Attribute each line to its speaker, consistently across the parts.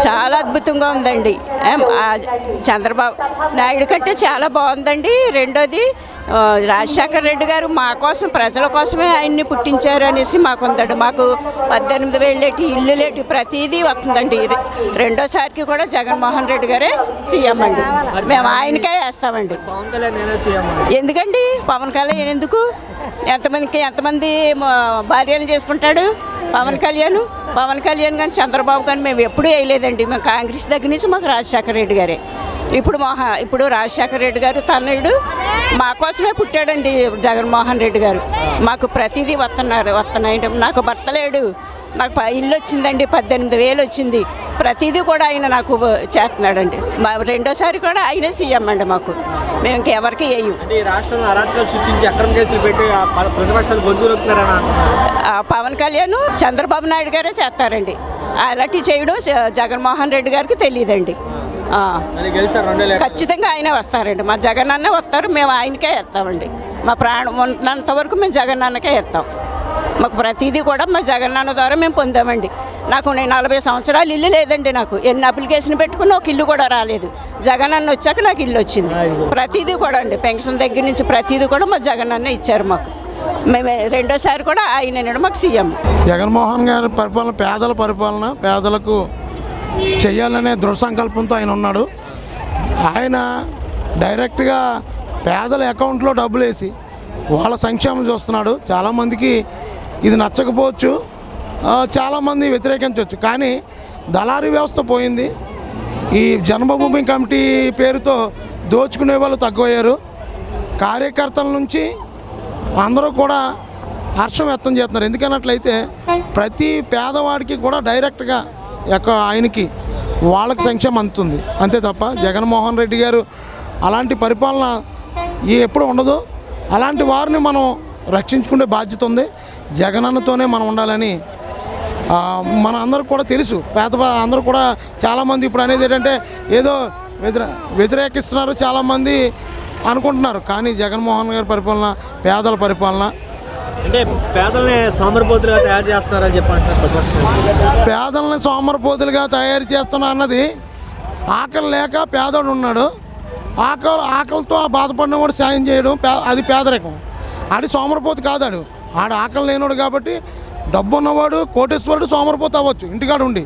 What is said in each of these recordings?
Speaker 1: చాలా అద్భుతంగా ఉందండి. చంద్రబాబు నాయుడు కంటే చాలా బాగుందండి. రెండోది రాజశేఖర రెడ్డి గారు మా కోసం ప్రజల కోసమే ఆయన్ని పుట్టించారు అనేసి మాకు ఉందండి. మాకు 18,000 లేటి ఇల్లు లేటి ప్రతిదీ వస్తుందండి. రెండోసారికి కూడా జగన్మోహన్ రెడ్డి గారే సీఎం అండి. మేము ఆయనకే వేస్తామండి. ఎందుకండి పవన్ కళ్యాణ్ ఎందుకు? ఎంతమంది భార్యను చేసుకుంటాడు పవన్ కళ్యాణ్ కానీ చంద్రబాబు కానీ మేము ఎప్పుడూ వేయలేదండి. మేము కాంగ్రెస్ దగ్గర నుంచి మాకు రాజశేఖర రెడ్డి గారే. ఇప్పుడు రాజశేఖర రెడ్డి గారు తనయుడు మా కోసమే పుట్టాడండి జగన్మోహన్ రెడ్డి గారు. మాకు ప్రతిదీ వస్తున్నాయి. నాకు భర్త లేడు, నాకు ఇల్లు వచ్చిందండి, 18,000 వచ్చింది. ప్రతిదీ కూడా ఆయన నాకు చేస్తున్నాడండి. రెండోసారి కూడా ఆయనే సీఎం అండి. మాకు మేము ఇంకెవరికి వేయం.
Speaker 2: రాష్ట్రంలో అరాచకాలు సృష్టించి అక్రమ కేసులు పెట్టి ప్రతిపక్షాలు
Speaker 1: పవన్ కళ్యాణ్ చంద్రబాబు నాయుడు గారే చేస్తారండి. అలాంటి చేయడం జగన్మోహన్ రెడ్డి గారికి తెలియదండి. ఖచ్చితంగా ఆయనే వస్తారండి. మా జగనన్నే వస్తారు. మేము ఆయనకే వేస్తామండి. మా ప్రాణం ఉన్నంత వరకు మేము జగనన్నకే వేస్తాం. మాకు ప్రతిదీ కూడా మా జగనన్న ద్వారా మేము పొందామండి. నేను 40 సంవత్సరాలు ఇల్లు లేదండి. నాకు ఎన్ని అప్లికేషన్ పెట్టుకుని ఒక ఇల్లు కూడా రాలేదు. జగనన్న వచ్చాక నాకు ఇల్లు వచ్చింది. ప్రతిదీ కూడా అండి, పెన్షన్ దగ్గర నుంచి ప్రతిదీ కూడా మా జగనన్న ఇచ్చారు మాకు. మేము రెండోసారి కూడా ఆయన మాకు సీఎం.
Speaker 3: జగన్మోహన్ గారి పరిపాలన పేదల పరిపాలన, పేదలకు చేయాలనే దృఢ సంకల్పంతో ఆయన ఉన్నాడు. ఆయన డైరెక్ట్గా పేదల అకౌంట్లో డబ్బులు వేసి వాళ్ళ సంక్షేమం చూస్తున్నాడు. చాలామందికి ఇది నచ్చకపోవచ్చు, చాలామంది వ్యతిరేకించవచ్చు. కానీ దళారీ వ్యవస్థ పోయింది. ఈ జన్మభూమి కమిటీ పేరుతో దోచుకునే వాళ్ళు తక్కువయ్యారు. కార్యకర్తల నుంచి అందరూ కూడా హర్షం వ్యక్తం చేస్తున్నారు. ఎందుకన్నట్లయితే ప్రతి పేదవాడికి కూడా డైరెక్ట్గా ఆయనకి వాళ్ళకి సంక్షేమం అందుతుంది. అంతే తప్ప జగన్మోహన్ రెడ్డి గారు అలాంటి పరిపాలన ఎప్పుడు ఉండదు. అలాంటి వారిని మనం రక్షించుకునే బాధ్యత ఉంది. జగనన్నతోనే మనం ఉండాలని మన అందరూ కూడా తెలుసు. అందరూ కూడా చాలామంది ఇప్పుడు అనేది ఏంటంటే ఏదో వ్యతిరేకిస్తున్నారు చాలామంది అనుకుంటున్నారు. కానీ జగన్మోహన్ గారి పరిపాలన పేదల పరిపాలన.
Speaker 2: అంటే పేదల్ని సోమరిపోతులుగా తయారు చేస్తున్నారని చెప్పంటున్నారు.
Speaker 3: పేదల్ని సోమరిపోతులుగా తయారు చేస్తున్నా అన్నది ఆకలి లేక పేదోడు ఉన్నాడు. ఆకలితో బాధపడినవాడు సాయం చేయడం అది పేదరికం. ఆడి సోమరిపోతు కాదాడు. ఆకలి లేనివాడు కాబట్టి డబ్బు ఉన్నవాడు కోటేశ్వరుడు సోమరిపోతు అవ్వచ్చు ఇంటికాడు ఉండి.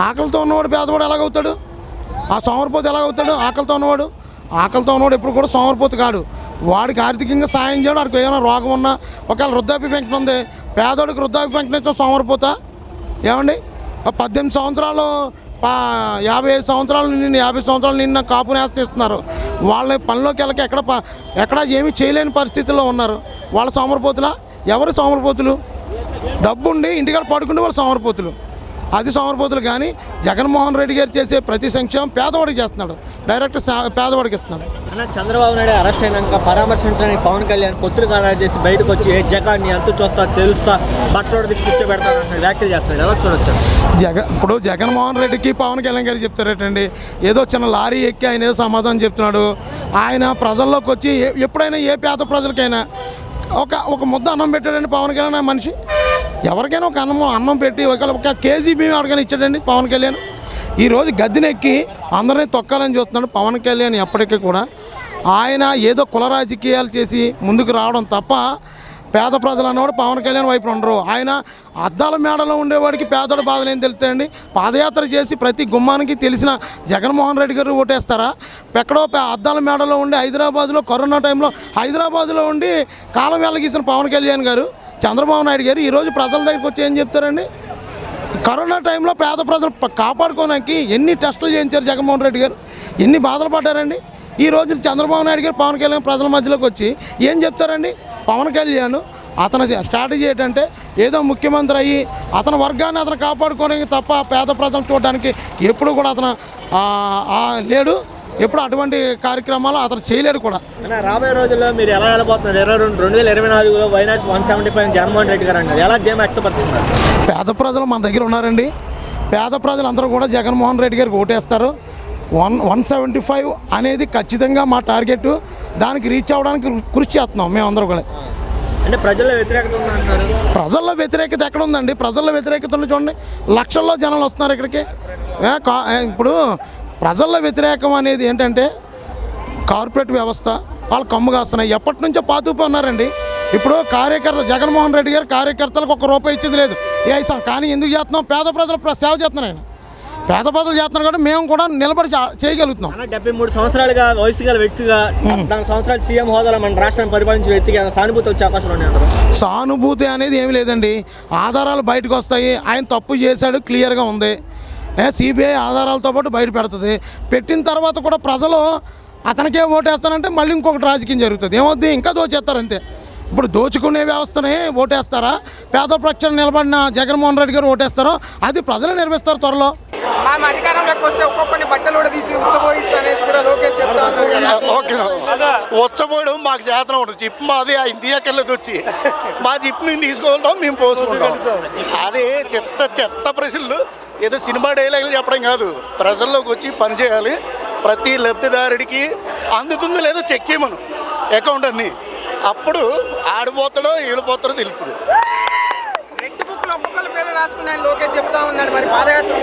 Speaker 3: ఆకలితో ఉన్నవాడు పేదవాడు ఎలాగవుతాడు? ఆ సోమరిపోతు ఎలాగవుతాడు? ఆకలితో ఉన్నవాడు ఎప్పుడు కూడా సోమరిపోతు కాడు. వాడికి ఆర్థికంగా సాయం చేయడం, వాడికి ఏమైనా రోగం ఉన్నా, ఒకవేళ వృద్ధాప్య పెన్షన్ ఉంది, పేదోడికి వృద్ధాప్య పెన్షన్ ఇచ్చిన సోమరిపోతా ఏమండి? 18 సంవత్సరాలు 55 సంవత్సరాలు నిన్న 50 సంవత్సరాలు నిన్న కాపు నేస్తం ఇస్తున్నారు. వాళ్ళ పనిలోకి వెళ్ళక ఎక్కడ ఏమీ చేయలేని పరిస్థితుల్లో ఉన్నారు. వాళ్ళ సోమరిపోతులా? ఎవరు సోమరిపోతులు? డబ్బుండి ఇంటికాడ పడుకుంటే వాళ్ళు సోమరిపోతులు. అది సోమరిపోతులు. కానీ జగన్మోహన్ రెడ్డి గారు చేసే ప్రతి సంక్షేమం పేదవాడికి చేస్తున్నాడు. డైరెక్ట్ పేదవాడికి ఇస్తున్నాడు.
Speaker 2: చంద్రబాబు నాయుడు అరెస్ట్ అయినాక పరామర్శించడానికి పవన్ కళ్యాణ్ పొత్తులు ఖరారు చేసి బయటకు వచ్చి జగన్ని ఎంత చూస్తా తెలుస్తా బట్టోడు తీసుకొచ్చి పెడతాను వ్యాఖ్యలు చేస్తున్నాడు. ఎలా చూడొచ్చు?
Speaker 3: ఇప్పుడు జగన్మోహన్ రెడ్డికి పవన్ కళ్యాణ్ గారు చెప్తారేటండి, ఏదో చిన్న లారీ ఎక్కి ఆయన ఏదో సమాధానం చెప్తున్నాడు. ఆయన ప్రజల్లోకి వచ్చి ఎప్పుడైనా ఏ పేద ప్రజలకైనా ఒక ముద్ద అన్నం పెట్టాడండి పవన్ కళ్యాణ్ మనిషి. ఎవరికైనా ఒక అన్నం పెట్టి ఒక కేజీ బియ్యం ఎవరికైనా ఇచ్చాడండి పవన్ కళ్యాణ్. ఈరోజు గద్దెనెక్కి అందరినీ తొక్కాలని చూస్తున్నాడు పవన్ కళ్యాణ్. ఎప్పటికీ కూడా ఆయన ఏదో కుల రాజకీయాలు చేసి ముందుకు రావడం తప్ప పేద ప్రజలు అన్నవాడు పవన్ కళ్యాణ్ వైపు ఉండరు. ఆయన అద్దాల మేడలో ఉండేవాడికి పేదోడి బాధలు ఏం తెలుస్తాయండి? పాదయాత్ర చేసి ప్రతి గుమ్మానికి తెలిసిన జగన్మోహన్ రెడ్డి గారు ఓటేస్తారా? ఎక్కడో అద్దాల మేడలో ఉండి హైదరాబాద్లో కరోనా టైంలో హైదరాబాద్లో ఉండి కాలం వెల్లగీసిన పవన్ కళ్యాణ్ గారు, చంద్రబాబు నాయుడు గారు ఈరోజు ప్రజల దగ్గరికి వచ్చి ఏం చెప్తారండి? కరోనా టైంలో పేద ప్రజలు కాపాడుకోవడానికి ఎన్ని టెస్టులు చేయించారు జగన్మోహన్ రెడ్డి గారు, ఎన్ని బాధలు పడ్డారండి. ఈరోజు చంద్రబాబు నాయుడు గారు పవన్ కళ్యాణ్ ప్రజల మధ్యలోకి వచ్చి ఏం చెప్తారండి? పవన్ కళ్యాణ్ అతని స్ట్రాటజీ ఏంటంటే ఏదో ముఖ్యమంత్రి అయ్యి అతని వర్గాన్ని అతను కాపాడుకోవడానికి తప్ప పేద ప్రజలు చూడడానికి ఎప్పుడు కూడా అతను లేడు. ఎప్పుడు అటువంటి కార్యక్రమాలు అతను చేయలేడు కూడా.
Speaker 2: రాబోయే రోజుల్లో మీరు ఎలా వెళ్ళబోతున్నారు? 2024లో వైనాస్ 175 జగన్మోహన్ రెడ్డి గారు అన్నారు. ఎలా ధీమా వ్యక్తపరుస్తున్నారు?
Speaker 3: పేద ప్రజలు మన దగ్గర ఉన్నారండి. పేద ప్రజలు అందరూ కూడా జగన్మోహన్ రెడ్డి గారికి ఓటేస్తారు. 175 అనేది ఖచ్చితంగా మా టార్గెట్. దానికి రీచ్ అవ్వడానికి కృషి చేస్తున్నాం మేమందరూ కూడా.
Speaker 2: అంటే ప్రజల్లో వ్యతిరేకత ఉందంటున్నారు.
Speaker 3: ప్రజల్లో వ్యతిరేకత ఎక్కడ ఉందండి? ప్రజల్లో వ్యతిరేకత ఉంది చూడండి, లక్షల్లో జనాలు వస్తున్నారు ఇక్కడికి. ఇప్పుడు ప్రజల్లో వ్యతిరేకం అనేది ఏంటంటే కార్పొరేట్ వ్యవస్థ, వాళ్ళు కమ్ము కాస్తున్నాయి. ఎప్పటి నుంచో పాతుపై ఉన్నారండి. ఇప్పుడు జగన్మోహన్ రెడ్డి గారు కార్యకర్తలకు ₹1 ఇచ్చేది లేదు ఏ కానీ ఎందుకు చేస్తున్నాం? పేద ప్రజలు సేవ చేస్తున్నాం. ఆయన పేద ప్రజలు చేస్తున్నారు కాబట్టి మేము కూడా నిలబడి చేయగలుగుతున్నాం.
Speaker 2: 73 సంవత్సరాలుగా వయసు గల వ్యక్తిగా 14 సంవత్సరాలు సీఎం హోదాలో మన రాష్ట్రాన్ని పరిపాలించే వ్యక్తిగా సానుభూతి వచ్చే అవకాశం ఉన్నాయి.
Speaker 3: సానుభూతి అనేది ఏమీ లేదండి. ఆధారాలు బయటకు వస్తాయి. ఆయన తప్పు చేశాడు, క్లియర్గా ఉంది. సిబిఐ ఆధారాలతో పాటు బయట పెడుతుంది. పెట్టిన తర్వాత కూడా ప్రజలు అతనికే ఓటేస్తానంటే మళ్ళీ ఇంకొకటి రాజకీయం జరుగుతుంది. ఏమవుద్ది? ఇంకా దోచేస్తారు అంతే. ఇప్పుడు దోచుకునే వ్యవస్థని ఓటేస్తారా, పేద ప్రజలు నిలబడిన జగన్మోహన్ రెడ్డి గారు ఓటేస్తారో అది ప్రజలు నిర్మిస్తారు త్వరలో.
Speaker 4: మేము అధికారంలోకి వస్తే ఒక్కొక్కరిని బట్టలు కూడా తీసి ఉచ్చబోయిస్తానేసి కూడా లోకేష్ చెప్తా ఉన్నారు.
Speaker 5: ఓకే, ఉచ్చబోయడం మాకు చేతనం ఉండదు. జిప్ మాది ఆ ఇండియాకెళ్ళదు వచ్చి మా జిప్ మేము తీసుకుంటాం, మేము పోసుకుంటాం. అదే చెత్త ప్రశ్నలు ఏదో సినిమా డైలాగులు చెప్పడం కాదు. ప్రజల్లోకి వచ్చి పని చేయాలి. ప్రతి లబ్ధిదారుడికి అందుతుందో లేదో చెక్ చేయమను అకౌంట్ అన్ని. అప్పుడు ఆడిపోతాడో ఈడిపోతాడో తెలుస్తుంది.
Speaker 4: రెడ్ బుక్ లో ఒక్కొక్కరి పేరు రాసుకున్నాను లోకేష్ చెప్తా ఉన్నాడు. మరి పాదయాత్ర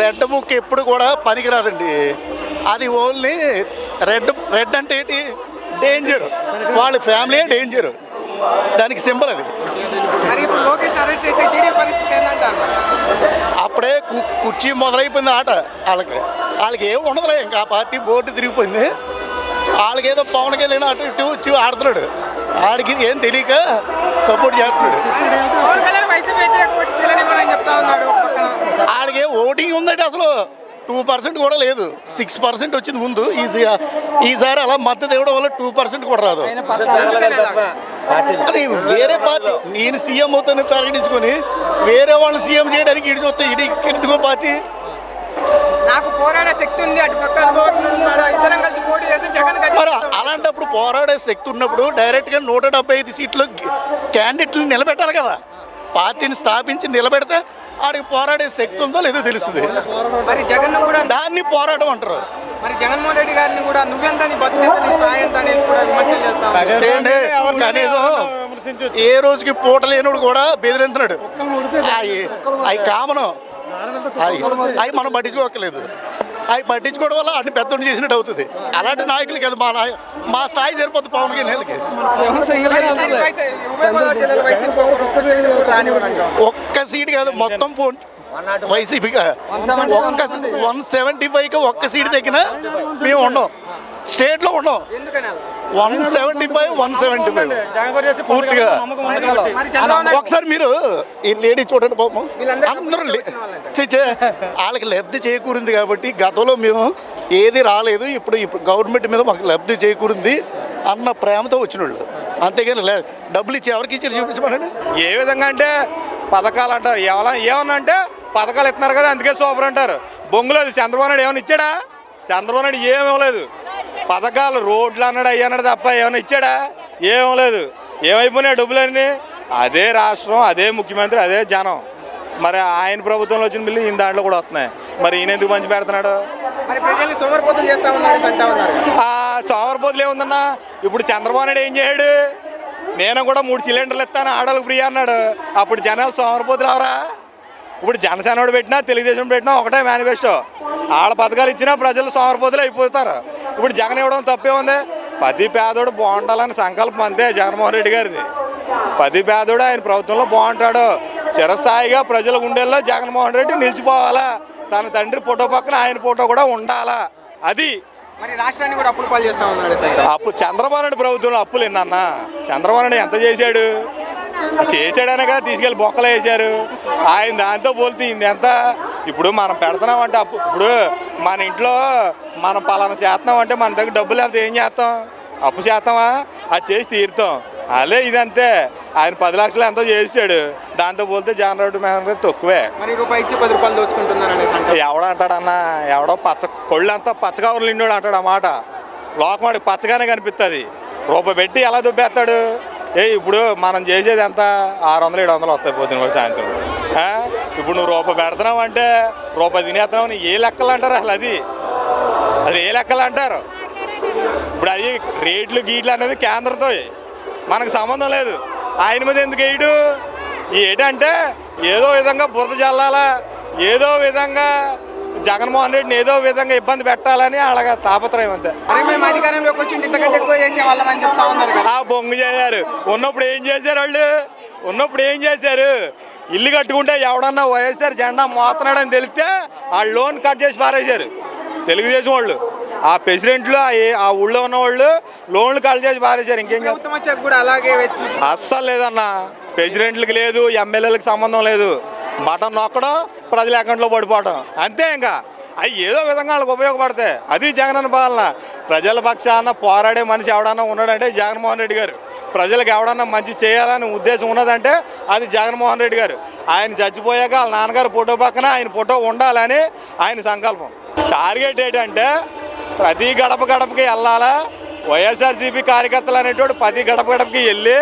Speaker 5: రెడ్ బుక్ ఎప్పుడు కూడా పనికిరాదండి. అది ఓన్లీ రెడ్ అంటే ఏంటి? డేంజర్. వాళ్ళ ఫ్యామిలీ డేంజర్, దానికి సింబల్ అది.
Speaker 4: మరి ఇప్పుడు లోకేష్ అరెస్ట్ చేస్తే టీడీపీ పరిస్థితి ఏంటంటారు?
Speaker 5: అప్పుడే కుర్చీ మొదలైపోయింది ఆట. వాళ్ళకి ఏం ఉండదులే. ఇంకా ఆ పార్టీ బోర్డు తిరిగిపోయింది. వాళ్ళకేదో పవన్ కళ్యాణ్ అటు ఇటు వచ్చి ఆడుతున్నాడు. ఆడికి ఏం తెలియక సపోర్ట్ చేస్తున్నాడు.
Speaker 4: పవన్ కళ్యాణ్ వైసీపీ వ్యతిరేక ఓటు చేయలేని చెప్తా ఉన్నాడు.
Speaker 5: ఆడికి ఓటింగ్ ఉందంటే అసలు 2% కూడా లేదు. 6% వచ్చింది ముందు. ఈసారి అలా మద్దతు ఇవ్వడం వల్ల 2% కూడా రాదు. అది వేరే పార్టీ. నేను సీఎం అవుతాను ప్రకటించుకొని వేరే వాళ్ళు సీఎం చేయడానికి ఇడిచి వస్తే ఇడికిందుకో పార్టీ.
Speaker 4: నాకు పోరాడే శక్తి ఉంది, అటు పక్క ఇద్దరం కలిసి పోటీ చేస్తే జగన్
Speaker 5: మరి అలాంటప్పుడు పోరాడే శక్తి ఉన్నప్పుడు డైరెక్ట్గా 175 సీట్లు క్యాండిడేట్లు నిలబెట్టాలి కదా. పార్టీని స్థాపించి నిలబెడితే ఆడికి పోరాడే శక్తి ఉందో లేదో తెలుస్తుంది.
Speaker 4: మరి జగన్ కూడా
Speaker 5: దాన్ని పోరాటం అంటారు.
Speaker 4: మరి జగన్మోహన్ రెడ్డి గారిని కూడా నువ్వెంత నీ బతుకెంత నీ స్థాయి ఎంత అనేది కూడా విమర్శలు చేస్తాం.
Speaker 5: కనీసం ఏ రోజుకి పూట లేనుడు కూడా బెదిరింతున్నాడు. అవి కామను. అవి మనం పట్టించుకోకలేదు. అవి పట్టించుకోవడం వల్ల అన్ని పెద్దోడు చేసినట్టు అవుతుంది. అలాంటి నాయకులకి అది మా స్థాయి సరిపోతుంది. పవన్ కళ్యాణ్కి ఒక్క సీట్ కాదు, మొత్తం వైసీపీగా 175కి ఒక్క సీట్ తగ్గినా మేము ఉన్నాం. స్టేట్లో ఉన్నాం 175 పూర్తిగా. ఒకసారి మీరు ఈ లేడీ చూడండి పాపం, అందరూ వాళ్ళకి లబ్ధి చేకూరింది కాబట్టి గతంలో మేము ఏది రాలేదు, ఇప్పుడు గవర్నమెంట్ మీద మాకు లబ్ధి చేకూరింది అన్న ప్రేమతో వచ్చిన వాళ్ళు. అంతేగాని డబ్బులు ఇచ్చి ఎవరికి ఇచ్చారు చూపించమనండి.
Speaker 6: ఏ విధంగా అంటే పథకాలు అంటారు, ఏమన్నా అంటే పథకాలు ఇస్తున్నారు కదా అందుకే సూపర్ అంటారు. బొంగులేదు. చంద్రబాబు నాయుడు ఏమైనా ఇచ్చాడా? చంద్రబాబు నాయుడు ఏమివ్వలేదు. పథకాలు రోడ్లు అన్నాడు అయ్యన్నాడు తప్ప ఏమైనా ఇచ్చాడా? ఏమలేదు. ఏమైపోయినాయి డబ్బులన్నీ? అదే రాష్ట్రం, అదే ముఖ్యమంత్రి, అదే జనం. మరి ఆయన ప్రభుత్వంలో వచ్చిన బిల్లు ఈయన దాంట్లో కూడా వస్తున్నాయి. మరి ఈయన ఎందుకు మంచి పెడుతున్నాడు? సోమరిపోతులు ఏముందన్నా? ఇప్పుడు చంద్రబాబు నాయుడు ఏం చేశాడు? నేను కూడా 3 సిలిండర్లు ఇస్తాను ఆడవాళ్ళకి ఫ్రీ అన్నాడు. అప్పుడు జనాలు సోమరిపోతులు అవరా? ఇప్పుడు జనసేన పెట్టినా తెలుగుదేశం పెట్టినా ఒకటే మేనిఫెస్టో. వాళ్ళ పథకాలు ఇచ్చినా ప్రజలు సోమరిపోతులు అయిపోతారు. ఇప్పుడు జగన్ ఇవ్వడం తప్పే ఉంది. ప్రతి పేదోడు బాగుండాలని సంకల్పం అంతే జగన్మోహన్ రెడ్డి గారిది. ప్రతి పేదోడు ఆయన ప్రభుత్వంలో బాగుంటాడు. చిరస్థాయిగా ప్రజల గుండెల్లో జగన్మోహన్ రెడ్డి నిలిచిపోవాలా. తన తండ్రి ఫోటో పక్కన ఆయన ఫోటో కూడా ఉండాలా. అది
Speaker 4: మరి రాష్ట్రాన్ని కూడా అప్పులు పాలు చేస్తా ఉన్నాడు.
Speaker 6: అప్పుడు చంద్రబాబు నాయుడు ప్రభుత్వంలో అప్పులు ఎన్నన్నా? చంద్రబాబు నాయుడు ఎంత చేశాడు? చేశాడనే కదా తీసుకెళ్ళి బొక్కలు వేశారు. ఆయన దాంతో పోలితే ఎంత? ఇప్పుడు మనం పెడుతున్నాం అంటే అప్పు. ఇప్పుడు మన ఇంట్లో మనం పలానా చేస్తున్నాం అంటే మన దగ్గర డబ్బులు లేకపోతే ఏం చేస్తాం? అప్పు చేస్తామా? అది చేసి తీరుతాం. అదే ఇదంతే. ఆయన 10 లక్షలు ఎంతో చేసాడు. దాంతో పోలితే జగన్ రెడ్డి మీద తక్కువే.
Speaker 4: మరి రూపాయి ఇచ్చి 10 రూపాయలు దోచుకుంటున్నారు.
Speaker 6: ఎవడో అంటాడన్నా? ఎవడో కొళ్ళంతా పచ్చకవర్లు నిండోడు అంటాడు. ఆ మాట లోకం వాడికి పచ్చగానే కనిపిస్తుంది. రూపాయి పెట్టి ఎలా దుబ్బేస్తాడు? ఇప్పుడు మనం చేసేది ఎంత? 600-700 వస్తాయి పొద్దున కూడా సాయంత్రం. ఇప్పుడు నువ్వు రూపాయి పెడుతున్నావు అంటే రూపాయి తినేస్తున్నావు. ఏ లెక్కలు అంటారు అసలు? అది ఏ లెక్కలు అంటారు? ఇప్పుడు అది రేట్లు గీట్లు అనేది కేంద్రంతో మనకు సంబంధం లేదు. ఆయన మీద ఎందుకు వేయడు? ఏంటంటే ఏదో విధంగా బురద చల్లాలా, ఏదో విధంగా జగన్మోహన్ రెడ్డిని ఏదో విధంగా ఇబ్బంది పెట్టాలని అలాగ తాపత్రయం అంతే.
Speaker 4: మరి మేము అధికారంలోకి వచ్చి ఇంతకంటే ఎక్కువ చేసే వాళ్ళమని చెప్తా ఉన్నారు కదా.
Speaker 6: బొంగు చేశారు. ఉన్నప్పుడు ఏం చేశారు వాళ్ళు? ఉన్నప్పుడు ఏం చేశారు? ఇల్లు కట్టుకుంటే ఎవడన్నా వైఎస్ఆర్ జెండా మోతున్నాడని తెలిస్తే ఆ లోన్ కట్ చేసి పారేశారు తెలుగుదేశం వాళ్ళు. ఆ ప్రెసిడెంట్లు ఆ ఊళ్ళో ఉన్న వాళ్ళు లోన్లు కట్ చేసి పారేశారు. ఇంకేం
Speaker 4: ప్రభుత్వం కూడా అలాగే
Speaker 6: అస్సలు లేదన్న. ప్రెసిడెంట్లకి లేదు, ఎమ్మెల్యేలకు సంబంధం లేదు. బటన్ నొక్కడం, ప్రజల అకౌంట్లో పడిపోవడం అంతే. ఇంకా అవి ఏదో విధంగా వాళ్ళకి ఉపయోగపడతాయి. అది జగనన్న పాలన. ప్రజల పక్షాన పోరాడే మనిషి ఎవడన్నా ఉన్నాడంటే జగన్మోహన్ రెడ్డి గారు. ప్రజలకు ఎవడన్నా మంచి చేయాలని ఉద్దేశం ఉన్నదంటే అది జగన్మోహన్ రెడ్డి గారు. ఆయన చచ్చిపోయాక వాళ్ళ నాన్నగారు ఫోటో పక్కన ఆయన ఫోటో ఉండాలని ఆయన సంకల్పం. టార్గెట్ ఏంటంటే ప్రతి గడప గడపకి వెళ్ళాలా. వైఎస్ఆర్సీపీ కార్యకర్తలు అనేటోడు ప్రతి గడప గడపకి వెళ్ళి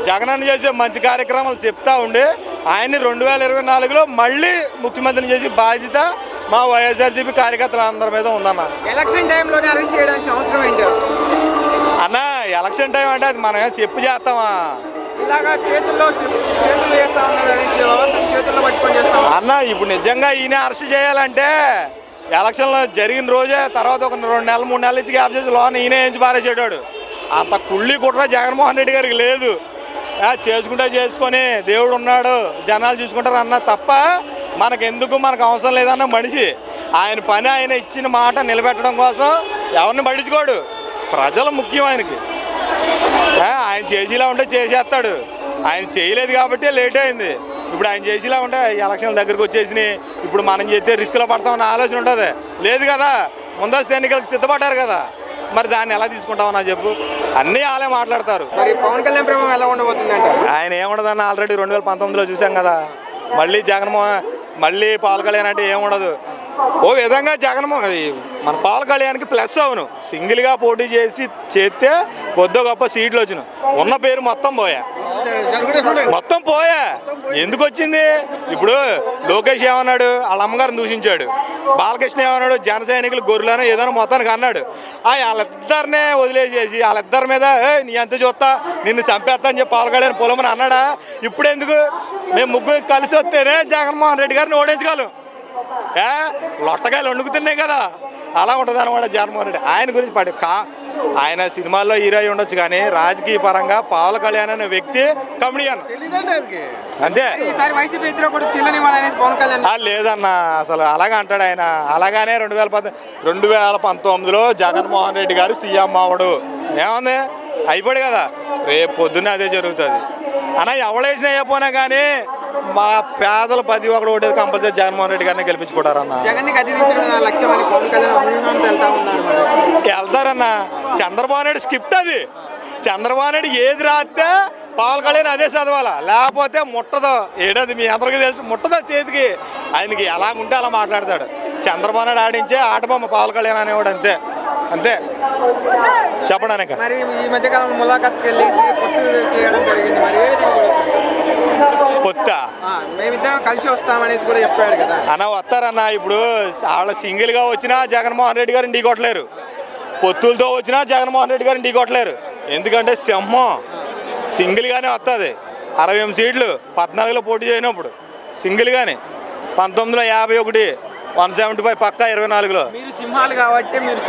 Speaker 6: జగనన్న చేసే మంచి కార్యక్రమాలు చెప్తా ఉండి ఆయన్ని 2024లో మళ్ళీ ముఖ్యమంత్రిని చేసి బాధ్యత మా వైఎస్ఆర్సీపీ కార్యకర్తల అందరి మీద ఉందన్న.
Speaker 4: ఎలక్షన్ టైంలోనే అరెస్ట్ చేయడానికి అవసరం ఏంటో
Speaker 6: అన్న. ఎలక్షన్ టైం అంటే అది మనం చెప్పు చేస్తామా?
Speaker 4: ఇలాగా చేతుల్లో చేస్తా ఉన్నారు, చేతుల్లో పట్టుకొని చేస్తాం
Speaker 6: అన్న. ఇప్పుడు నిజంగా ఈయన అరెస్ట్ చేయాలంటే ఎలక్షన్లో జరిగిన రోజే తర్వాత ఒక 2 నెలలు 3 నెలల నుంచి గ్యాప్ చేసి లోన్ ఈయన ఏంచి పారేసేటాడు. అంత కుళ్ళి కుట్ర జగన్మోహన్ రెడ్డి గారికి లేదు. చేసుకుంటే చేసుకొని దేవుడు ఉన్నాడు, జనాలు చూసుకుంటారు అన్న తప్ప మనకెందుకు, మనకు అవసరం లేదన్న మనిషి. ఆయన పని ఆయన ఇచ్చిన మాట నిలబెట్టడం కోసం ఎవరిని పట్టించుకోడు. ప్రజలు ముఖ్యం ఆయనకి. ఆయన చేసేలా ఉంటే చేసేస్తాడు. ఆయన చేయలేదు కాబట్టి లేట్ అయింది. ఇప్పుడు ఆయన చేసేలా ఉంటే ఎలక్షన్ల దగ్గరికి వచ్చేసినాయి. ఇప్పుడు మనం చేస్తే రిస్క్లో పడతామన్న ఆలోచన ఉంటుంది. లేదు కదా, ముందస్తు ఎన్నికలకు సిద్ధపడ్డారు కదా. మరి దాన్ని ఎలా తీసుకుంటామన్నా చెప్పు? అన్నీ వాళ్ళే మాట్లాడతారు.
Speaker 4: మరి పవన్ కళ్యాణ్ ప్రభావం ఎలా ఉండబోతుందంట?
Speaker 6: ఆయన ఏముండదన్న, ఆల్రెడీ 2019లో చూసాం కదా. మళ్ళీ మళ్ళీ పవన్ కళ్యాణ్ అంటే ఏముండదు. ఓ విధంగా మన పవన్ కళ్యాణ్కి ప్లస్ అవును. సింగిల్గా పోటీ చేస్తే కొద్ది గొప్ప సీట్లు వచ్చినాయి. ఉన్న పేరు మొత్తం పోయా. ఎందుకు వచ్చింది? ఇప్పుడు లోకేష్ ఏమన్నాడు? వాళ్ళ అమ్మగారిని దూషించాడు. బాలకృష్ణ ఏమన్నాడు? జన సైనికులు గొర్రెలను ఏదైనా మొత్తానికి అన్నాడు. వాళ్ళిద్దరినే వదిలేసేసి వాళ్ళిద్దరి మీద నీ ఎంత చూస్తా, నిన్ను చంపేస్తా అని చెప్పి పవన్ కళ్యాణ్ పొలమని అన్నాడా? ఇప్పుడు ఎందుకు? మేము ముగ్గురు కలిసి వస్తేనే జగన్మోహన్ రెడ్డి గారిని ఓడించగలం. లొట్టకాయలు వండుకుతున్నాయి కదా, అలా ఉంటుంది అనమాట జగన్మోహన్ రెడ్డి. ఆయన గురించి ఆయన సినిమాల్లో హీరో అయి ఉండొచ్చు కానీ రాజకీయ పరంగా పవన్ కళ్యాణ్ అనే వ్యక్తి కమెడియన్ అంతే. లేదన్న, అసలు అలాగే అంటాడు ఆయన. అలాగానే 2019లో జగన్మోహన్ రెడ్డి గారు సీఎం అవడు ఏముంది, అయిపోయాడు కదా. రేపు పొద్దున్నే అదే జరుగుతుంది అన్న. ఎవడేసినా అయిపోయినా కానీ మా పేదల 10 ఒకటి ఓటేది కంపల్సరీ జగన్మోహన్ రెడ్డి గారిని గెలిపించుకుంటారన్న. వెళ్తారన్న. చంద్రబాబు నాయుడు స్క్రిప్ట్ అది. చంద్రబాబు నాయుడు ఏది రాస్తే పవన్ కళ్యాణ్ అదే చదవాలా, లేకపోతే ముట్టదు. ఏడది మీ అందరికీ తెలుసు, ముట్టదు చేతికి. ఆయనకి ఎలాగుంటే అలా మాట్లాడతాడు. చంద్రబాబు నాయుడు ఆడించే ఆటబొమ్మ పవన్ కళ్యాణ్ అనేవాడు అంతే అంతే చెప్పడానికి.
Speaker 4: మరి ఈ మధ్యకాలంలో ములాఖాత్కి వెళ్ళేసి పొత్తు చేయడం జరిగింది. మరి
Speaker 6: పొత్తా
Speaker 4: మేమిద్దరం కలిసి వస్తామనేసి కూడా చెప్పాడు కదా
Speaker 6: అన్న. వస్తారన్న. ఇప్పుడు వాళ్ళ సింగిల్గా వచ్చినా జగన్మోహన్ రెడ్డి గారిని ఢీకొట్టలేరు, పొత్తులతో వచ్చినా జగన్మోహన్ రెడ్డి గారిని ఢీకొట్టలేరు. ఎందుకంటే సింహం సింగిల్గానే వస్తుంది. 68 సీట్లు 14లో పోటీ చేయనప్పుడు సింగిల్గానే. 19లో 51, 175 పక్క 24లో.
Speaker 4: మీరు సింహాలు కాబట్టి మీరు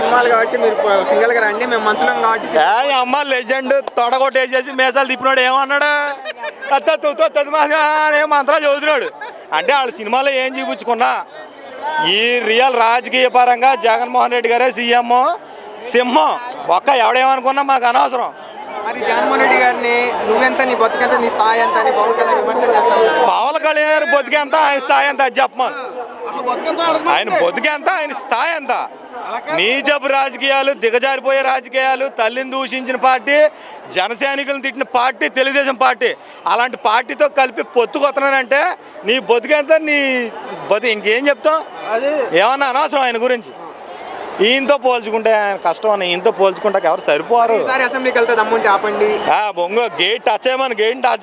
Speaker 4: సింగిల్గా రండి, మేము మనుషులం కాబట్టి.
Speaker 6: అమ్మ లెజెండ్ తొడగొట్టేసేసి మేసాలు తిప్పినాడు ఏమన్నాడు? మంత్రాలు చదువుతున్నాడు. అంటే వాళ్ళ సినిమాలో ఏం చూపించుకున్నా ఈ రియల్ రాజకీయ పరంగా జగన్మోహన్ రెడ్డి గారే సీఎం, సింహం. ఒక్క ఎవడేమనుకున్నా మాకు అనవసరం.
Speaker 4: మరి జగన్మోహన్ రెడ్డి గారిని నువ్వెంత, నీ బతుకెంత, నీ స్థాయి ఎంత అని పవన్ కళ్యాణ్ విమర్శలు చేస్తాను.
Speaker 6: పవన్ కళ్యాణ్ బతికెంత, ఆయన స్థాయి ఎంత అది చెప్పమను. ఆయన బతికెంత, ఆయన స్థాయి ఎంత. నీచపు రాజకీయాలు, దిగజారిపోయే రాజకీయాలు, తల్లిని దూషించిన పార్టీ, జనసైనికులను తిట్టిన పార్టీ తెలుగుదేశం పార్టీ. అలాంటి పార్టీతో కలిపి పొత్తుకొస్తున్నానంటే నీ బతికెంత, నీ ఇంకేం చెప్తాం? ఏమన్నా అనవసరం ఆయన గురించి. ఈయనతో పోల్చుకుంటే ఆయన కష్టం అన్న. ఈయనతో పోల్చుకుంటే ఎవరు సరిపోరు.
Speaker 4: అసెంబ్లీకి వెళ్తే దమ్ముంటే ఆపండి.
Speaker 6: బొంగ గేట్ టచ్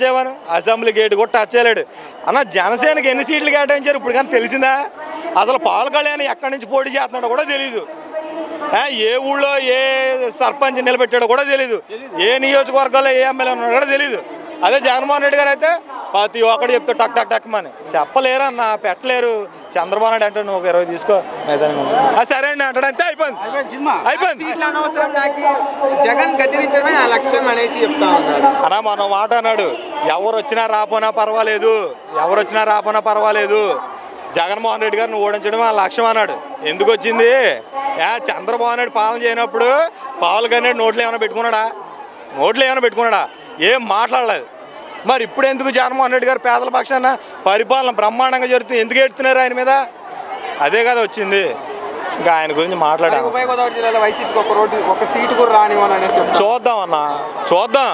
Speaker 6: చేయమను. అసెంబ్లీ గేట్ కూడా టచ్ చేయలేడు అన్న. జనసేనకి ఎన్ని సీట్లు కేటాయించారు ఇప్పుడు కానీ తెలిసిందా? అసలు పవన్ కళ్యాణ్ ఎక్కడి నుంచి పోటీ చేస్తున్నాడో కూడా తెలీదు. ఏ ఊళ్ళో ఏ సర్పంచ్ నిలబెట్టాడో కూడా తెలీదు, ఏ నియోజకవర్గాల్లో ఏ ఎమ్మెల్యే ఉన్నాడో కూడా తెలీదు. అదే జగన్మోహన్ రెడ్డి గారు అయితే ప్రతి ఒక్కడు చెప్తే టక్ టక్ టక్ అని చెప్పలేరన్నా, పెట్టలేరు. చంద్రబాబు నాయుడు అంటే నువ్వు ఒక 20 తీసుకో సరే అండి అంటాడంతే, అయిపోయింది.
Speaker 4: సీట్లు అనవసరం, నాకు జగన్ గద్దెదించడమే నా లక్ష్యం అనేసి చెప్తా ఉన్నాడు
Speaker 6: అన్నా. మన మాట అన్నాడు, ఎవరు వచ్చినా రాపోనా పర్వాలేదు, జగన్మోహన్ రెడ్డి గారిని ఓడించడమే ఆ లక్ష్యం అన్నాడు. ఎందుకు వచ్చింది? చంద్రబాబు నాయుడు పాలన చేయనప్పుడు పవన్ కళ్యాణ్ నోట్లు ఏమైనా పెట్టుకున్నాడా? ఏం మాట్లాడలేదు. మరి ఇప్పుడు ఎందుకు జగన్మోహన్ రెడ్డి గారు పేదల పక్షాన పరిపాలన బ్రహ్మాండంగా జరుగుతుంది, ఎందుకు ఎడుతున్నారు ఆయన మీద? అదే కదా వచ్చింది. ఇంకా ఆయన గురించి మాట్లాడాను.
Speaker 4: ఉభయ గోదావరి జిల్లాలో వైసీపీకి ఒక సీటు కూడా రానివ్వను అనేసి
Speaker 6: చూద్దాం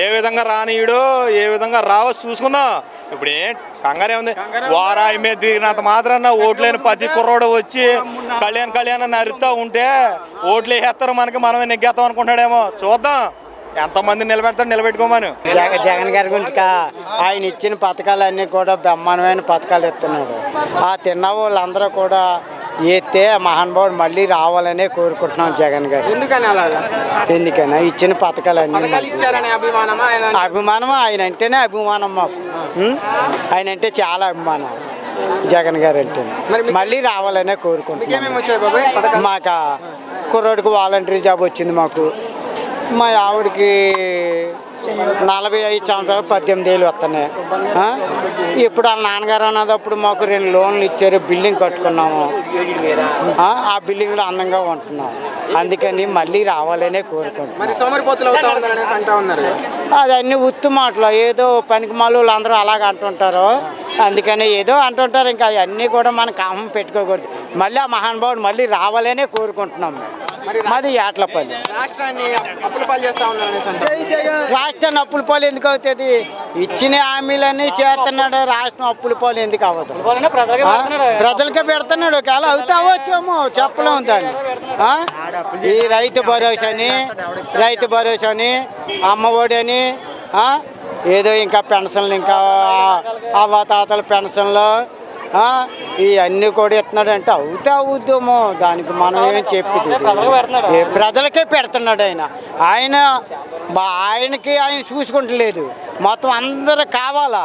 Speaker 6: ఏ విధంగా రానియడో, ఏ విధంగా రావో చూసుకుందాం. ఇప్పుడు ఏం కంగారే ఉంది? వారాయి మీద దిగినంత మాత్రాన ఓట్లేని ప్రతి కుర్రోడు వచ్చి కళ్యాణ్ నరుతా ఉంటే ఓట్లు వేస్తారు, మనమే నెగ్గేస్తాం అనుకుంటాడేమో. చూద్దాం ఎంతమంది నిలబెట్టుకోమని.
Speaker 7: జగన్ గారి గురించి ఆయన ఇచ్చిన పథకాలన్నీ కూడా బ్రహ్మాండమైన పథకాలు ఇస్తున్నాడు. ఆ తిన్న వాళ్ళందరూ కూడా ఎత్తే మహానుభావుడు మళ్ళీ రావాలనే కోరుకుంటున్నాం జగన్ గారు. ఎందుకైనా ఇచ్చిన పథకాలన్నీ అభిమానం, ఆయన అంటేనే అభిమానం మాకు. ఆయన అంటే చాలా అభిమానం జగన్ గారు అంటే. మళ్ళీ రావాలనే కోరుకుంటున్నాం. మాకు కుర్రోడికి వాలంటరీ జాబ్ వచ్చింది. మాకు మా ఆవిడకి 45 సంవత్సరాలు 18 ఏళ్ళు వస్తున్నాయి. ఇప్పుడు వాళ్ళ నాన్నగారు అన్నదప్పుడు మాకు 2 లోన్లు ఇచ్చారు, బిల్డింగ్ కట్టుకున్నాము. ఆ బిల్డింగ్లో అందంగా ఉంటున్నాం. అందుకని మళ్ళీ రావాలనే కోరుకుంటున్నాం. అది అన్ని ఉత్తు మాటలు, ఏదో పనికి మాలు అందరూ అలాగ అంటుంటారు. అందుకని ఏదో అంటుంటారు. ఇంకా అవన్నీ కూడా మనం కామం పెట్టుకోకూడదు. మళ్ళీ ఆ మహానుభావుడు మళ్ళీ రావాలనే కోరుకుంటున్నాం. మాది యాట్లపల్లి. రాష్ట్రాన్ని అప్పుల పాలు ఎందుకు అవుతుంది? ఇచ్చిన హామీలన్నీ చేస్తున్నాడు. రాష్ట్రం అప్పుల పాలు ఎందుకు అవ్వదు? ప్రజలకే పెడుతున్నాడు. ఒకవేళ అవుతా అవ్వచ్చేమో, చెప్పలేము దాన్ని. ఈ రైతు భరోసాని అమ్మఒడి అని ఏదో ఇంకా పెన్షన్లు, ఇంకా అవ్వాతాతల పెన్షన్లు ఇవన్నీ కూడా ఇస్తున్నాడు. అంటే అవుద్దామో, దానికి మనం ఏం చెప్పింది? ప్రజలకే పెడుతున్నాడు ఆయనకి ఆయన చూసుకుంటలేదు. మొత్తం అందరూ కావాలా,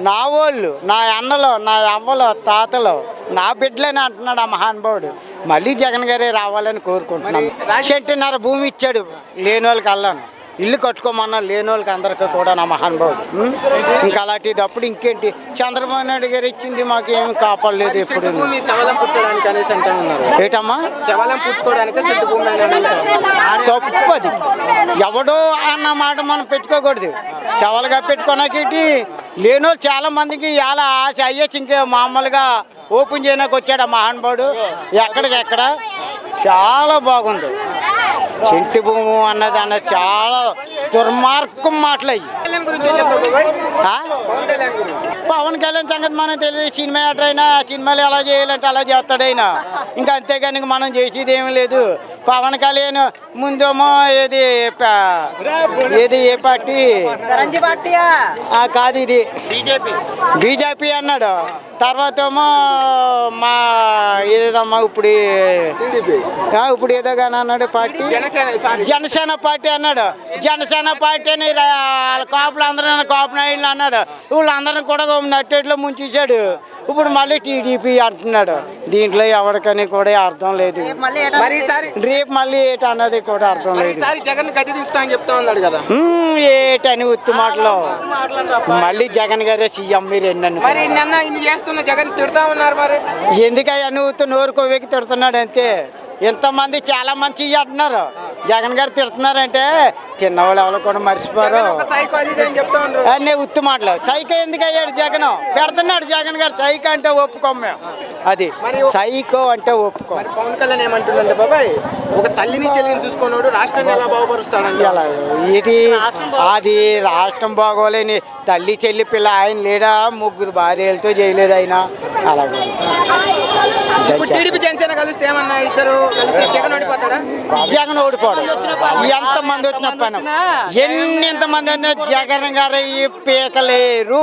Speaker 7: నా వాళ్ళు, నా అన్నలు, నా అవ్వలు, తాతలు, నా బిడ్డలని అంటున్నాడు ఆ మహానుభావుడు. మళ్ళీ జగన్ గారే రావాలని కోరుకుంటున్నాం. 1.5 భూమి ఇచ్చాడు లేని వాళ్ళకి. అల్లాను ఇల్లు కట్టుకోమన్నా లేని వాళ్ళకి అందరికీ కూడా నా మహానుభావుడు. ఇంకా అలాంటిది అప్పుడు ఇంకేంటి? చంద్రబాబు నాయుడు గారు ఇచ్చింది మాకు ఏమి కాపాడలేదు. ఎప్పుడు ఏటమ్మా తప్పది. ఎవడో అన్న మాట మనం పెట్టుకోకూడదు. శవాలుగా పెట్టుకోనాకేంటి? లేనో చాలా మందికి ఇలా ఆశ అయ్యేసి ఇంకే మామూలుగా ఓపెన్ చేయడానికి వచ్చాడు ఆ మహానుభావుడు. ఎక్కడికెక్కడ చాలా బాగుంది. చెంటి భూము అన్నది చాలా దుర్మార్గం మాటలు అయ్యి. పవన్ కళ్యాణ్ సంగతి మనం తెలియదు. సినిమా యాక్టర్ అయినా సినిమాలు ఎలా చేయాలంటే అలా చేస్తాడైనా. ఇంకా అంతేగాని మనం చేసేది ఏమీ లేదు. పవన్ కళ్యాణ్ ముందేమో ఏది ఏ పార్టీ కాదు, ఇది బీజేపీ అన్నాడు. తర్వాత ఏమో మా ఏదమ్మా ఇప్పుడు ఏదో కానీ అన్నాడు పార్టీ, జనసేన పార్టీ అన్నాడు. జనసేన పార్టీ అని వాళ్ళ కాపులు అందరూ కాపు నాయుళ్ళు అన్నాడు. వీళ్ళందరినీ కూడా నట్టేట్లో ముంచేశాడు. ఇప్పుడు మళ్ళీ టీడీపీ అంటున్నాడు. దీంట్లో ఎవరికని కూడా అర్థం లేదు. రేపు మళ్ళీ ఏటి అన్నది కూడా అర్థం లేదు. ఏటని ఉత్తు మాటలు. మళ్ళీ జగన్ గారే సీఎం. మీరు ఎన్నని ఎందుకయ్యా నువ్వు నోరు కొవ్వేకి తిడుతున్నాడు అంతే. ఇంతమంది చాలా మంచి అంటున్నారు. జగన్ గారు తిడుతున్నారంటే తిన్నవాళ్ళు ఎవరు కూడా మర్చిపోరు. అన్నీ ఉత్తు మాటలు. సైకో ఎందుకు అయ్యాడు జగన్? పెడుతున్నాడు జగన్ గారు. సైకో అంటే ఒప్పుకోం మేము. అది సైకో అంటే ఒప్పుకో.
Speaker 4: పవన్ కళ్యాణ్ ఏమంటుందంటే బాబాయ్, ఒక తల్లిని చెల్లిని చూసుకున్నాడు రాష్ట్రాన్ని ఎలా బాగుపరుస్తాడు?
Speaker 7: ఏంటి అది? రాష్ట్రం బాగోలేని తల్లి చెల్లి పిల్ల ఆయన లేడా? 3 భార్యలతో చేయలేదు ఆయన. అలాగే జగన్ ఓడిపోడు. ఎంతమంది వచ్చిన పని, ఎంతమంది వచ్చినా జగన్ గారు పీకలేరు.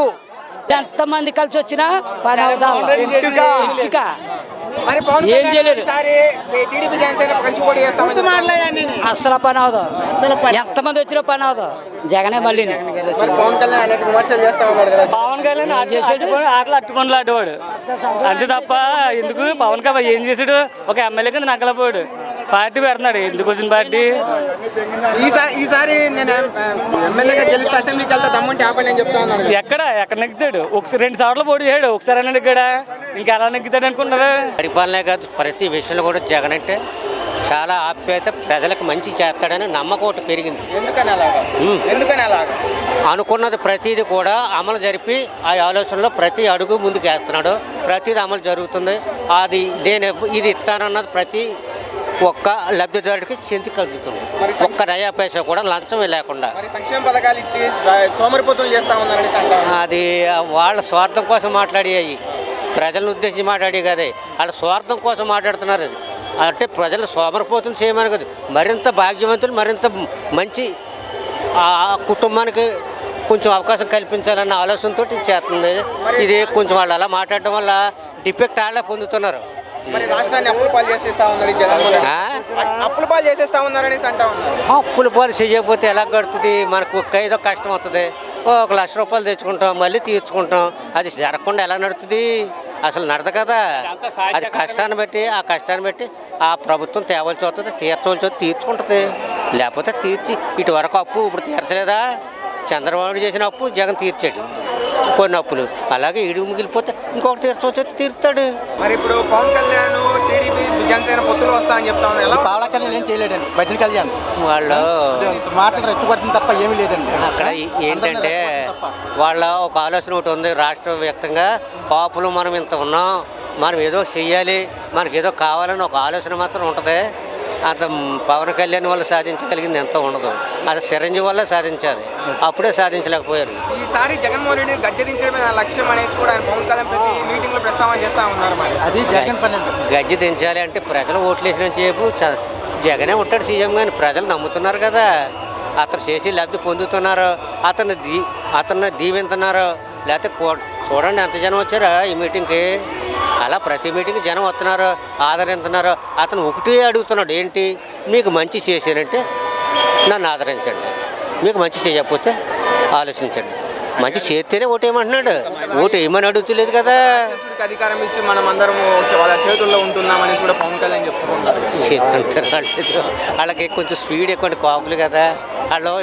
Speaker 8: ఎంతమంది కలిసి వచ్చినా పని అవుదాం.
Speaker 4: మరి పవన్
Speaker 8: ఏం
Speaker 4: కళ్యాణ్
Speaker 8: చేయలేరు.
Speaker 4: ఈసారి టీడీపీ జనసేన కలిసి పోటీ చేస్తామని
Speaker 8: అస్సలు పని అవదు. ఎంతమంది వచ్చినా పని అవదు. జగనే మళ్ళీ
Speaker 4: మరి పవన్ కళ్యాణ్ అనేక విమర్శలు చేస్తా ఉన్నాడు కదా.
Speaker 8: పవన్ కళ్యాణ్ ఆటలు అట్టుకొని ఆడేవాడు అంతే తప్ప ఎందుకు పవన్ కళ్యాణ్ ఏం చేసాడు? ఒక ఎమ్మెల్యే కింద నక్కలపోయాడు. పార్టీ పెడుతున్నాడు. ఎందుకు వచ్చిన పార్టీ?
Speaker 4: ఈసారి నేను ఎమ్మెల్యేగా గెలిస్తే అసెంబ్లీకి వెళ్తా దమ్ముంటే ఆపండి అని చెప్తా ఉన్నాడు.
Speaker 8: ఎక్కడ నెగ్గుతాడు? ఒకసారి 2 సార్లు పోటీ చేయడు. ఒకసారి అన్న నెగ్గాడా? ఇంకెలా నెగ్గుతాడు అనుకున్నారు?
Speaker 9: పరిపాలనే కాదు, ప్రతి విషయంలో కూడా జగన్ అంటే చాలా ఆప్యాయత, ప్రజలకు మంచి చేస్తాడని నమ్మకం ఒకటి పెరిగింది.
Speaker 4: ఎందుకని అలాగా
Speaker 9: అనుకున్నది ప్రతిదీ కూడా అమలు జరిపి ఆ ఆలోచనలో ప్రతి అడుగు ముందుకు వేస్తున్నాడు. ప్రతిదీ అమలు జరుగుతుంది. అది నేను ఇది ఇస్తానన్నది ప్రతి ఒక్క లబ్ధిదారుడికి చెంది కలుగుతుంది. ఒక్క నయా పైసా కూడా లంచమే లేకుండా.
Speaker 4: మరి సంక్షేమ పథకాలు ఇచ్చి సోమరిపోతులు చేస్తా ఉన్నారని
Speaker 9: అది వాళ్ళ స్వార్థం కోసం మాట్లాడేవి, ప్రజలను ఉద్దేశించి మాట్లాడే కదే. వాళ్ళ స్వార్థం కోసం మాట్లాడుతున్నారు. అది అంటే ప్రజలు సోమరిపోతులు చేయమని కదా, మరింత భాగ్యవంతులు, మరింత మంచి ఆ కుటుంబానికి కొంచెం అవకాశం కల్పించాలన్న ఆలోచనతో చేస్తుంది. ఇది కొంచెం వాళ్ళు అలా మాట్లాడటం వల్ల డిఫెక్ట్ వాళ్ళే పొందుతున్నారు.
Speaker 4: మరి రాష్ట్రాన్ని అప్పుల పాలు చేసేస్తా ఉన్నారు జగన్మోహన్ రెడ్డి. అప్పుల పాలు చేసేస్తా ఉన్నారని అంటా ఉన్నారు.
Speaker 9: అప్పుల పాలు చేయకపోతే ఎలా గడుతుంది? మనకు ఏదో కష్టం వస్తుంది. 1 లక్ష రూపాయలు తెచ్చుకుంటాం, మళ్ళీ తీర్చుకుంటాం. అది జరగకుండా ఎలా నడుస్తుంది? అసలు నడదు కదా. అది కష్టాన్ని బట్టి ఆ ప్రభుత్వం తేవాల్సి వస్తుంది, తీర్చవలసి వస్తుంది, తీర్చుకుంటుంది. లేకపోతే తీర్చి ఇటువరకు అప్పు ఇప్పుడు తీర్చలేదా? చంద్రబాబు చేసిన అప్పు జగన్ తీర్చాడు కొన్ని అప్పులు. అలాగే ఇడు మిగిలిపోతే ఇంకొకటి తీర్చవచ్చు, తీరుతాడు.
Speaker 4: మరి ఇప్పుడు పవన్ కళ్యాణ్ టీడీపీ జనసేన పొత్తులు వస్తా అని చెప్తా ఉన్నారు. ఎలా
Speaker 7: పవన్ కళ్యాణ్ ఏం చేయలేడండి. భజన కళ్యాణ్
Speaker 9: వాళ్ళు
Speaker 7: మాటలు రెచ్చగొట్టిన తప్ప ఏమీ లేదండి.
Speaker 9: అక్కడ ఏంటంటే వాళ్ళ ఒక ఆలోచన ఒకటి ఉంది. రాష్ట్ర వ్యాప్తంగా కాపులు మనం ఇంత ఉన్నాం, మనం ఏదో చెయ్యాలి, మనకి ఏదో కావాలని ఒక ఆలోచన మాత్రం ఉంటుంది. అంత పవన్ కళ్యాణ్ వల్ల సాధించగలిగింది ఎంతో ఉండదు. అది చిరంజీవి వల్ల సాధించాలి. అప్పుడే సాధించలేకపోయారు.
Speaker 4: ఈసారి జగన్మోహన్ రెడ్డి గద్దె దించడమే నా లక్ష్యం అనేసి కూడా ఆయన పవన్ కళ్యాణ్ ప్రతి మీటింగ్ లో ప్రస్తావన చేస్తా ఉన్నారు. మరి
Speaker 7: అది జగన్ పని అండి.
Speaker 9: గజ్జి దించాలి అంటే ప్రజలు ఓట్లు వేసిన చేపు జగనే ఉంటాడు సీఎం, కానీ ప్రజలు నమ్ముతున్నారు కదా. అతను చేసి లబ్ధి పొందుతున్నారు, అతన్ని దీవిస్తున్నారు. లేకపోతే చూడండి ఎంత జనం వచ్చారా ఈ మీటింగ్కి. అలా ప్రతి మీటింగ్కి జనం వస్తున్నారు, ఆదరిస్తున్నారు. అతను ఒకటే అడుగుతున్నాడు, ఏంటి? మీకు మంచి చేశారంటే నన్ను ఆదరించండి, మీకు మంచి చేయకపోతే ఆలోచించండి. మంచి చేస్తేనే ఓటేయమంటున్నాడు, ఓటేయమని అడుగుతలేదు కదా.
Speaker 4: అధికారం ఇచ్చి మనం అందరం వాళ్ళ చేతుల్లో ఉంటున్నామని కూడా పవన్ కళ్యాణ్ చెప్తున్నారు.
Speaker 9: చెప్తుంటారు వాళ్ళు. వాళ్ళకి కొంచెం స్పీడ్ ఎక్కువ, కాపులు కదా. వాళ్ళు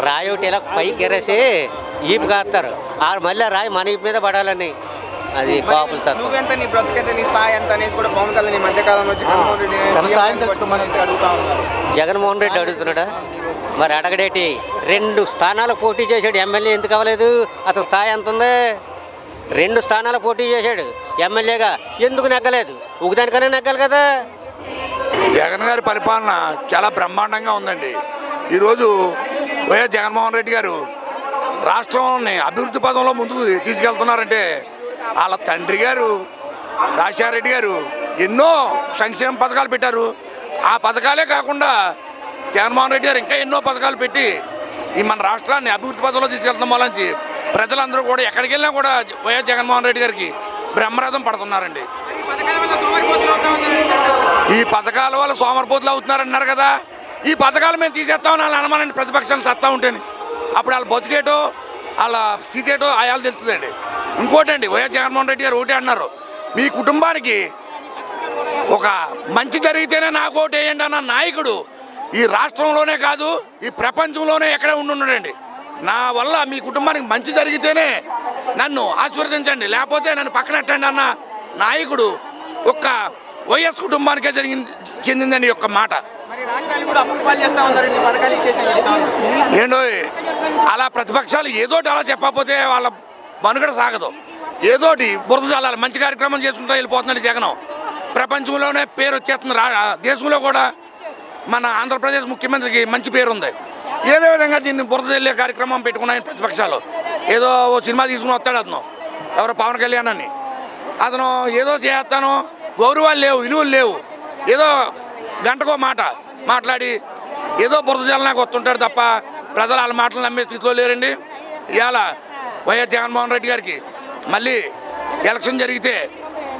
Speaker 9: రాయి ఒకటి ఇలా పైకి ఎరేసి ఈపు కాస్తారు. మళ్ళీ రాయి మన ఈపు మీద పడాలని. అది కాపులు తక్కువ.
Speaker 4: నువ్వెంత, నీ బ్రతికెంత, నీ స్థాయి ఎంత అనేసి కూడా పవన్ కళ్యాణ్ ఈ మధ్యకాలంలో వచ్చి
Speaker 9: జగన్మోహన్ రెడ్డి అడుగుతున్నాడా? మరి అడగడేటి? 2 స్థానాలకు పోటీ చేశాడు ఎమ్మెల్యే, ఎందుకు అవ్వలేదు? అతని స్థాయి ఎంత ఉంది? 2 స్థానాలకు పోటీ చేశాడు ఎమ్మెల్యేగా, ఎందుకు నెగ్గలేదు? ఒకదానికనే నెగ్గాలి కదా.
Speaker 5: జగన్ గారి పరిపాలన చాలా బ్రహ్మాండంగా ఉందండి. ఈరోజు వైఎస్ జగన్మోహన్ రెడ్డి గారు రాష్ట్రాన్ని అభివృద్ధి పదంలో ముందుకు తీసుకెళ్తున్నారంటే వాళ్ళ తండ్రి గారు రాజశేఖర రెడ్డి గారు ఎన్నో సంక్షేమ పథకాలు పెట్టారు. ఆ పథకాలే కాకుండా జగన్మోహన్ రెడ్డి గారు ఇంకా ఎన్నో పథకాలు పెట్టి ఈ మన రాష్ట్రాన్ని అభివృద్ధి పదంలో తీసుకెళ్తున్న వాళ్ళని ప్రజలందరూ కూడా ఎక్కడికి వెళ్ళినా కూడా వైఎస్ జగన్మోహన్ రెడ్డి గారికి బ్రహ్మరథం పడుతున్నారండి. ఈ పథకాల వల్ల సోమరిపోతులు అవుతున్నారన్నారు కదా. ఈ పథకాలు మేము తీసేస్తామని వాళ్ళు అనమానండి, ప్రతిపక్షాలు సత్తా ఉంటేనే. అప్పుడు వాళ్ళ బతికేటో వాళ్ళ స్థితి ఏటో ఆయాలు తెలుస్తుందండి. ఇంకోటండి, వైఎస్ జగన్మోహన్ రెడ్డి గారు ఒకటే అన్నారు, మీ కుటుంబానికి ఒక మంచి జరిగితేనే నాకు ఓటు వేయండి అన్న నాయకుడు ఈ రాష్ట్రంలోనే కాదు ఈ ప్రపంచంలోనే ఎక్కడే ఉండున్నాడండి. నా వల్ల మీ కుటుంబానికి మంచి జరిగితేనే నన్ను ఆశీర్వదించండి, లేకపోతే నన్ను పక్కనెట్టండి అన్న నాయకుడు ఒక్క వైఎస్ కుటుంబానికే చెందిందండి యొక్క మాట. ఏంటో అలా ప్రతిపక్షాలు ఏదోటి అలా చెప్పకపోతే వాళ్ళ మనుగడ సాగదు. ఏదోటి బురద చల్లాలి, మంచి కార్యక్రమం చేసుకుంటూ వెళ్ళిపోతున్నాడు జగన్. ప్రపంచంలోనే పేరు వచ్చేస్తుంది. దేశంలో కూడా మన ఆంధ్రప్రదేశ్ ముఖ్యమంత్రికి మంచి పేరు ఉంది. ఏదో విధంగా దీన్ని బురద చల్లే కార్యక్రమం పెట్టుకున్నాయని ప్రతిపక్షాలు. ఏదో ఓ సినిమా తీసుకుని వస్తాడు అతను, ఎవరో పవన్ కళ్యాణ్ అని. అతను ఏదో చేస్తాను, గౌరవాలు లేవు, విలువలు లేవు. ఏదో గంటకో మాట మాట్లాడి ఏదో బురద జలనాకు వస్తుంటాడు తప్ప ప్రజలు వాళ్ళ మాటలు నమ్మే స్థితిలో లేరండి. ఇవాళ వైఎస్ జగన్మోహన్ రెడ్డి గారికి మళ్ళీ ఎలక్షన్ జరిగితే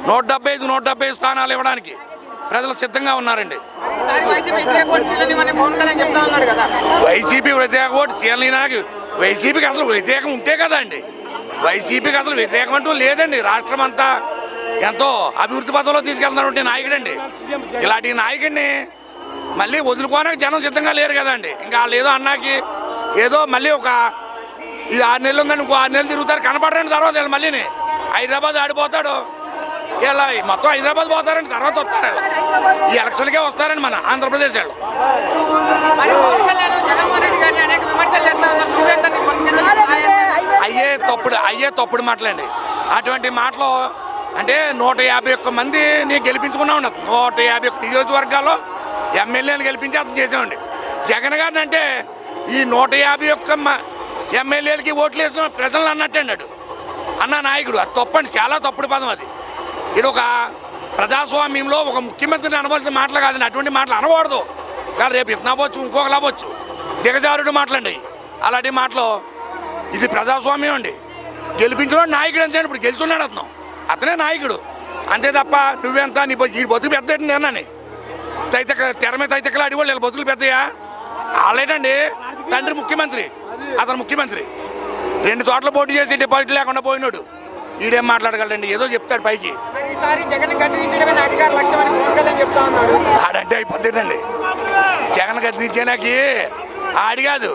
Speaker 6: 175 స్థానాలు ఇవ్వడానికి ప్రజలు సిద్ధంగా ఉన్నారండి. వైసీపీ వ్యతిరేక ఓటు చీలనాకి వైసీపీకి అసలు వ్యతిరేకం ఉంటే కదా అండి. వైసీపీకి అసలు వ్యతిరేకం అంటూ లేదండి. రాష్ట్రం అంతా ఎంతో అభివృద్ధి పథంలో తీసుకెళ్తున్నటువంటి నాయకుడండి. ఇలాంటి నాయకుడిని మళ్ళీ వదులుకోవడానికి జనం సిద్ధంగా లేరు కదండి. ఇంకా వాళ్ళు ఏదో అన్నాకి ఏదో మళ్ళీ ఒక ఈ 6 నెలలు ఉందండి, ఇంకో 6 నెలలు తిరుగుతారు, కనపడరండి. తర్వాత వీళ్ళు మళ్ళీ హైదరాబాద్ ఆడిపోతాడు, ఇలా మొత్తం హైదరాబాద్ పోతారండి. తర్వాత వస్తారు ఈ ఎలక్షన్కే వస్తారండి మన ఆంధ్రప్రదేశ్ వాళ్ళు. అయ్యే తప్పుడు మాటలండి. అటువంటి మాటలు అంటే 151 మందిని గెలిపించుకున్నా ఉన్నది. 151 నియోజకవర్గాల్లో ఎమ్మెల్యేలు గెలిపించి అతను చేసామండి. జగన్ గారిని అంటే ఈ 151 ఎమ్మెల్యేలకి ఓట్లు వేసిన ప్రజలను అన్నట్టు అన్నాడు అన్న నాయకుడు. అది తప్పండి, చాలా తప్పుడు పదం అది. ఇది ఒక ప్రజాస్వామ్యంలో ఒక ముఖ్యమంత్రిని అనవలసిన మాటలు కాదండి. అటువంటి మాటలు అనకూడదు. కానీ రేపు ఇతను అవ్వచ్చు, ఇంకొకరు అవ్వచ్చు, దిగజారుడు మాటలండి. అలాంటి మాటలు ఇది ప్రజాస్వామ్యం అండి. గెలిపించిన నాయకుడు అంతే. ఇప్పుడు గెలుచున్నాడు అతనే నాయకుడు అంతే తప్ప నువ్వెంత ఈ బతుకు పెద్ద నేనని తెర మీద తైతకలు అడిగోళ్ళు వీళ్ళ బతుకులు పెద్దయా? వాళ్ళేటండి తండ్రి ముఖ్యమంత్రి, అతను ముఖ్యమంత్రి 2 చోట్ల పోటీ చేసి డిపాజిట్ లేకుండా పోయినాడు. ఈడేం మాట్లాడగలండి, ఏదో చెప్తాడు పైకి. ఆడంటే అయిపోతుందండి. జగన్ గద్దించేనాకి ఆడి కాదు,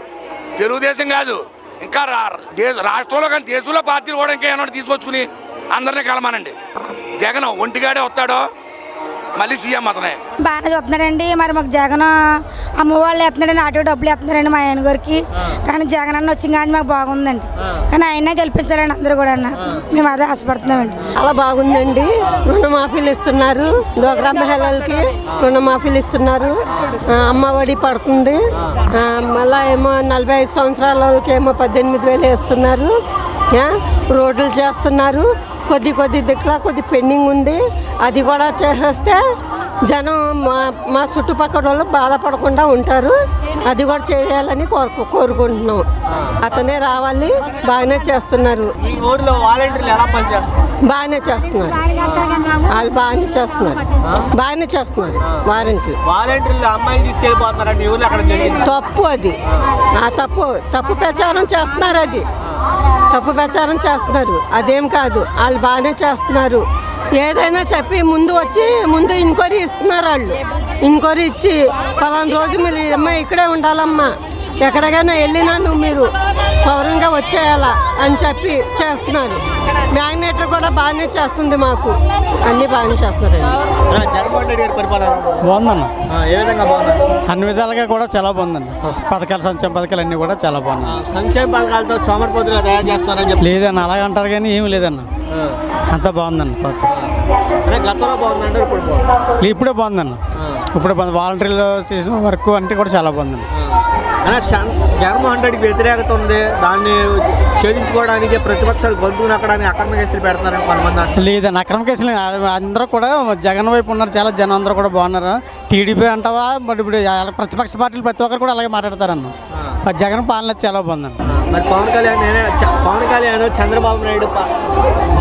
Speaker 6: తెలుగుదేశం కాదు, ఇంకా రాష్ట్రంలో కానీ దేశంలో పార్టీలు కూడా ఇంకా ఏమన్నా తీసుకొచ్చుకుని అందరినీ కలమానండి. జగన్ ఒంటిగాడే వస్తాడో మళ్ళీ సీఎం అతనే.
Speaker 10: బాగానే చూస్తున్నారండి. మరి మాకు జగన్ అమ్మవాళ్ళు ఎత్తున్నారండి, ఆటో డబ్బులు ఎత్తున్నారండి మా ఆయన గారికి. కానీ జగన్ అన్న వచ్చింది కానీ మాకు బాగుందండి. కానీ ఆయన గెలిపించాలండి అందరూ కూడా అన్న. మేము అదే ఆశపడుతున్నామండి.
Speaker 11: చాలా బాగుందండి. రుణమాఫీలు ఇస్తున్నారు, డోక్రా మహిళలకి రుణమాఫీలు ఇస్తున్నారు, అమ్మఒడి పడుతుంది. మళ్ళీ ఏమో 45 సంవత్సరాల వాళ్ళకి ఏమో 18,000 వేస్తున్నారు. రోడ్లు చేస్తున్నారు. కొద్ది దిక్కులా కొద్ది పెండింగ్ ఉంది. అది కూడా చేసేస్తే జనం మా చుట్టుపక్కల వాళ్ళు బాధపడకుండా ఉంటారు. అది కూడా చేయాలని కోరుకుంటున్నాం. అతనే రావాలి. బాగానే చేస్తున్నారు. బాగానే చేస్తున్నారు. వాళ్ళు బాగానే చేస్తున్నారు. వాలంటీర్లు
Speaker 2: అమ్మాయిని తీసుకెళ్ళిపోతున్నారు.
Speaker 11: తప్పు అది. తప్పు ప్రచారం చేస్తున్నారు. తప్పు ప్రచారం చేస్తున్నారు. అదేం కాదు, వాళ్ళు బాగానే చేస్తున్నారు. ఏదైనా చెప్పి ముందు ఎంక్వైరీ ఇస్తున్నారు. వాళ్ళు ఎంక్వైరీ ఇచ్చి పలానా రోజు మీరు అమ్మ ఇక్కడే ఉండాలమ్మా, ఎక్కడికైనా వెళ్ళినా మీరు పౌరంగా వచ్చేయాలా అని చెప్పి చేస్తున్నారు. మ్యాగ్నెటర్ కూడా బాగానే చేస్తుంది. మాకు అన్నీ బాగానే చేస్తున్నారు.
Speaker 2: బాగుందన్న. ఏ విధంగా బాగుంది?
Speaker 12: అన్ని విధాలుగా కూడా చాలా బాగుందండి. సంక్షేమ పథకాలు అన్నీ కూడా చాలా బాగున్నాయి.
Speaker 2: సంక్షేమ పథకాలతో సోమరిపోతులు తయారు చేస్తారని చెప్పి
Speaker 12: లేదన్న, అలాగంటారు కానీ ఏమి లేదన్న. అంతా బాగుందండి.
Speaker 2: గతంలో బాగుందంటే
Speaker 12: ఇప్పుడే బాగుందన్న. ఇప్పుడే బాగుంది. వాలంటీర్లు చేసిన వర్క్ అంటే కూడా చాలా బాగుందండి.
Speaker 2: జగన్మోహన్ రెడ్డికి వ్యతిరేకత ఉంది. దాన్ని ఛేదించుకోవడానికి ప్రతిపక్షాలు గొంతు నక్కడానికి అక్రమ కేసులు పెడతారని కొంతమంది.
Speaker 12: లేదండి, అక్రమ కేసులు అందరూ కూడా జగన్ వైపు ఉన్నారు. చాలా జనం అందరూ కూడా బాగున్నారు. టీడీపీ అంటావా, మరి ఇప్పుడు ప్రతిపక్ష పార్టీలు ప్రతి ఒక్కరు కూడా అలాగే మాట్లాడతారన్న. జగన్ పాలన చాలా బాగుందండి.
Speaker 2: మరి పవన్ కళ్యాణ్ చంద్రబాబు నాయుడు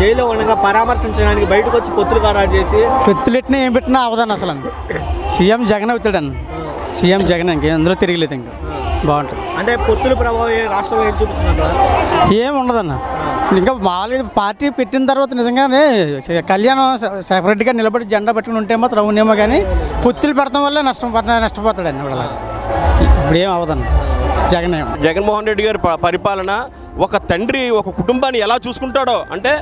Speaker 2: జైల్లో ఉండగా పరామర్శించడానికి బయటకు వచ్చి పొత్తులు ఖరారు చేసి
Speaker 12: పొత్తులు పెట్టినా ఏం పెట్టినా అవదాన్ని అసలు సీఎం జగన్ అవుతాడన్న. సీఎం జగన్ ఇంక అందులో తిరగలేదు. ఇంకా బాగుంటుంది.
Speaker 2: అంటే పొత్తుల ప్రభావం రాష్ట్రంలో ఏం చూపించినట్టు
Speaker 12: ఏం ఉండదన్న. ఇంకా మామూలుగా పార్టీ పెట్టిన తర్వాత నిజంగానే కళ్యాణం సెపరేట్గా నిలబడి జెండా పట్టుకుని ఉంటే మాత్రం అవునేమో, కానీ పొత్తులు పెడతాం వల్ల నష్టపోతాడండి. ఇప్పుడు ఏం అవదన్న.
Speaker 13: జగన్మోహన్ రెడ్డి గారి పరిపాలన ఒక తండ్రి ఒక కుటుంబాన్ని ఎలా చూసుకుంటాడో, అంటే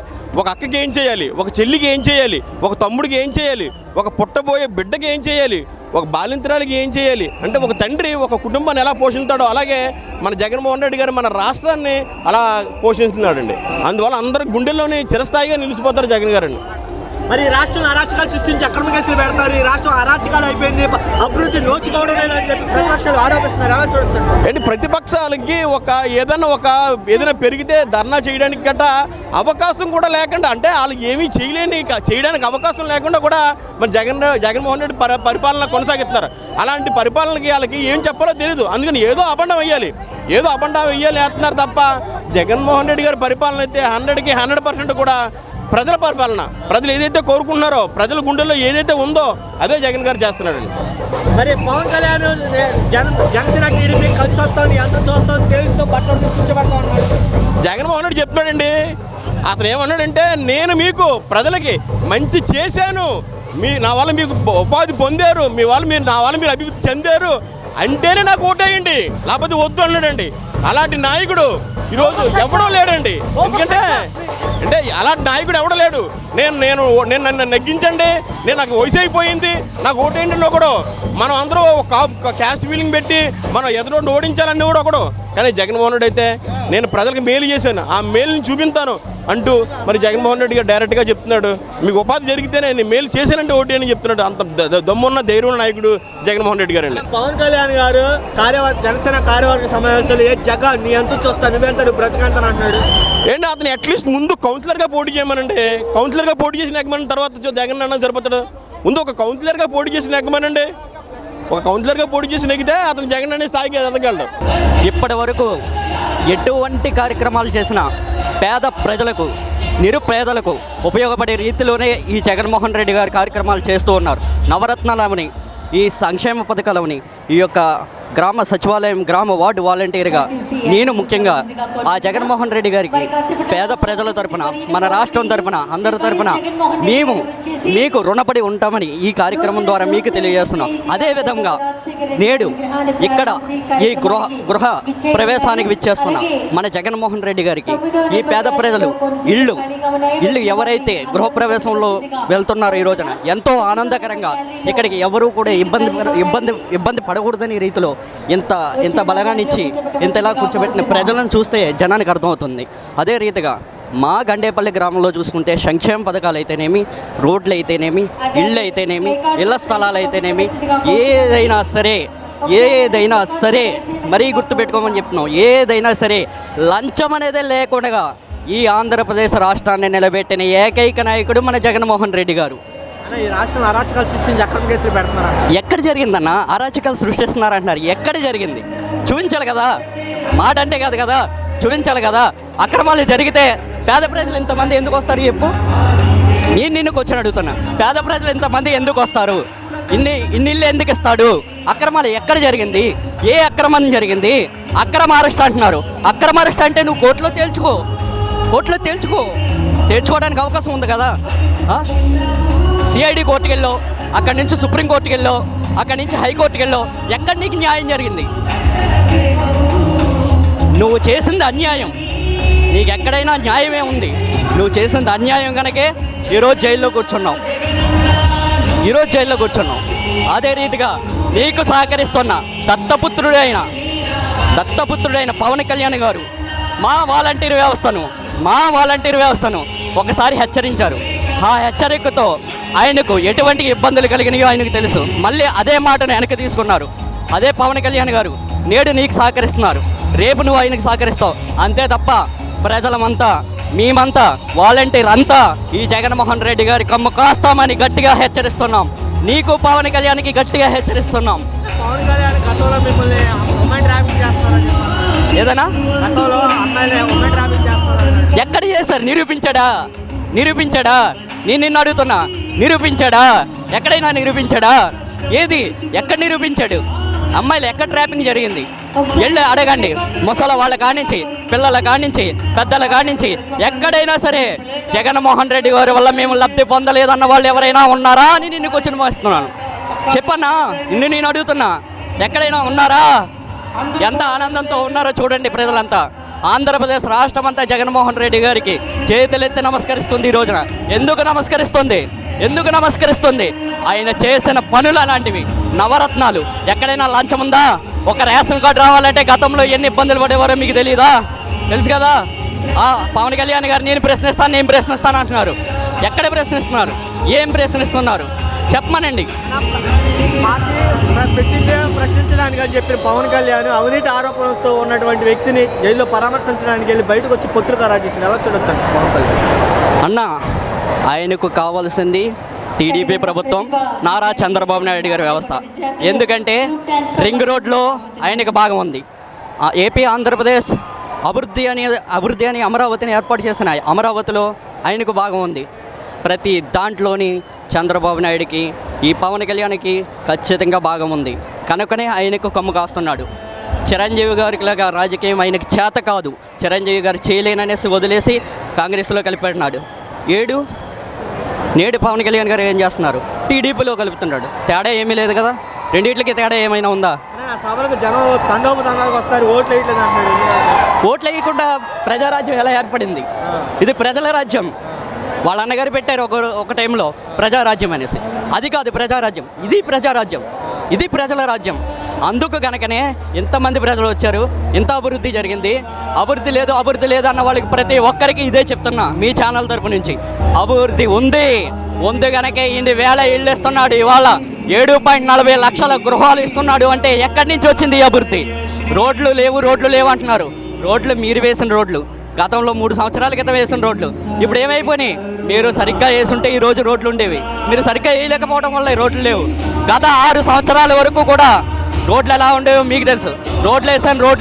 Speaker 13: ఒక అక్కకి ఏం చేయాలి, ఒక చెల్లికి ఏం చేయాలి, ఒక తమ్ముడికి ఏం చేయాలి, ఒక పుట్టబోయే బిడ్డకి ఏం చేయాలి, ఒక బాలింతరాలకి ఏం చేయాలి, అంటే ఒక తండ్రి ఒక కుటుంబాన్ని ఎలా పోషిస్తాడో అలాగే మన జగన్మోహన్ రెడ్డి గారు మన రాష్ట్రాన్ని అలా పోషిస్తున్నాడండి. అందువల్ల అందరి గుండెల్లోనే చిరస్థాయిగా నిలిచిపోతారు జగన్ గారండి.
Speaker 2: మరి రాష్ట్రం అరాచకాలు సృష్టించి అక్రమ కేసులు పెడతారు. ఈ రాష్ట్రం అరాచకాలు అయిపోయింది, అభివృద్ధి నోచుకోవడం లేదని చెప్పి ప్రతిపక్షాలు ఆరోపిస్తున్నారు. ఎలా చూడొచ్చు
Speaker 13: ఏంటి? ప్రతిపక్షాలకి ఏదైనా పెరిగితే ధర్నా చేయడానికి గట్ట అవకాశం కూడా లేకుండా, అంటే వాళ్ళకి ఏమీ చేయడానికి అవకాశం లేకుండా కూడా మరి జగన్మోహన్ రెడ్డి పరిపాలన కొనసాగిస్తున్నారు. అలాంటి పరిపాలనకి వాళ్ళకి ఏం చెప్పాలో తెలియదు. అందుకని ఏదో అబండం వేయాలి వేస్తున్నారు తప్ప జగన్మోహన్ రెడ్డి గారి పరిపాలన అయితే 100% కూడా ప్రజల పరిపాలన. ప్రజలు ఏదైతే కోరుకుంటున్నారో, ప్రజల గుండెల్లో ఏదైతే ఉందో అదే జగన్ గారు చేస్తున్నాడండి.
Speaker 2: మరి పవన్ కళ్యాణ్ జనసేన టీడీపీ కలిసి వస్తాను, ఎంత చూస్తాను తెలుస్తూ బట్టలు కూర్చోబెడతా ఉన్నాడు.
Speaker 13: జగన్మోహన్ రెడ్డి చెప్తున్నాడండి. అతను ఏమన్నాడంటే, నేను మీకు ప్రజలకి మంచి చేశాను, నా వల్ల మీకు ఉపాధి పొందారు, నా వల్ల మీరు అభివృద్ధి చెందారు అంటేనే నాకు ఓటేయండి, లేకపోతే వద్దు అన్నాడండి. అలాంటి నాయకుడు ఈరోజు ఎవడో లేడండి. ఎందుకంటే అలాంటి నాయకుడు ఎవడో లేడు. నేను నన్ను నెగ్గించండి, నాకు వయసు అయిపోయింది, నాకు ఓటేయండి ఒకడు. మనం అందరూ క్యాస్ట్ ఫీలింగ్ పెట్టి మనం ఎదురు ఓడించాలని కూడా ఒకడు. కానీ జగన్మోహన్ రెడ్డి అయితే నేను ప్రజలకు మేలు చేశాను, ఆ మేలుని చూపించాను అంటూ మరి జగన్మోహన్ రెడ్డి గారు డైరెక్ట్గా చెప్తున్నాడు. మీకు ఉపాధి జరిగితేనే నేను మేలు చేశానంటే ఓటు అని చెప్తున్నాడు. అంత దమ్మున్న ధైర్యం నాయకుడు జగన్మోహన్ రెడ్డి గారు అండి.
Speaker 2: పవన్ కళ్యాణ్ గారు జనసేన కార్యవర్గ సమావేశాలు జగన్ నీ ఎంత చూస్తా నువ్వెంత బ్రతకంతాను అంటున్నాడు.
Speaker 13: ఏంటి అతను అట్లీస్ట్ ముందు కౌన్సిలర్గా పోటీ చేయమనండి. కౌన్సిలర్గా పోటీ చేసి నెగ్గమని తర్వాత జగన్ అన్న సరిపోతాడు. ముందు ఒక కౌన్సిలర్గా పోటీ చేసి నెగ్గమనండి. ఒక కౌన్సిలర్గా పోటీ చేసి నెగ్గితే అతను జగన్ అనే స్థాయికి ఎదగలడు.
Speaker 14: ఇప్పటి వరకు ఎటువంటి కార్యక్రమాలు చేసినా పేద ప్రజలకు, నిరుపేదలకు ఉపయోగపడే రీతిలోనే ఈ జగన్మోహన్ రెడ్డి గారు కార్యక్రమాలు చేస్తూ ఉన్నారు. నవరత్నాలని, ఈ సంక్షేమ పథకాలని, ఈ యొక్క గ్రామ సచివాలయం, గ్రామ వార్డు వాలంటీర్గా నేను ముఖ్యంగా ఆ జగన్మోహన్ రెడ్డి గారికి పేద ప్రజల తరపున, మన రాష్ట్రం తరపున, అందరి తరపున మేము మీకు రుణపడి ఉంటామని ఈ కార్యక్రమం ద్వారా మీకు తెలియజేస్తున్నాం. అదేవిధంగా నేడు ఇక్కడ ఈ గృహ ప్రవేశానికి విచ్చేస్తున్న మన జగన్మోహన్ రెడ్డి గారికి ఈ పేద ప్రజలు ఇల్లు ఎవరైతే గృహప్రవేశంలో వెళ్తున్నారో ఈ రోజున ఎంతో ఆనందకరంగా ఇక్కడికి ఎవరూ కూడా ఇబ్బంది పడకూడదని రీతిలో ఇంత బలగానిచ్చి ఇంతలా కూర్చోబెట్టిన ప్రజలను చూస్తే జనానికి అర్థమవుతుంది. అదే రీతిగా మా గండేపల్లి గ్రామంలో చూసుకుంటే సంక్షేమ పథకాలు అయితేనేమి, రోడ్లు అయితేనేమి, ఇళ్ళు అయితేనేమి, ఇళ్ల స్థలాలు అయితేనేమి, ఏదైనా సరే మరీ గుర్తుపెట్టుకోమని చెప్తున్నాం. ఏదైనా సరే లంచం అనేదే లేకుండా ఈ ఆంధ్రప్రదేశ్ రాష్ట్రాన్ని నిలబెట్టిన ఏకైక నాయకుడు మన జగన్మోహన్ రెడ్డి గారు.
Speaker 2: ఈ రాష్ట్రంలో అరాచకాలు సృష్టించి అక్రమ కేసులు పెడుతున్నారు.
Speaker 14: ఎక్కడ జరిగిందన్న అరాచకాలు సృష్టిస్తున్నారంటున్నారు? ఎక్కడ జరిగింది చూపించాలి కదా. మాట అంటే కాదు కదా, చూపించాలి కదా. అక్రమాలు జరిగితే పేద ప్రజలు ఇంతమంది ఎందుకు వస్తారు చెప్పు? నిన్ను కూర్చొని అడుగుతున్నా, పేద ప్రజలు ఇంతమంది ఎందుకు వస్తారు? ఇన్ని ఇల్లు ఎందుకు ఇస్తాడు? అక్రమాలు ఎక్కడ జరిగింది? ఏ అక్రమం జరిగింది? అక్రమ అరెస్ట్ అంటున్నారు. అక్రమ అరెస్ట్ అంటే నువ్వు కోర్టులో తేల్చుకోవడానికి అవకాశం ఉంది కదా. సిఐడి కోర్టుకి వెళ్ళో, అక్కడి నుంచి సుప్రీంకోర్టుకి వెళ్ళో, అక్కడి నుంచి హైకోర్టుకి వెళ్ళో, ఎక్కడ నీకు న్యాయం జరిగింది? నువ్వు చేసింది అన్యాయం. నీకు ఎక్కడైనా న్యాయమే ఉంది. నువ్వు చేసింది అన్యాయం కనుకే ఈరోజు జైల్లో కూర్చున్నావు. అదే రీతిగా నీకు సహకరిస్తున్న దత్తపుత్రుడైన పవన్ కళ్యాణ్ గారు మా వాలంటీర్ వ్యవస్థను ఒకసారి హెచ్చరించారు. ఆ హెచ్చరికతో ఆయనకు ఎటువంటి ఇబ్బందులు కలిగినాయో ఆయనకు తెలుసు. మళ్ళీ అదే మాటను వెనక్కి తీసుకున్నారు. అదే పవన్ కళ్యాణ్ గారు నేడు నీకు సహకరిస్తున్నారు, రేపు నువ్వు ఆయనకు సహకరిస్తావు. అంతే తప్ప ప్రజలమంతా, మేమంతా, వాలంటీర్ అంతా ఈ జగన్మోహన్ రెడ్డి గారి కమ్ము కాస్తామని గట్టిగా హెచ్చరిస్తున్నాం. నీకు పవన్ కళ్యాణ్కి గట్టిగా హెచ్చరిస్తున్నాం.
Speaker 2: పవన్ కళ్యాణ్ గతంలో మిమ్మల్ని ఉమెన్ ట్రాఫిక్ చేస్తారని
Speaker 14: ఏదైనా
Speaker 2: గతంలో అమ్మాయిలే ఉమెన్ ట్రాఫిక్ చేస్తారు.
Speaker 14: ఎక్కడ చేశారు? నిరూపించాడా? నేను నిన్ను అడుగుతున్నా, నిరూపించాడా? ఎక్కడైనా నిరూపించాడా? ఏది? ఎక్కడ నిరూపించాడు? అమ్మాయిలు ఎక్కడ ట్రాపింగ్ జరిగింది? వెళ్ళి అడగండి. ముసల వాళ్ళ కానించి, పిల్లల కానించి, పెద్దల కానించి ఎక్కడైనా సరే జగన్మోహన్ రెడ్డి గారి వల్ల మేము లబ్ధి పొందలేదన్న వాళ్ళు ఎవరైనా ఉన్నారా అని నిన్ను క్వశ్చన్ వేస్తున్నాను. చెప్పన్నా, నేను అడుగుతున్నా, ఎక్కడైనా ఉన్నారా? ఎంత ఆనందంతో ఉన్నారో చూడండి ప్రజలంతా. ఆంధ్రప్రదేశ్ రాష్ట్రం అంతా జగన్మోహన్ రెడ్డి గారికి చేతులెత్తి నమస్కరిస్తుంది ఈ రోజున. ఎందుకు నమస్కరిస్తుంది? ఆయన చేసిన పనులు అలాంటివి. నవరత్నాలు. ఎక్కడైనా లంచం ఉందా? ఒక రేషన్ కార్డు రావాలంటే గతంలో ఎన్ని ఇబ్బందులు పడేవారో మీకు తెలియదా? తెలుసు కదా. పవన్ కళ్యాణ్ గారు నేను ప్రశ్నిస్తాను అంటున్నారు. ఎక్కడ ప్రశ్నిస్తున్నారు? ఏం ప్రశ్నిస్తున్నారు చెప్పమనండి.
Speaker 2: పెట్టిందే ప్రశ్నించడానికి అని చెప్పిన పవన్ కళ్యాణ్ అవినీతి ఆరోపణలతో ఉన్నటువంటి వ్యక్తిని జైల్లో పరామర్శించడానికి వెళ్ళి బయటకు వచ్చి పత్రిక రాజేసి ఎలా చూడొచ్చు పవన్ కళ్యాణ్
Speaker 14: అన్న? ఆయనకు కావాల్సింది టీడీపీ ప్రభుత్వం, నారా చంద్రబాబు నాయుడు గారి వ్యవస్థ. ఎందుకంటే రింగ్ రోడ్లో ఆయనకు భాగం ఉంది. ఏపీ ఆంధ్రప్రదేశ్ అభివృద్ధి అని అమరావతిని ఏర్పాటు చేసిన అమరావతిలో ఆయనకు భాగం ఉంది. ప్రతి దాంట్లోని చంద్రబాబు నాయుడికి ఈ పవన్ కళ్యాణ్కి ఖచ్చితంగా భాగం ఉంది. కనుకనే ఆయనకు కమ్ము కాస్తున్నాడు. చిరంజీవి గారికి లాగా రాజకీయం ఆయనకి చేత కాదు. చిరంజీవి గారు చేయలేననేసి వదిలేసి కాంగ్రెస్లో కలిపెట్టినాడు. నేడు పవన్ కళ్యాణ్ గారు ఏం చేస్తున్నారు? టీడీపీలో కలుపుతున్నాడు. తేడా ఏమీ లేదు కదా. రెండింటికి తేడా ఏమైనా ఉందా?
Speaker 2: సభలకు జనం తండోపతండాలకు వస్తారు, ఓట్లు వేయట్లేదు అంటున్నాడు.
Speaker 14: ఓట్లు వేయకుండా ప్రజారాజ్యం ఎలా ఏర్పడింది? ఇది ప్రజల రాజ్యం. వాళ్ళ అన్నగారు పెట్టారు ఒక టైంలో ప్రజారాజ్యం అనేసి. అది కాదు ప్రజారాజ్యం, ఇది ప్రజారాజ్యం, ఇది ప్రజల రాజ్యం. అందుకు కనుకనే ఎంతమంది ప్రజలు వచ్చారు, ఎంత అభివృద్ధి జరిగింది. అభివృద్ధి లేదు అన్న వాళ్ళకి ప్రతి ఒక్కరికి ఇదే చెప్తున్నా మీ ఛానల్ తరపు నుంచి. అభివృద్ధి ఉంది కనుక ఇన్ని వేల ఇళ్ళు ఇస్తున్నాడు. ఇవాళ 7.40 లక్షల గృహాలు ఇస్తున్నాడు. అంటే ఎక్కడి నుంచి వచ్చింది ఈ అభివృద్ధి? రోడ్లు లేవు అంటున్నారు. రోడ్లు మీరు వేసిన రోడ్లు, గతంలో 3 సంవత్సరాల క్రితం వేసిన రోడ్లు ఇప్పుడు ఏమైపోయినాయి? మీరు సరిగ్గా వేసుంటే ఈ రోజు రోడ్లు ఉండేవి. మీరు సరిగ్గా వేయలేకపోవడం వల్ల ఈ రోడ్లు లేవు. గత 6 సంవత్సరాల వరకు కూడా రోడ్లు ఎలా ఉండేవో మీకు తెలుసు. రోడ్లు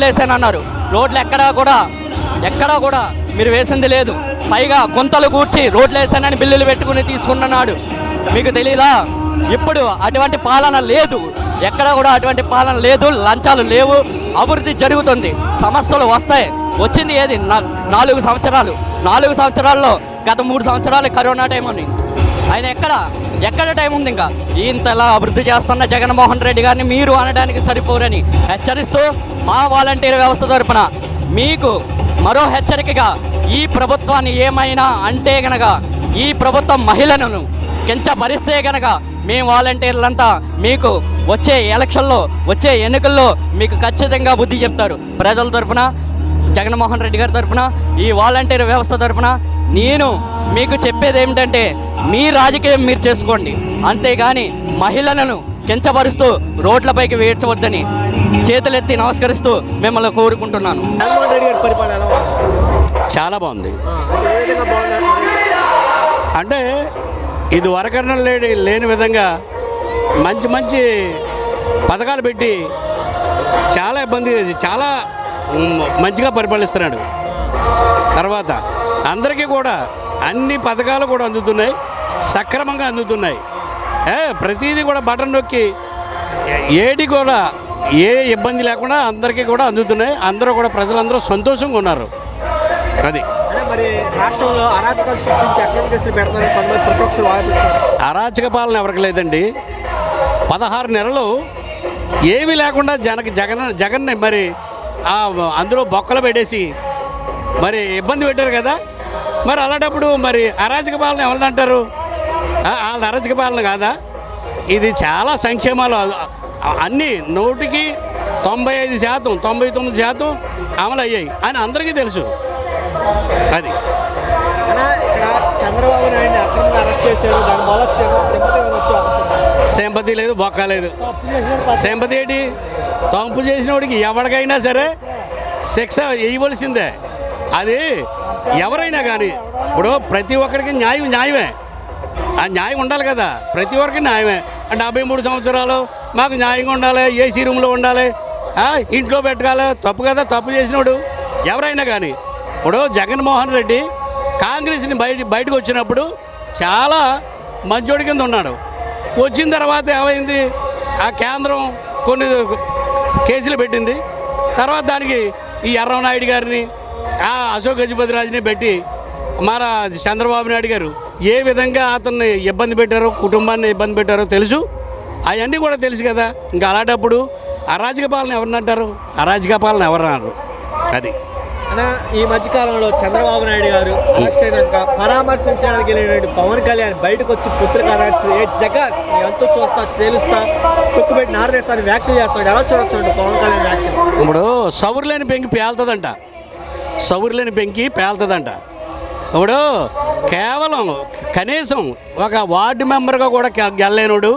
Speaker 14: వేసాను అన్నారు. రోడ్లు ఎక్కడా కూడా మీరు వేసింది లేదు. పైగా గుంతలు కూర్చి రోడ్లు వేసానని బిల్లులు పెట్టుకుని తీసుకున్నాడు. మీకు తెలీదా? ఇప్పుడు అటువంటి పాలన లేదు. ఎక్కడ కూడా అటువంటి పాలన లేదు. లంచాలు లేవు. అభివృద్ధి జరుగుతుంది. సమస్యలు వస్తాయి. వచ్చింది ఏది? 4 సంవత్సరాలు. 4 సంవత్సరాల్లో గత 3 సంవత్సరాలు కరోనా టైం అని ఆయన ఎక్కడ టైం ఉంది? ఇంకా ఇంతలా అభివృద్ధి చేస్తున్న జగన్మోహన్ రెడ్డి గారిని మీరు అనడానికి సరిపోరని హెచ్చరిస్తూ మా వాలంటీర్ వ్యవస్థ తరపున మీకు మరో హెచ్చరికగా, ఈ ప్రభుత్వాన్ని ఏమైనా అంటే గనక, ఈ ప్రభుత్వం మహిళలను కించపరిస్తే గనక మేము వాలంటీర్లంతా మీకు వచ్చే ఎలక్షన్లో, వచ్చే ఎన్నికల్లో మీకు ఖచ్చితంగా బుద్ధి చెప్తారు. ప్రజల తరపున, జగన్మోహన్ రెడ్డి గారి తరపున, ఈ వాలంటీర్ వ్యవస్థ తరపున నేను మీకు చెప్పేది ఏమిటంటే, మీ రాజకీయం మీరు చేసుకోండి, అంతేగాని మహిళలను కించపరుస్తూ రోడ్లపైకి వేడ్చవద్దని చేతులెత్తి నమస్కరిస్తూ మిమ్మల్ని కోరుకుంటున్నాను.
Speaker 2: జగన్మోహన్ రెడ్డి గారి పరిపాలన ఎలా ఉంది?
Speaker 15: చాలా బాగుంది. అంటే ఇది వరకరణ లేని విధంగా మంచి పథకాలు పెట్టి చాలా మంచిగా పరిపాలిస్తున్నాడు. తర్వాత అందరికీ కూడా అన్ని పథకాలు కూడా అందుతున్నాయి, సక్రమంగా అందుతున్నాయి. ప్రతిదీ కూడా బటన్ నొక్కి ఏది కూడా ఏ ఇబ్బంది లేకుండా అందరికీ కూడా అందుతున్నాయి. అందరూ కూడా ప్రజలందరూ సంతోషంగా ఉన్నారు. అది
Speaker 2: మరి రాష్ట్రంలో అరాచకాలు సృష్టించి అక్రమ కేసులు పెడతారని కొంతమంది ప్రతిపక్షాలు వాదిస్తున్నారు.
Speaker 15: అరాచక పాలన ఎవరికి లేదండి. 16 నెలలు ఏమీ లేకుండా జగన్ని మరి అందులో బొక్కలు పెట్టేసి మరి ఇబ్బంది పెట్టారు కదా. మరి అలాంటప్పుడు మరి అరాచక పాలన ఎవరిని అంటారు? వాళ్ళ అరాచక పాలన కాదా? ఇది చాలా సంక్షేమాలు అన్నీ 100కి 95%, 99% అమలు అయ్యాయి అని అందరికీ తెలుసు. అది
Speaker 2: చంద్రబాబు నాయుడిని అక్రమంగా అరెస్ట్ చేశారు. దానివల్ల
Speaker 15: సింపతి లేదు, బొక్క లేదు. సింపతి ఏంటి? తప్పు చేసినోడికి ఎవరికైనా సరే శిక్ష వేయవలసిందే. అది ఎవరైనా కానీ ఇప్పుడు ప్రతి ఒక్కరికి న్యాయమే. ఆ న్యాయం ఉండాలి కదా. ప్రతి ఒక్కరికి న్యాయమే. 73 సంవత్సరాలు మాకు న్యాయంగా ఉండాలి, ఏసీ రూమ్లో ఉండాలి, ఇంట్లో పెట్టాలి. తప్పు కదా. తప్పు చేసినోడు ఎవరైనా కానీ. ఇప్పుడు జగన్మోహన్ రెడ్డి కాంగ్రెస్ని బయటకు వచ్చినప్పుడు చాలా మంచోడి కింద ఉన్నాడు. వచ్చిన తర్వాత ఏమైంది? ఆ కేంద్రం కొన్ని కేసులు పెట్టింది. తర్వాత దానికి ఈ ఎర్రనాయుడు గారిని, అశోక్ గజపతిరాజుని పెట్టి మన చంద్రబాబు నాయుడు గారు ఏ విధంగా అతన్ని ఇబ్బంది పెట్టారో, కుటుంబాన్ని ఇబ్బంది పెట్టారో తెలుసు. అవన్నీ కూడా తెలుసు కదా. ఇంకా అలాంటప్పుడు అరాజక పాలన ఎవరినంటారు? అరాజక పాలన ఎవరన్నారు? అది
Speaker 2: ఈ మధ్యకాలంలో చంద్రబాబు నాయుడు గారు అరెస్ట్ అయినాక పరామర్శించడానికి వెళ్ళిన పవన్ కళ్యాణ్ బయటకు వచ్చి పుత్రిక జగన్ ఎంతో చూస్తా తెలుస్తా తొక్కుపెట్టి నారదేశాన్ని వ్యాఖ్యలు చేస్తాడు. ఎలా చూడొచ్చు పవన్ కళ్యాణ్ వ్యాఖ్యలు?
Speaker 15: ఇప్పుడు సౌరులేని పెంకి పేలుతుందంట. ఇప్పుడు కేవలం కనీసం ఒక వార్డు మెంబర్గా కూడా గెలలేనుడు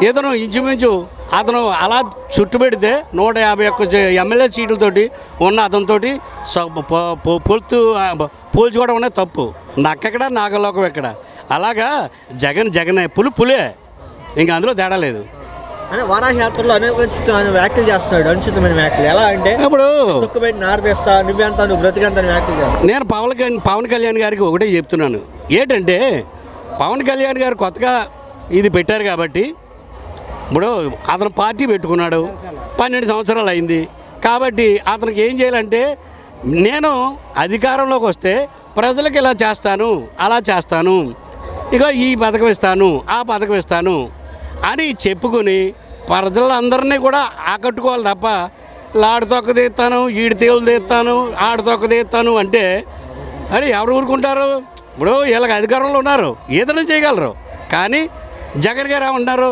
Speaker 15: ఇతను ఇంచుమించు అతను అలా చుట్టుపెడితే 151 ఎమ్మెల్యే సీట్లతోటి ఉన్న అతనితోటి పోల్చుకోవడం అనేది తప్పు. నక్కెక్కడ నాగలోకం ఎక్కడ? అలాగా జగనే పులే. ఇంకా అందులో తేడా లేదు.
Speaker 2: అంటే వారాహి యాత్రలో అనేక వ్యాఖ్యలు చేస్తున్నాడు, అనుచితమైన వ్యాఖ్యలు. ఎలా అంటే
Speaker 15: ఇప్పుడు
Speaker 2: తుక్కుబెట్టి నారదేస్తా, నువ్వెంత, నువ్వు బ్రతికంత వ్యాఖ్యలు చేస్తావు.
Speaker 15: నేను పవన్ కళ్యాణ్ గారికి ఒకటే చెప్తున్నాను, ఏంటంటే పవన్ కళ్యాణ్ గారు కొత్తగా ఇది పెట్టారు కాబట్టి, ఇప్పుడు అతను పార్టీ పెట్టుకున్నాడు, 12 సంవత్సరాలు అయింది కాబట్టి అతనికి ఏం చేయాలంటే, నేను అధికారంలోకి వస్తే ప్రజలకు ఇలా చేస్తాను, అలా చేస్తాను, ఇక ఈ పథకం ఇస్తాను, ఆ పథకం ఇస్తాను అని చెప్పుకొని ప్రజలందరినీ కూడా ఆకట్టుకోవాలి తప్ప, లాడు తొక్క తీస్తాను, ఈడి తేవులు తీస్తాను, ఆడు తొక్క తీస్తాను అంటే అని ఎవరు ఊరుకుంటారు? ఇప్పుడు వీళ్ళకి అధికారంలో ఉన్నారు, ఏదైనా చేయగలరు. కానీ జగన్ గారు ఏమన్నారు,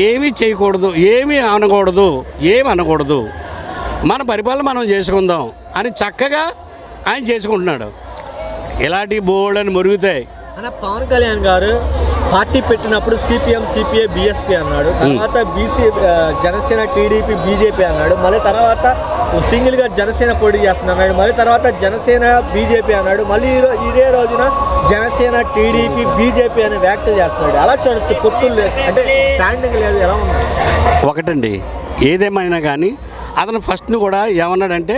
Speaker 15: ఏమీ చేయకూడదు, ఏమీ అనకూడదు, మన పరిపాలన మనం చేసుకుందాం అని చక్కగా ఆయన చేసుకుంటున్నాడు. ఇలాంటి బోర్డు అని మురుగుతాయి.
Speaker 2: అన్న పవన్ కళ్యాణ్ గారు పార్టీ పెట్టినప్పుడు సిపిఎం, సిపిఐ, బిఎస్పీ అన్నాడు, తర్వాత జనసేన, టీడీపీ, బీజేపీ అన్నాడు, మళ్ళీ తర్వాత సింగిల్గా జనసేన పోటీ చేస్తున్నాడు, మళ్ళీ తర్వాత జనసేన, బీజేపీ అన్నాడు, మళ్ళీ ఇదే రోజున జనసేన, టీడీపీ, బీజేపీ అనే వ్యాఖ్యలు చేస్తున్నాడు. అలా చూడొచ్చు, పొత్తులు లేదు అంటే స్టాండింగ్ లేదు. ఎలా ఉంది?
Speaker 15: ఒకటండి, ఏదేమైనా కానీ అతను ఫస్ట్ని కూడా ఏమన్నాడంటే,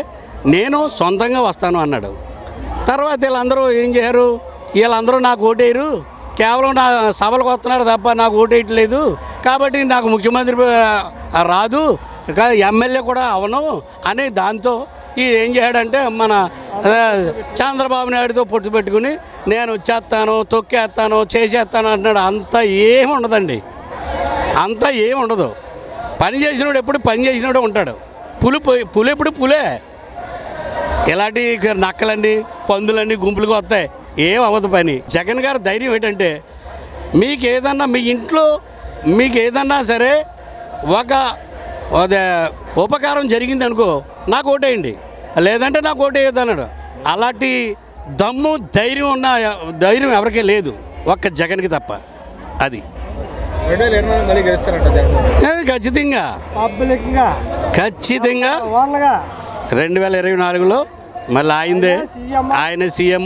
Speaker 15: నేను సొంతంగా వస్తాను అన్నాడు. తర్వాత వీళ్ళందరూ ఏం చేయరు, వీళ్ళందరూ నాకు ఓటేయరు, కేవలం నా సభలకు వస్తున్నారు తప్ప నాకు ఓటేయట్లేదు, కాబట్టి నాకు ముఖ్యమంత్రి రాదు, ఎమ్మెల్యే కూడా అవను అని దాంతో ఏం చేయడంటే మన చంద్రబాబు నాయుడుతో పొట్టు పెట్టుకుని నేను వచ్చేస్తాను, తొక్కేస్తాను, చేసేస్తాను అంటున్నాడు. అంతా ఏమి ఉండదండి, అంతా ఏమి ఉండదు. పని చేసినోడు ఎప్పుడు పని చేసినోడు ఉంటాడు. పులి ఎప్పుడు పులే. ఇలాంటి నక్కలన్నీ, పందులన్నీ గుంపులుగా వస్తాయి, ఏం అవ్వదు పని. జగన్ గారి ధైర్యం ఏంటంటే, మీకు ఏదన్నా మీ ఇంట్లో మీకు ఏదన్నా సరే ఒక ఉపకారం జరిగింది అనుకో, నాకు ఓటేయండి, లేదంటే నాకు ఓటేయద్దు అన్నాడు. అలాంటి దమ్ము ధైర్యం ఎవరికీ లేదు, ఒక్క జగన్కి తప్ప. అది
Speaker 2: 2024 మళ్ళీ గెలుస్తారంట జగన్.
Speaker 15: ఖచ్చితంగా 2024లో మళ్ళీ ఆయన సీఎం.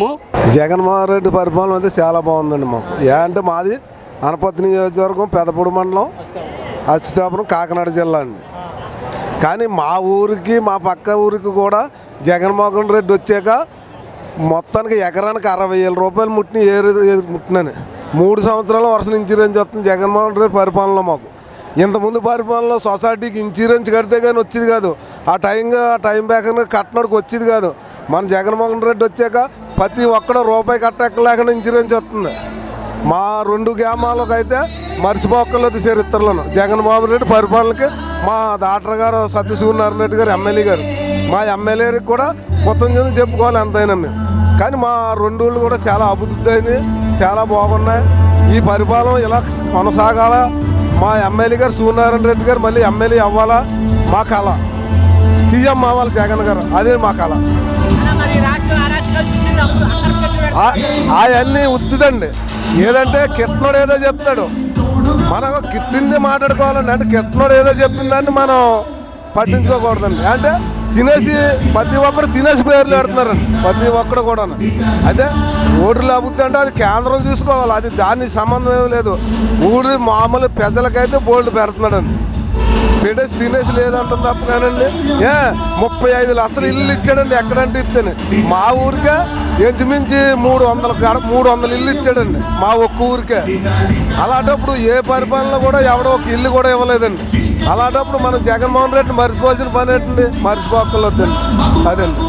Speaker 16: జగన్మోహన్ రెడ్డి పరిపాలన అయితే చాలా బాగుందండి మాకు. అంటే మాది అనపర్తి నియోజకవర్గం, పెదపూడి మండలం, అచ్యుతాపురం, కాకినాడ జిల్లా అండి. కానీ మా ఊరికి, మా పక్క ఊరికి కూడా జగన్మోహన్ రెడ్డి వచ్చాక మొత్తానికి ఎకరానికి 60,000 రూపాయలు ముట్టినని 3 సంవత్సరాల వర్షం ఇన్సూరెన్స్ వస్తుంది జగన్మోహన్ రెడ్డి పరిపాలనలో మాకు. ఇంతకుముందు పరిపాలనలో సొసైటీకి ఇన్సూరెన్స్ కడితే కానీ వచ్చేది కాదు, ఆ టైం బ్యాక్ కట్టడానికి వచ్చేది కాదు. మన జగన్మోహన్ రెడ్డి వచ్చాక ప్రతి ఒక్కడు రూపాయి కట్టలేకుండా ఇన్సూరెన్స్ వస్తుంది. మా 2 గ్రామాలకు అయితే మర్చిపోక్కర్లేదు చరిత్రలను. జగన్మోహన్ రెడ్డి పరిపాలనకి మా డాక్టర్ గారు సత్యసూర్యనారాయణ రెడ్డి గారు, ఎమ్మెల్యే గారు, మా ఎమ్మెల్యేకి కూడా కృతజ్ఞతలు చెప్పుకోవాలి ఎంతైనా మేము. కానీ మా 2 ఊళ్ళు కూడా చాలా అభివృద్ధి అయినాయి, చాలా బాగున్నాయి. ఈ పరిపాలన ఇలా కొనసాగాల. మా ఎమ్మెల్యే గారు సూర్యనారాయణ రెడ్డి గారు మళ్ళీ ఎమ్మెల్యే అవ్వాలా, మా కళ. సీఎం అవ్వాలి జగన్ గారు, అదే మా కళ. అవన్నీ ఉత్తిదండి. ఏదంటే కిట్నోడు ఏదో చెప్తాడు, మనం కిట్టింది మాట్లాడుకోవాలండి. అంటే కిట్నోడు ఏదో చెప్పిందంటే మనం పట్టించుకోకూడదండి. అంటే తినేసి ప్రతి ఒక్కరు తినేసి పేర్లు పెడుతున్నారండి, ప్రతి ఒక్కడు కూడా. అయితే ఓట్లు అభివృద్ధి అంటే అది కేంద్రం చూసుకోవాలి, అది దానికి సంబంధం ఏమి లేదు. ఊరి మామూలు ప్రజలకైతే బోల్డ్ పెడుతున్నాడండి, పెట్టేసి తినేసి లేదంటుంది తప్ప. కానండి 35 లక్షలు ఇల్లు ఇచ్చాడండి, ఎక్కడంటే ఇస్తేనే. మా ఊరికే ఇంచుమించి 300 ఇల్లు ఇచ్చాడండి, మా ఒక్క ఊరికే. అలాంటప్పుడు ఏ పరిపాలన కూడా ఎవడో ఒక ఇల్లు కూడా ఇవ్వలేదండి. అలాంటప్పుడు మనం జగన్మోహన్ రెడ్డిని మర్చిపోవాల్సిన పని ఏంటండి, మర్చిపోక్కర్లేదండి. అదండి,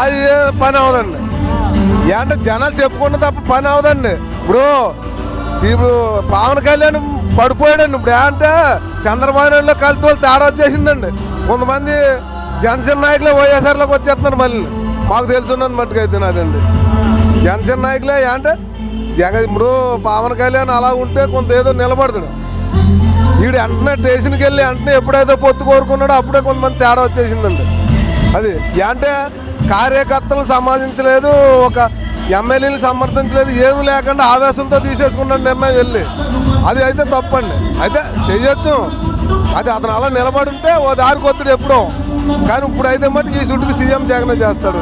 Speaker 16: అది ఏ పని అవదండి. అంటే జనాలు చెప్పుకుంటే తప్ప పని అవదండి. ఇప్పుడు పవన్ కళ్యాణ్ పడిపోయాడండి. ఇప్పుడు అంటే చంద్రబాబు నాయుడులో కలిసి వాళ్ళు తేడా వచ్చేసిందండి. కొంతమంది జనసేన నాయకులే వైఎస్ఆర్లోకి వచ్చేస్తున్నారు మళ్ళీ, మాకు తెలుసున్నది మట్టుకైతే. అదండి, జనసేన నాయకులే. అంటే ఇప్పుడు పవన్ కళ్యాణ్ అలా ఉంటే కొంత ఏదో నిలబడతాడు. వీడు వెంటనే స్టేషన్కి వెళ్ళి వెంటనే ఎప్పుడైతే పొత్తు కోరుకున్నాడో అప్పుడే కొంతమంది తేడా వచ్చేసిందండి. అది అంటే కార్యకర్తలు సమాధించలేదు, ఒక ఎమ్మెల్యేని సమర్థించలేదు, ఏమి లేకుండా ఆవేశంతో తీసేసుకున్నాడు నిర్ణయం వెళ్ళి. అది అయితే తప్పండి. అయితే చెయ్యొచ్చు, అది అతను అలా నిలబడి ఉంటే ఓ దారి కొత్తడు ఎప్పుడో. కానీ ఇప్పుడు అయితే మటుకు ఈ చుట్టుకు సీఎం జగన్ చేస్తాడు.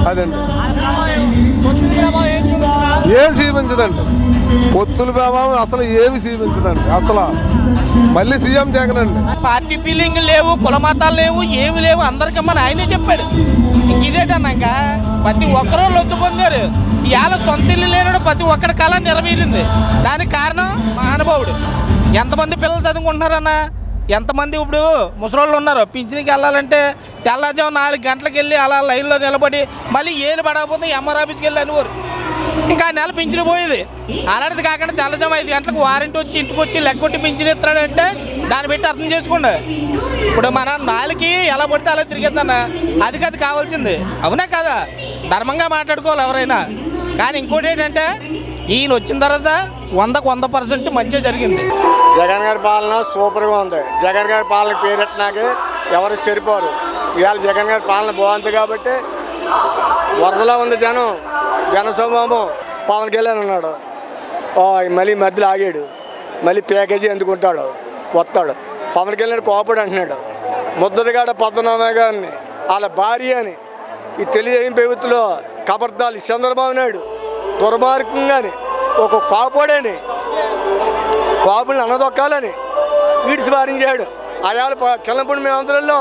Speaker 16: అదండి. ఏం చూపించదండి. పొత్తుల ప్రభావం అసలు ఏమి చూపించదండి. అసలు మళ్ళీ సీఎం జగన్ అండి.
Speaker 17: పార్టీ ఫీలింగ్ లేవు, కుల మతాలు లేవు, ఏమి లేవు, అందరికీ మన ఆయనే చెప్పాడు. ఇంక ఇదేటన్నాక ప్రతి ఒక్కరూ లొద్దు పొందారు. ఇవాళ సొంత ఇల్లు లేనాడు ప్రతి ఒక్కడి కళ నెరవేరింది. దానికి కారణం మహానుభావుడు. ఎంతమంది పిల్లలు చదువుకుంటున్నారన్న, ఎంతమంది ఇప్పుడు ముసలోళ్ళు ఉన్నారు. పింఛన్కి వెళ్ళాలంటే తెల్లజాము 4 గంటలకు వెళ్ళి అలా లైన్లో నిలబడి మళ్ళీ ఏళ్ళు పడకపోతే ఎంఆర్ ఆఫీస్కి వెళ్ళి అనేవారు. ఇంకా నెల పింఛను పోయేది. అలాంటిది కాకుండా తెల్లజాము 5 గంటలకు వారంటీ వచ్చి ఇంటికి వచ్చి లెక్కొట్టి పింఛను ఇస్తున్నాడంటే దాన్ని పెట్టి అర్థం చేసుకోండి. ఇప్పుడు మన నాలుగుకి ఎలా పడితే అలా తిరిగేద్దన్న, అది కావాల్సింది. అవునా కదా, ధర్మంగా మాట్లాడుకోవాలి ఎవరైనా. కానీ ఇంకోటి ఏంటంటే ఈయన వచ్చిన తర్వాత 100% మంచిగా జరిగింది.
Speaker 7: జగన్ గారి పాలన సూపర్గా ఉంది. జగన్ గారి పాలన పేరెట్టినాకే ఎవరు సరిపోరు. ఇవాళ జగన్ గారి పాలన బాగుంది కాబట్టి వరదలా ఉంది జనం, జనసమూహం. పవన్ కళ్యాణ్ ఉన్నాడు, మళ్ళీ మధ్యలో ఆగాడు, మళ్ళీ ప్యాకేజీ ఎందుకుంటాడు, వస్తాడు. పవన్ కళ్యాణ్ కోపడు అంటున్నాడు. ముద్దడిగాడ పద్మనాభ గారిని వాళ్ళ భార్య అని ఈ తెలియజేయం ప్రభుత్వంలో కబర్దాలు చంద్రబాబు నాయుడు దుర్మార్గంగాని ఒక కాపాడని కాపుల్ని అనదొక్కాలని ఈడ్చి పారించాడు. అయాల కిల్లపూడి మేమంతరంలో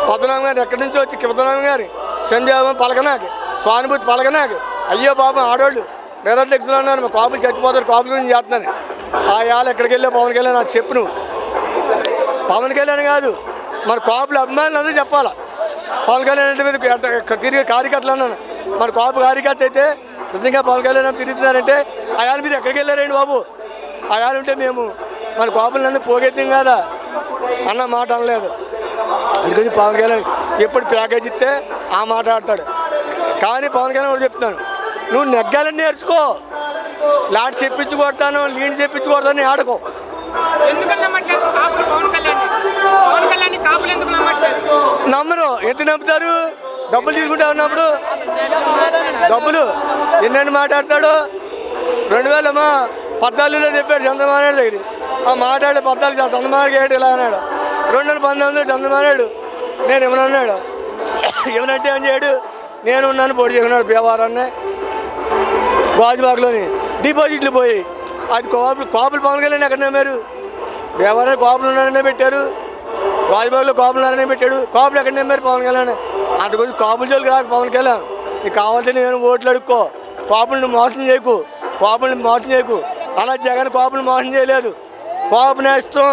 Speaker 7: పద్మనాభం గారు ఎక్కడి నుంచో వచ్చి పద్మనాభం గారి సంజాబం పలకనాకి స్వానుభూతి పలకనాకి అయ్యో పాపం ఆడవాళ్ళు నిరధ్యక్షులు అన్నారు, మా కాపులు చచ్చిపోతారు, కాపుల గురించి చేస్తున్నాను. ఆయాల ఎక్కడికి వెళ్ళా పవన్ కళ్యాణ్ నాకు చెప్పు. నువ్వు పవన్ కళ్యాణ్ కాదు, మన కాపుల అభిమానులు అందరూ చెప్పాలా. పవన్ కళ్యాణ్ అంటే మీద తిరిగి కార్యకర్తలు అన్నాను. మన కాపు కార్యకర్త అయితే నిజంగా పవన్ కళ్యాణ్ తిరుగుతున్నారంటే ఆయాల మీరు ఎక్కడికి వెళ్ళారండి బాబు, ఆయాలు ఉంటే మేము మన కాపులందరూ పోగెత్తాం కదా అన్న మాట అనలేదు. అందుకని పవన్ కళ్యాణ్ ఎప్పుడు ప్యాకేజ్ ఇస్తే ఆ మాట ఆడతాడు. కానీ పవన్ కళ్యాణ్ కూడా చెప్తున్నాను, నువ్వు నెగ్గాలని నేర్చుకో. లాట్ చెప్పించి కొడతాను, లీడ్ చెప్పించి కొడతాను ఆడుకో. నమ్మరు. ఎంత నమ్ముతారు? డబ్బులు తీసుకుంటా ఉన్నప్పుడు డబ్బులు ఎన్నెన్ని మాట్లాడతాడు. 2014లో చెప్పాడు చంద్రబాబు నాయుడు దగ్గర. ఆ మాట్లాడే 14 చంద్రబాబు నాయుడు ఇలా అన్నాడు. 2019 చంద్రబాబు నాయుడు నేను ఏమన్నాడు, ఏమనంటే ఏం చేయడు, నేను ఉన్నాను పోటీ చేసుకున్నాడు. వ్యవహారాన్ని గాజుబాగ్లోని డిపాజిట్లు పోయి అది కాపులు పవన్ కళ్యాణ్ ఎక్కడ నమ్మారు? వ్యవహారాన్ని కాపులు ఉన్నారనే పెట్టారు, గాజుబాగ్లో కాపులు ఉన్నారనే పెట్టాడు. కాపులు ఎక్కడ నమ్మారు పవన్ కళ్యాణ్? అందుకొచ్చి కాపుల జోలికి రాకు పవన్ కళ్యాణ్. నీకు కావాల్సిన నేను ఓట్లు అడుక్కో, కాపులను మోసం చేయకు, కాపులను మోసం చేయకు. అలా జగన్ కాపులు మోసం చేయలేదు. కాపు నేస్తం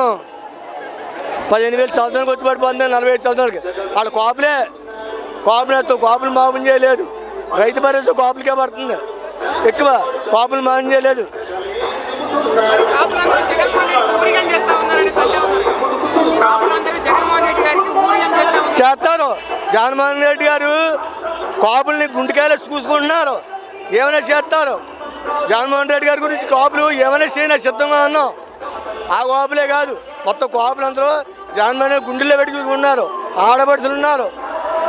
Speaker 7: 15,000 సంవత్సరానికి వచ్చి పడిపోతుంది, 45 సంవత్సరాలకి. వాళ్ళు కాపులే, కాపు నేస్తం. కాపులు మోసం చేయలేదు. రైతు భరోసా కాపులకే పడుతుంది ఎక్కువ, కాపులు మోసం చేయలేదు. చేస్తారు. జగన్మోహన్ రెడ్డి గారు కాపుల్ని గుండెకాయలు చూసుకుంటున్నారు, ఏమైనా చేస్తారు. జగన్మోహన్ రెడ్డి గారి గురించి కాపులు ఏమైనా చేయనా సిద్ధంగా ఉన్నాం. ఆ కాపులే కాదు, మొత్తం కాపులు అందరూ జగన్మోహన్ రెడ్డి గుండెల్లో పెట్టి చూసుకుంటున్నారు. ఆడపడుచులు ఉన్నారు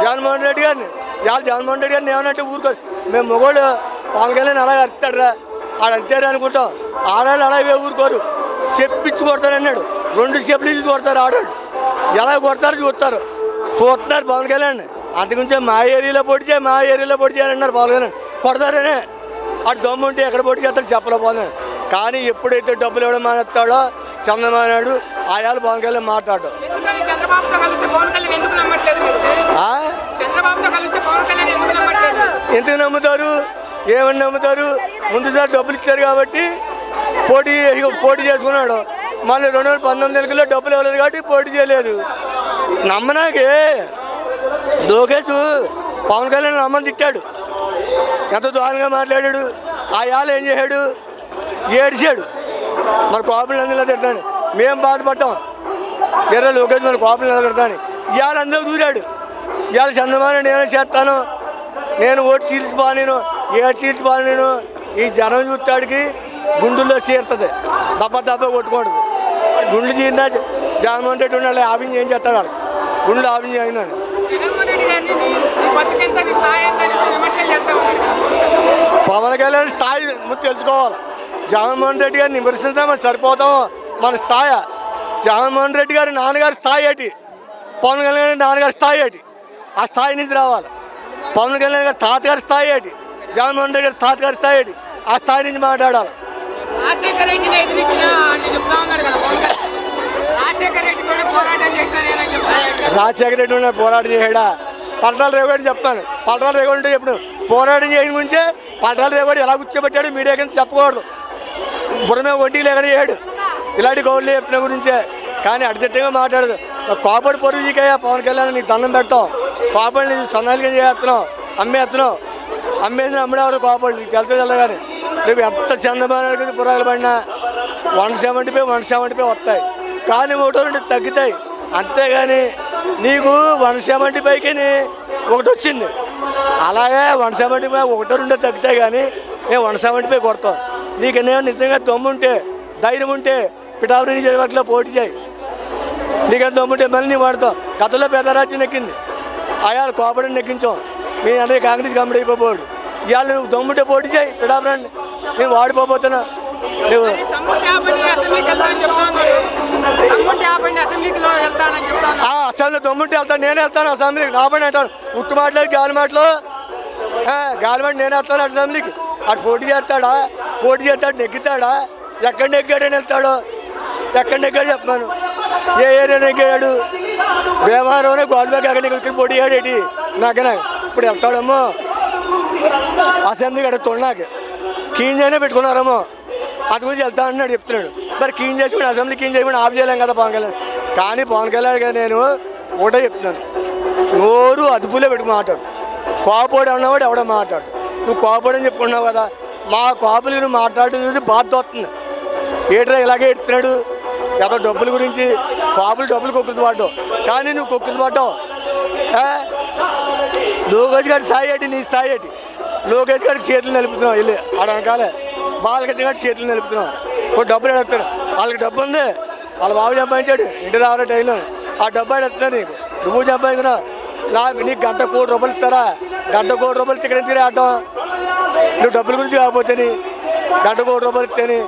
Speaker 7: జగన్మోహన్ రెడ్డి గారిని. ఇవాళ జగన్మోహన్ రెడ్డి గారిని ఏమనంటే ఊరుకోరు. మేము మొగోళ్ళు పవన్ కళ్యాణ్ అలాగే అరుతాడురా, ఆడ అంతేరా అనుకుంటాం. ఆడవాళ్ళు అలాగే ఊరుకోరు, చెప్పించి కొడతారన్నాడు. 2 చెప్పులు ఇచ్చి కొడతారు ఆడవాళ్ళు. ఎలా కొడతారు చూస్తారు పవన్ కళ్యాణ్. అందుగురించే మా ఏరియాలో పోటీ చేయాలి, మా ఏరియాలో పోటీ చేయాలన్నారు పవన్ కళ్యాణ్. కొడతారనే అటు దమ్ము ఉంటే ఎక్కడ పోటీ చేస్తారు చెప్పలేకపోతున్నాను. కానీ ఎప్పుడైతే డబ్బులు ఇవ్వడం మానేస్తాడో చంద్రబాబు నాయుడు ఆయాలు పవన్ కళ్యాణ్ మాట్లాడు. ఎందుకు నమ్ముతారు? ఏమని నమ్ముతారు? ముందుసారి డబ్బులు ఇచ్చారు కాబట్టి పోటీ చేసుకున్నాడు. మళ్ళీ 2019లో డబ్బులు ఇవ్వలేదు కాబట్టి పోటీ చేయలేదు. నమ్మనాకే లోకేష్ పవన్ కళ్యాణ్ నమ్మని తిట్టాడు, ఎంత దూరంగా మాట్లాడాడు. ఆ యాలు ఏం చేశాడు? ఏడిచాడు. మన కాపులు అందులో తిడతాను, మేము బాధపడ్డాం. వేరే లోకేష్ మన కాపులు నిలబెడతాను. ఇవాళ అందులో దూరాడు. ఇవాళ చంద్రబాబు నేనే చేస్తాను, నేను ఓటు సీట్స్ బాగానేను, 7 సీట్స్ బాగానేను. ఈ జనం చూస్తాడికి గుండెల్లో చేరుతుంది, దెబ్బ కొట్టుకోండి. గుండెలు చీరినా జగన్మోహన్ రెడ్డి ఉండాలి, ఆఫీస్ ఏం చేస్తాడు వాళ్ళకి గుండెలు ఆఫీస్ అయినాను. పవన్ కళ్యాణ్ స్థాయి తెలుసుకోవాలి. జగన్మోహన్ రెడ్డి గారిని విమర్శిద్దాం సరిపోతాం. మన స్థాయి జగన్మోహన్ రెడ్డి గారి నాన్నగారి స్థాయి ఏంటి, పవన్ కళ్యాణ్ నాన్నగారి స్థాయి ఏంటి, ఆ స్థాయి నుంచి రావాలి. పవన్ కళ్యాణ్ గారి తాతగారి స్థాయి ఏంటి, జగన్మోహన్ రెడ్డి గారి తాతగారి స్థాయి ఏంటి,
Speaker 5: ఆ స్థాయి నుంచి మాట్లాడాలి.
Speaker 4: రాజశేఖర రెడ్డిని ఎదిరించిన అని చెప్తా ఉన్నాడు కదా పవన్ కళ్యాణ్. రాజశేఖర రెడ్డి కూడా పోరాటం చేసిన
Speaker 5: రాజశేఖర రెడ్డి ఉన్న పోరాటం చేయడా పట్టాల రేగోడి చెప్తాను. పట్టాల రేగోడి అంటే ఇప్పుడు పోరాటం చేయడం గురించే పట్టాల రేగోడి ఎలా కూర్చోబెట్టాడు మీడియా కింద చెప్పకూడదు. బుర్రమే వడ్డీలు ఎక్కడ చేయడు ఇలాంటి గౌడ్లు చెప్పిన గురించే. కానీ అడిదిట్టంగా మాట్లాడదు. కోపడి పొరుగుకయ్యా పవన్ కళ్యాణ్ నీకు దండం పెడతాం. కోపడి నీకు సన్నాలుగా చేస్తున్నావు, అమ్మేస్తున్నావు. అమ్మేసిన అమ్మడేవారు కోపడి నీకు వెళ్తే వెళ్ళగానే నువ్వు ఎంత చందమాన పురాలు పడినా 175 వస్తాయి. కానీ 1 తగ్గుతాయి అంతేగాని నీకు 175కి ఒకటి వచ్చింది. అలాగే 175 1-2 తగ్గుతాయి కానీ నేను 175 కొడతాను. నీకు నేను నిజంగా దమ్ముంటే ధైర్యం ఉంటే పిఠాపురం నియోజకవర్గంలో పోటీ చేయి. నీకు దమ్ముంటే మళ్ళీ నీ వాడతాం. గతంలో పెద్దరాజ్యం నెక్కింది, అయాలు కోపడిని నెక్కించాం. మీ అందరికీ కాంగ్రెస్ కమిటీ అయిపోయాడు. ఇవాళ నువ్వు దమ్ముంటే పోటీ చేయి పిఠాపురాన్ని. నేను వాడిపోతున్నా నువ్వు అసెంబ్లీ దమ్ముంటే వెళ్తాను. నేను వెళ్తాను అసెంబ్లీకి. నా పని అంటాను ఉట్టు మాటలేదు గాలి మాటలు నేను వెళ్తాను అసెంబ్లీకి. అటు పోటీ చేస్తాడా? పోటీ చేస్తాడు నెగ్గుతాడా? ఎక్కడ నెగ్గాడని వెళ్తాడు? ఎక్కడ నెగ్గాడు చెప్పాను. ఏ ఏరియా నెగ్గాడు? భీమవరంలోనే గోల్బాగ్ ఎక్కడ నెగ్గి పోటీ చేయడేటి నాకనా ఇప్పుడు వెళ్తాడమ్మో అసెంబ్లీకి అడుగుతాడు. నాకు కీన్ చేయనే పెట్టుకున్నారమ్మో అది గురించి వెళ్తా అన్నాడు చెప్తున్నాడు. మరి కీన్ చేసుకుని అసెంబ్లీ కీన్ చేయకుండా ఆఫ్ చేయలేం కదా పవన్ కళ్యాణ్. కానీ పవన్ కళ్యాణ్ గారు నేను ఒకటే చెప్తున్నాను, నోరు అదుపులో పెట్టుకు మాట్లాడు. కోపడు అన్నవాడు ఎవడో మాట్లాడు. నువ్వు కోపడని చెప్పుకున్నావు కదా, మా కోపలకి నువ్వు మాట్లాడడం చూసి బాధ వస్తుంది. ఏట్రా ఇలాగే ఎడుతున్నాడు ఏదో డబ్బుల గురించి. కోపలు డబ్బులు కొక్కుతు పడ్డావు కానీ నువ్వు కొక్కుతు పడ్డావు. లోకేష్ గారి స్థాయి ఏంటి? నీ స్థాయి ఏంటి? లోకేష్ గారికి చేతులు నిలుపుతున్నావు. వెళ్ళి ఆడనకాలే బాలగట్టి గారి చేతులు నిలుపుతున్నావు. ఒక డబ్బులు ఎడతారు. వాళ్ళకి డబ్బు ఉంది, వాళ్ళ బాబు సంపాదించాడు ఇంటి రావాల టైంలో. ఆ డబ్బు ఎడుతున్నా నీకు నువ్వు సంపాదించినావు. నాకు నీకు గంట ₹1,00,00,000 ఇస్తారా? గంట ₹1,00,00,000 తిక్కడ తీరే ఆడటం. నువ్వు డబ్బుల గురించి కాకపోతే గంట ₹1,00,00,000 ఇస్తేనే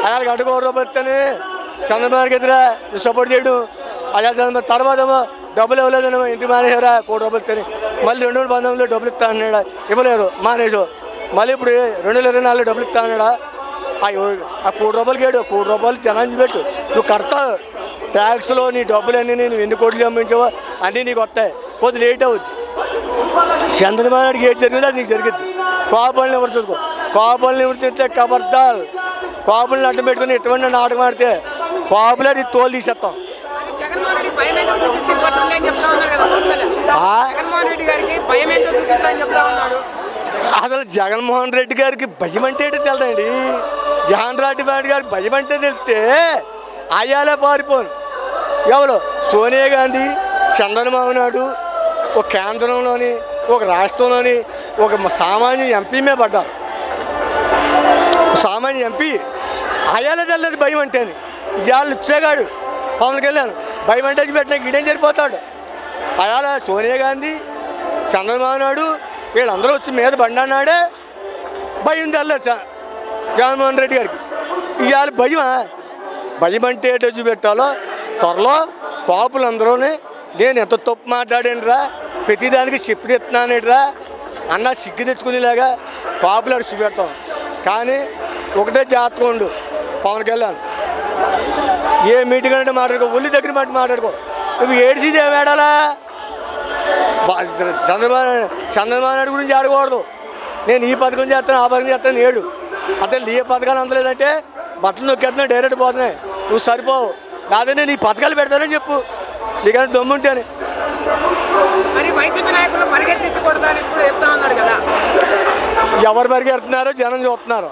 Speaker 5: అయాల గంట ₹1,00,00,000 ఇస్తేనే చంద్రబాబుకి ఎదురా నువ్వు సపోర్ట్ చేయడం. అయా చంద్రబాబు తర్వాత డబ్బులు ఇవ్వలేదనో ఇంటికి మానేసారా ₹1,00,00,000 ఇస్తేనే. మళ్ళీ 2019లో డబ్బులు ఇస్తా అన్నాడా? ఇవ్వలేదు మానేసావు. మళ్ళీ ఇప్పుడు 2024 డబ్బులు ఇస్తా అన్నాడా? ఆ ₹1,00,00,000 కేడు ₹1,00,00,000 జనాన్ని పెట్టు. నువ్వు కడతావు ట్యాక్స్లో నీ డబ్బులన్నీ నేను ఎన్ని కోట్లు పంపించావో అన్నీ నీకు వస్తాయి. కొద్ది లేట్ అవుద్ది. చంద్రబాబు నాయుడికి ఏది జరిగిందో అది నీకు జరిగిద్ది. కోపాలను ఎవరు చూసుకో. కోపాలను ఎవరు తింటే కబర్దాలు. కోపాలను అడ్డం పెట్టుకుని ఎటువంటి నాటకం ఆడితే కోపలే నీ తోలు తీసేస్తాం. అసలు జగన్మోహన్ రెడ్డి గారికి భయం అంటే ఏంటో తెలుదండి. జగన్ రెడ్డి గారికి భయం అంటే తెలిస్తే అయ్యాలే పారిపోను. ఎవరు? సోనియా గాంధీ, చంద్రబాబు నాయుడు ఒక కేంద్రంలోని ఒక రాష్ట్రంలోని ఒక సామాన్య ఎంపీ మీద పడ్డారు. సామాన్య ఎంపీ అయ్యాలే తెల్లది భయం అంటేని. ఇవాళ ఇచ్చేగాడు పవన్ కళ్యాణ్ భయం అంటే పెట్టిన గిడేం సరిపోతాడు. అయాల సోనియా గాంధీ, చంద్రబాబు నాయుడు వీళ్ళందరూ వచ్చి మీద బండన్నాడే భయం తెల్లదు జగన్మోహన్ రెడ్డి గారికి. ఇవాళ భయమా? భయం అంటే ఏంటో చూపెట్టాలో త్వరలో కోపులందరూ నేను ఎంత తప్పు మాట్లాడానురా, ప్రతిదానికి చెప్పు తెస్తున్నానురా అన్న సిగ్గు తెచ్చుకునేలాగా కోపులాడు చూపెడతాం. కానీ ఒకటే జాగ్రత్తగా ఉండు పవన్ కళ్యాణ్. ఏ మీటింగ్ అంటే మాట్లాడుకో, ఒళ్ళు దగ్గర మాట మాట్లాడుకో. నువ్వు ఏడ్చిది ఏమి ఏడాలా? చంద్రబాబు నాయుడు గురించి ఆడకూడదు. నేను ఈ పథకం చేస్తాను ఆ పథకం చేస్తాను ఏడు అతను ఏ పథకాలు అందలేదంటే బట్టలు నొక్కేస్తున్నా డైరెక్ట్ పోతున్నాయి. నువ్వు సరిపోవు కాదే నేను ఈ పథకాలు పెడతానని చెప్పు నీకైనా దమ్ముంటేనే. ఎవరు పరిగెడుతున్నారో జనం చూస్తున్నారు.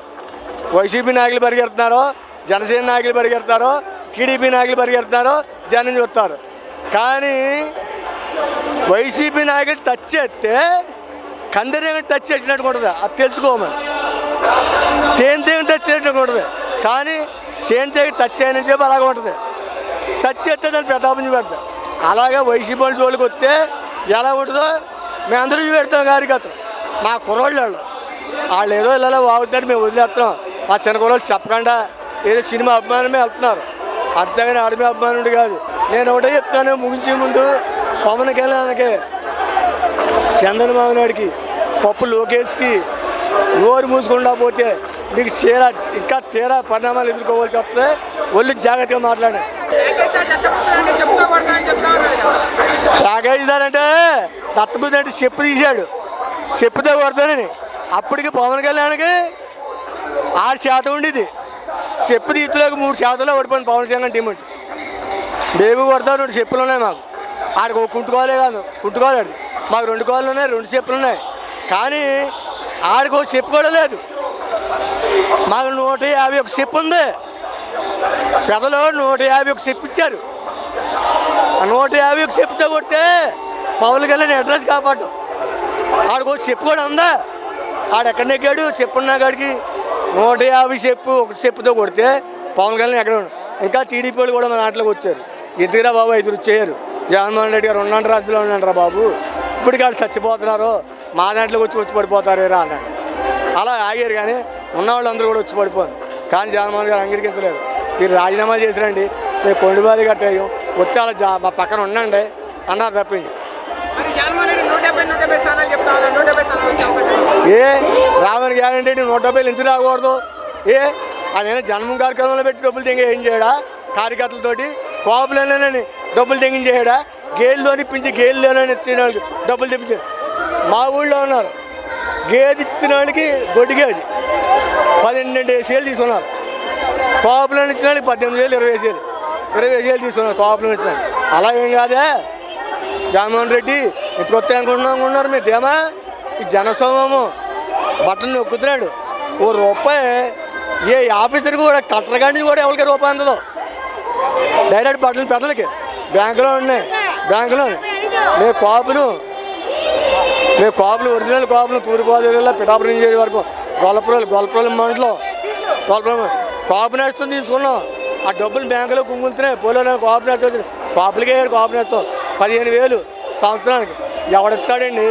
Speaker 5: వైసీపీ నాయకులు పరిగెడుతున్నారో, జనసేన నాయకులు పరిగెడతారో, టీడీపీ నాయకులు పరిగెడుతున్నారో జనం చూస్తారు. కానీ వైసీపీ నాయకులు టచ్ చేస్తే కందరేమి టచ్ చేసినట్టు ఉంటుంది. అది తెలుసుకోమని. తేనె టచ్ చేసినట్టు ఉంటుంది. కానీ చేతి టచ్ చేయని చెప్పి అలాగే ఉంటుంది. టచ్ చేస్తే దాన్ని ప్రతాపం చూపెడతాం. అలాగే వైసీపీ వాళ్ళ జోలికి వస్తే ఎలా ఉంటుందో మేమందరూ చూపెడతాం. కార్యకర్తలు మా కుర్రోళ్ళు వాళ్ళు ఏదో ఇలా వాగుతారు, మేము వదిలేస్తున్నాం. మా చిన్న కుర్రోళ్ళు చెప్పకుండా ఏదో సినిమా అభిమానమే వెళ్తున్నారు. అంతేగాని ఆడమే అభిమానుడు కాదు. నేను ఒకటే చెప్తాను ముగించే ముందు, పవన్ కళ్యాణ్కి, చంద్రబాబు నాయుడికి, పప్పు లోకేష్కి నోరు మూసుకుండా పోతే
Speaker 18: మీకు ఇంకా తీరా పరిణామాలు ఎదుర్కోవాల్సి వస్తే ఒళ్ళు జాగ్రత్తగా మాట్లాడండి. తాగేసారంటే దత్తబుద్ధి అంటే చెప్పు తీశాడు, చెప్పుతో కొడతానని. అప్పటికి పవన్ కళ్యాణ్కి 6% ఉండేది, చెప్పు తీతులోకి 3% ఓడిపోయింది పవన్ కళ్యాణ్ టీం అంటే. బేబీ కొడతాడు, 2 చెప్పులు ఉన్నాయి మాకు. ఆడికి ఒక కుంటుకోలే కాదు, కుంటుకోలేడు. మాకు 2 కాళ్ళు ఉన్నాయి, 2 చెప్పులు ఉన్నాయి. కానీ ఆడికి ఒక చెప్పు కూడా లేదు. మాకు 151 చెప్పు ఉంది. పెదలో 151 చెప్పు ఇచ్చారు. ఆ 151 చెప్పుతో కొడితే పవన్ కళ్యాణ్ అడ్రస్ కాపాడు. ఆడికి చెప్పు కూడా ఉందా? ఆడెక్కడ నెగ్గాడు? చెప్పున్నా కాడికి 150 చెప్పు 1 చెప్పుతో కొడితే పవన్ కళ్యాణ్ ఎక్కడ ఉన్నాడు? ఇంకా టీడీపీ వాళ్ళు కూడా మన దాంట్లోకి వచ్చారు. ఎదుగురా బాబు, ఎదురు చేయరు. జగన్మోహన్ రెడ్డి గారు ఉన్నాడు రాజ్యంలో ఉన్నాడు బాబు, ఇప్పటికి వాళ్ళు చచ్చిపోతున్నారు, మా దాంట్లోకి వచ్చి పడిపోతారేరా అన్నాడు. అలా ఆగారు. కానీ ఉన్నవాళ్ళు అందరూ కూడా వచ్చి పడిపోయింది. కానీ జగన్మోహన్ గారు అంగీకరించలేదు. మీరు రాజీనామా చేసిరండి, మేము కొండబారి కట్టాము, వచ్చి అలా మా పక్కన ఉండండి అన్నారు తప్పింది. ఏ రావని గ్యారంటీ 170 ఎందుకు రాకూడదు? అదేనా జన్మం కార్యక్రమంలో పెట్టి డబ్బులు తెంగి ఏం చేయడా? కార్యకర్తలతోటి కోపలేనని డబ్బులు తెంగించేయడా? గేలు తోనిపించి గేలులోనే ఇచ్చిన వాళ్ళకి డబ్బులు తెప్పించాడు. మా ఊళ్ళో ఉన్నారు, గేది ఇచ్చిన వాళ్ళకి గొడ్డి గేది 12 వేలు తీసుకున్నారు. కోపలను ఇచ్చిన వాళ్ళకి 18 వేలు 20 వేలు తీసుకున్నారు కోపలను ఇచ్చిన. అలా ఏం కాదే జగన్మోహన్ రెడ్డి ఎత్తుకొత్తా అనుకుంటున్నారు మీరు. ఏమా ఈ జనసోమము బట్టలు నొక్కుతున్నాడు. ₹1 ఏ ఆఫీసర్కి కూడా కట్టర కానీ కూడా ఎవరికి రూపాయి అందదు. డైరెక్ట్ బట్టలు పెద్దలకి బ్యాంకులో ఉన్నాయి, బ్యాంకులో. మేము కాపులు ఒరిజినల్ కాపులు తూర్పుగోదావరి జిల్లా పిఠాపురం వరకు గొల్లపురం మండలం కాపు నేస్తం తీసుకున్నాం. ఆ డబ్బులు బ్యాంకులో కుంగులుతున్నాయి. పోలీసులు కాపు నేస్తం కాపులకే కాపు నేస్తాం 15,000 సంవత్సరానికి. ఎవడిస్తాడండి?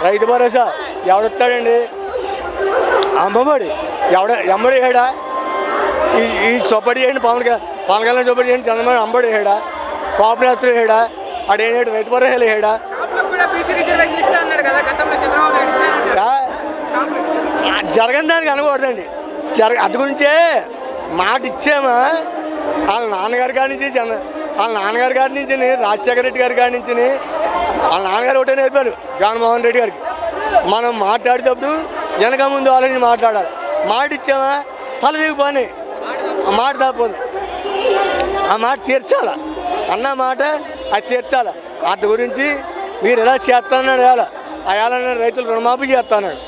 Speaker 18: రైతు భరోసా ఎవడిస్తాడండి? అమ్మఒడి ఎమ్మడి వేయడా? ఈ చొప్పటి చేయండి, పవన్ కళ్యాణ్ చొప్పటి చేయండి, చంద్రబాబు అమ్మడి వేయడా? కాపు నేస్తం వేయడా? ఆడేనాడు? రైతు భరోసా వేయడా? జరగని దానికి అనకూడదండి. అది గురించే మాట ఇచ్చామా వాళ్ళ నాన్నగారి కాడి నుంచి రాజశేఖర రెడ్డి గారి కాడి నుంచి వాళ్ళ నాన్నగారు ఒకటే నేర్పారు జగన్మోహన్ రెడ్డి గారికి. మనం మాట్లాడేటప్పుడు వెనక ముందు ఆలోచించి మాట్లాడాలి. మాట ఇచ్చామా తల దిగిపోని, ఆ మాట తప్పదు. ఆ మాట తీర్చాలా అన్న మాట అది తీర్చాలా. అంత గురించి మీరు ఎలా చేస్తానన్నాడు? అలా రైతులు రుణమాఫీ చేస్తాన్నాడు